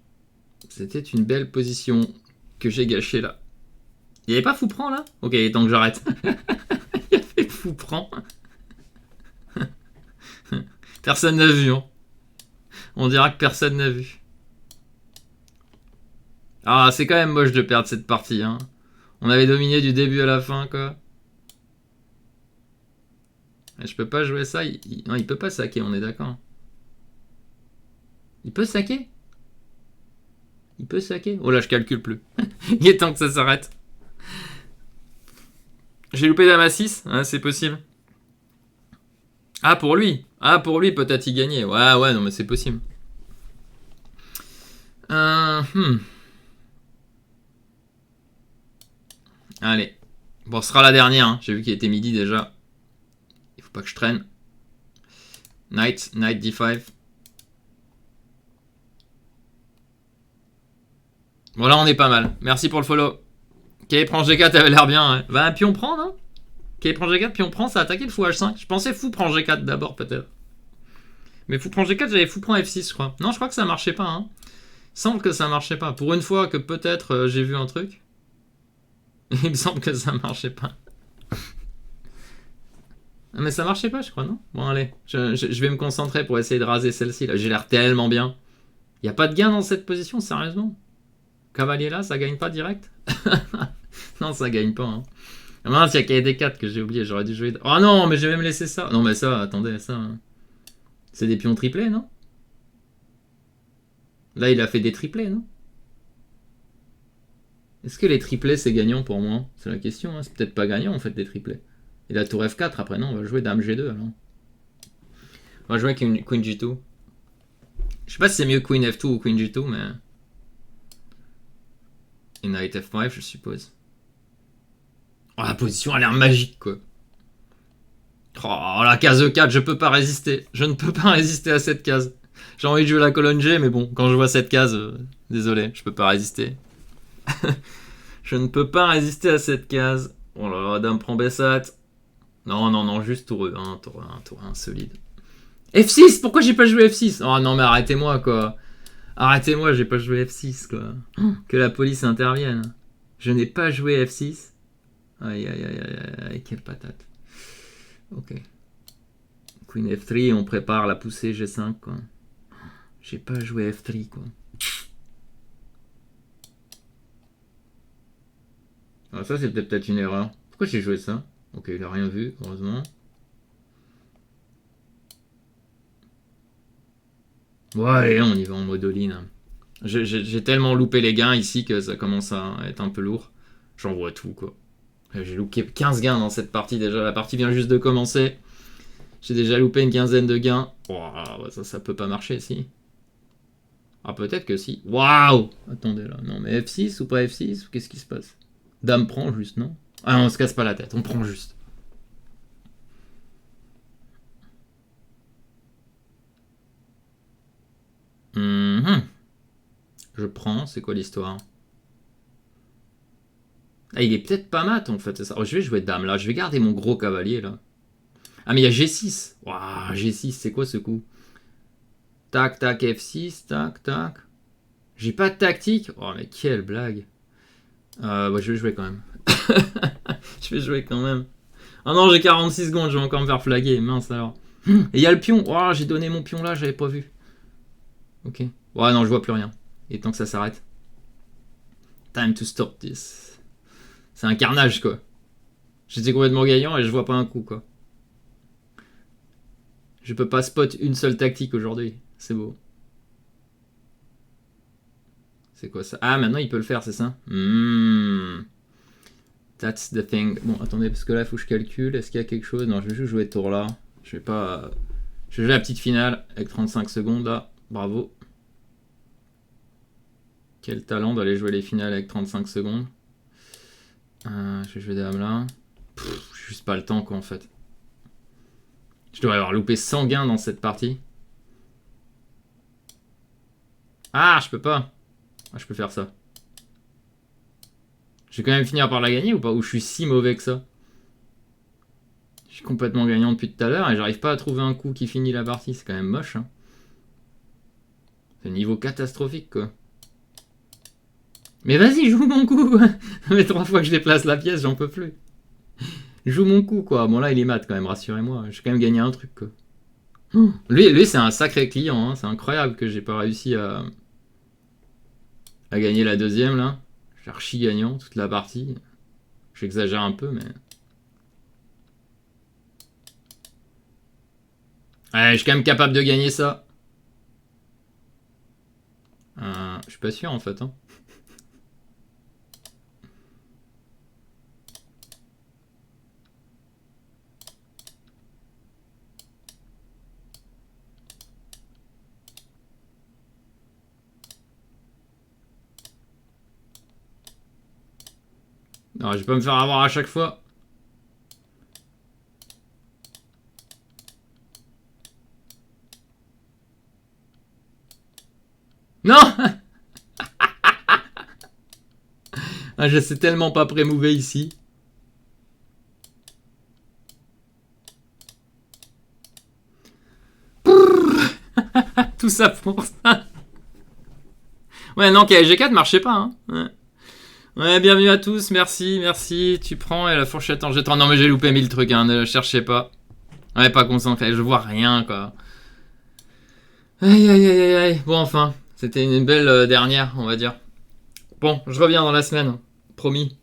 C'était une belle position que j'ai gâchée là. Il n'y avait pas Fouprend là? Ok, tant que j'arrête. Il y avait Fouprend. Personne n'a vu. Hein. On dira que personne n'a vu. Ah, c'est quand même moche de perdre cette partie. Hein. On avait dominé du début à la fin, quoi. Je peux pas jouer ça. Non, il peut pas saquer, on est d'accord. Il peut saquer? Il peut saquer? Oh là, je calcule plus. Il est temps que ça s'arrête. J'ai loupé Dame à 6, hein, c'est possible. Ah, pour lui. Ah, pour lui, peut-être y gagner. Ouais, ouais, non, mais c'est possible. Allez. Bon, ce sera la dernière. Hein. J'ai vu qu'il était midi déjà. Il faut pas que je traîne. Knight D5. Bon, là, on est pas mal. Merci pour le follow. Ok, prend G4, t'avais l'air bien. Hein. Va un pion prend, non? Ok, prend G4, pion prend, ça a attaqué le fou H5. Je pensais fou prend G4 d'abord, peut-être. Mais fou prend G4, j'avais fou prend F6, je crois. Non, je crois que ça marchait pas. Hein. Il semble que ça marchait pas. Pour une fois que peut-être j'ai vu un truc. Il me semble que ça marchait pas. Mais ça marchait pas, je crois, non? Bon, allez. Je vais me concentrer pour essayer de raser celle-ci. J'ai l'air tellement bien. Y a pas de gain dans cette position, sérieusement? Cavalier là, ça gagne pas direct? Non, ça gagne pas. Hein. Ah mince, il y a KD4 que j'ai oublié. J'aurais dû jouer. Oh non, mais j'ai même laissé ça. Non, mais ça, attendez, ça. Hein. C'est des pions triplés, non? Là, il a fait des triplés, non? Est-ce que les triplés, c'est gagnant pour moi? C'est la question. Hein. C'est peut-être pas gagnant, en fait, des triplés. Et la tour F4, après, non, on va jouer Dame G2, alors. On va jouer avec une Queen G2. Je sais pas si c'est mieux Queen F2 ou Queen G2, mais... Et Knight F5, je suppose. Oh, la position a l'air magique, quoi. Oh, la case E4, je peux pas résister. Je ne peux pas résister à cette case. J'ai envie de jouer la colonne G, mais bon, quand je vois cette case, désolé, je peux pas résister. Je ne peux pas résister à cette case. Oh là là, Dame prend B7. Non, non, non, juste tour E1, tour E1, tour E1, solide. F6, pourquoi j'ai pas joué F6? Oh non, mais arrêtez-moi, quoi. Arrêtez-moi, j'ai pas joué F6, quoi. Que la police intervienne. Je n'ai pas joué F6. Aïe, aïe, aïe, aïe, aïe, quelle patate. Ok. Queen F3, on prépare la poussée G5, quoi. J'ai pas joué F3, quoi. Ah, ça, c'est peut-être une erreur. Pourquoi j'ai joué ça? Ok, il a rien vu, heureusement. Ouais, allez, on y va en mode all-in. J'ai tellement loupé les gains ici que ça commence à être un peu lourd. J'en vois tout, quoi. J'ai loupé 15 gains dans cette partie déjà. La partie vient juste de commencer. J'ai déjà loupé une quinzaine de gains. Oh, ça peut pas marcher, si. Ah, peut-être que si. Waouh! Attendez là. Non, mais F6 ou pas F6? Ou qu'est-ce qui se passe? Dame prend juste, non? Ah non, on se casse pas la tête. On prend juste. Je prends. C'est quoi l'histoire? Ah, il est peut-être pas mat en fait, c'est ça. Oh, je vais jouer dame là. Je vais garder mon gros cavalier là. Ah, mais il y a G6. Waouh, G6, c'est quoi ce coup? Tac, tac, F6, tac, tac. J'ai pas de tactique. Oh, mais quelle blague. Bah, je vais jouer quand même. Je vais jouer quand même. Ah non, j'ai 46 secondes, je vais encore me faire flaguer. Mince alors. Et il y a le pion. Oh, j'ai donné mon pion là, j'avais pas vu. Ok. Ouais, non, je vois plus rien. Et tant que ça s'arrête. Time to stop this. C'est un carnage quoi. J'étais complètement gagnant et je vois pas un coup quoi. Je peux pas spot une seule tactique aujourd'hui. C'est beau. C'est quoi ça? Ah, maintenant il peut le faire, c'est ça? That's the thing. Bon, attendez, parce que là, il faut que je calcule. Est-ce qu'il y a quelque chose? Non, je vais juste jouer tour là. Je vais pas... Je vais jouer la petite finale avec 35 secondes là. Bravo. Quel talent d'aller jouer les finales avec 35 secondes. Je vais jouer dame là. J'ai juste pas le temps quoi en fait. Je devrais avoir loupé 100 gains dans cette partie. Ah, je peux pas. Ah, je peux faire ça. Je vais quand même finir par la gagner ou pas? Ou je suis si mauvais que ça? Je suis complètement gagnant depuis tout à l'heure et j'arrive pas à trouver un coup qui finit la partie. C'est quand même moche. Hein. C'est un niveau catastrophique quoi. Mais vas-y, joue mon coup. Mais 3 fois que je déplace la pièce, j'en peux plus. Joue mon coup quoi. Bon là il est mat quand même, rassurez-moi. J'ai quand même gagné un truc quoi. Lui c'est un sacré client. Hein. C'est incroyable que j'ai pas réussi à gagner la deuxième là. J'ai archi gagnant toute la partie. J'exagère un peu mais... Ouais, je suis quand même capable de gagner ça. Je suis pas sûr en fait. Hein. Non, je vais pas me faire avoir à chaque fois. Non. Ah, je sais tellement pas pré-mouver ici. Tout ça pour ça. Ouais, non, KSG4 marchait pas. Hein. Ouais, bienvenue à tous, merci, merci. Tu prends et la fourchette en jetant. Non, mais j'ai loupé 1000 trucs, hein, ne cherchez pas. Ouais, pas concentré, je vois rien, quoi. Aïe, aïe, aïe, aïe, aïe. Bon, enfin, c'était une belle dernière, on va dire. Bon, je reviens dans la semaine, promis.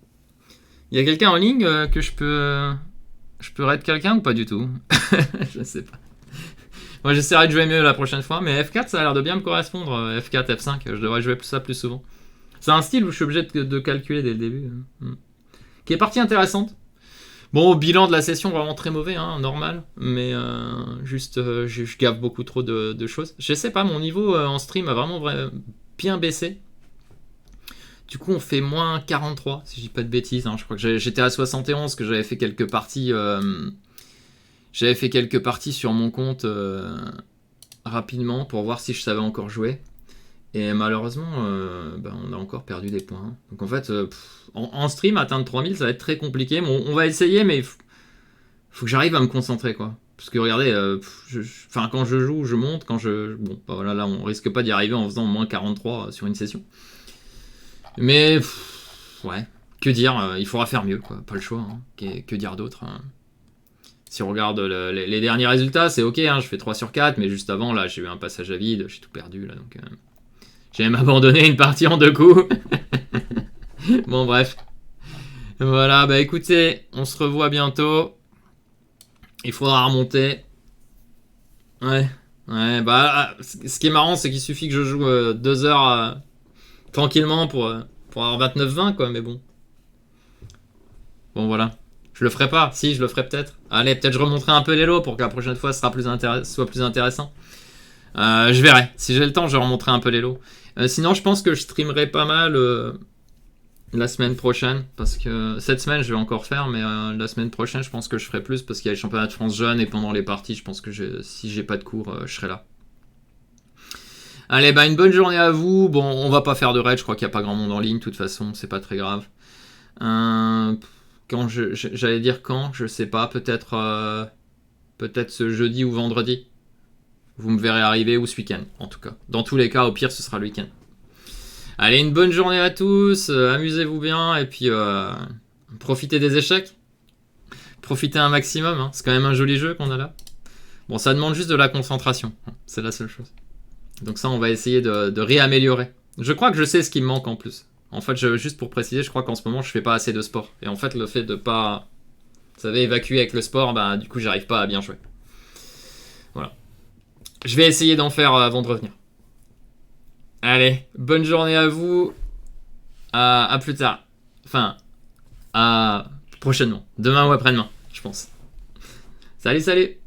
Il y a quelqu'un en ligne que je peux. Je peux raid quelqu'un ou pas du tout? Je sais pas. Moi, j'essaierai de jouer mieux la prochaine fois, mais F4, ça a l'air de bien me correspondre. F4, F5, je devrais jouer ça plus souvent. C'est un style où je suis obligé de calculer dès le début. Qui est partie intéressante. Bon, bilan de la session, vraiment très mauvais, hein, normal. Mais juste, je gaffe beaucoup trop de choses. Je sais pas, mon niveau en stream a vraiment bien baissé. Du coup, on fait moins 43, si je dis pas de bêtises. Hein. Je crois que j'étais à 71, que j'avais fait quelques parties. J'avais fait quelques parties sur mon compte rapidement pour voir si je savais encore jouer. Et malheureusement, on a encore perdu des points. Donc en fait, en stream, atteindre 3000, ça va être très compliqué. Bon, on va essayer, mais faut que j'arrive à me concentrer, quoi. Parce que regardez, quand je joue, je monte. Quand je... Bon, bah voilà, là, on risque pas d'y arriver en faisant moins 43 sur une session. Mais, ouais, que dire, il faudra faire mieux, quoi. Pas le choix, hein. Que dire d'autre hein. Si on regarde les derniers résultats, c'est ok, hein, je fais 3 sur 4, mais juste avant, là, j'ai eu un passage à vide, j'ai tout perdu, là, donc... J'ai même abandonné une partie en 2 coups. Bon, bref. Voilà, bah écoutez, on se revoit bientôt. Il faudra remonter. Ouais, bah, ce qui est marrant, c'est qu'il suffit que je joue 2 heures tranquillement pour avoir 29-20, quoi, mais bon. Bon, voilà. Je le ferai pas. Si, je le ferai peut-être. Allez, peut-être je remonterai un peu les lots pour que la prochaine fois soit plus intéressant. Je verrai. Si j'ai le temps, je remonterai un peu les lots. Sinon, je pense que je streamerai pas mal la semaine prochaine. Parce que cette semaine, je vais encore faire. Mais la semaine prochaine, je pense que je ferai plus. Parce qu'il y a les championnats de France jeunes. Et pendant les parties, je pense que si j'ai pas de cours, je serai là. Allez, bah une bonne journée à vous. Bon, on va pas faire de raid. Je crois qu'il n'y a pas grand monde en ligne. De toute façon, c'est pas très grave. Quand j'allais dire quand, je sais pas. Peut-être ce jeudi ou vendredi. Vous me verrez arriver ou ce week-end, en tout cas. Dans tous les cas, au pire, ce sera le week-end. Allez, une bonne journée à tous. Amusez-vous bien. Et puis, profitez des échecs. Profitez un maximum. Hein. C'est quand même un joli jeu qu'on a là. Bon, ça demande juste de la concentration. C'est la seule chose. Donc ça, on va essayer de réaméliorer. Je crois que je sais ce qui me manque en plus. En fait, juste pour préciser, je crois qu'en ce moment, je fais pas assez de sport. Et en fait, le fait de pas, vous savez, évacuer avec le sport, bah, du coup, j'arrive pas à bien jouer. Voilà. Je vais essayer d'en faire avant de revenir. Allez, bonne journée à vous. À plus tard. Enfin, à prochainement. Demain ou après-demain, je pense. Salut, salut!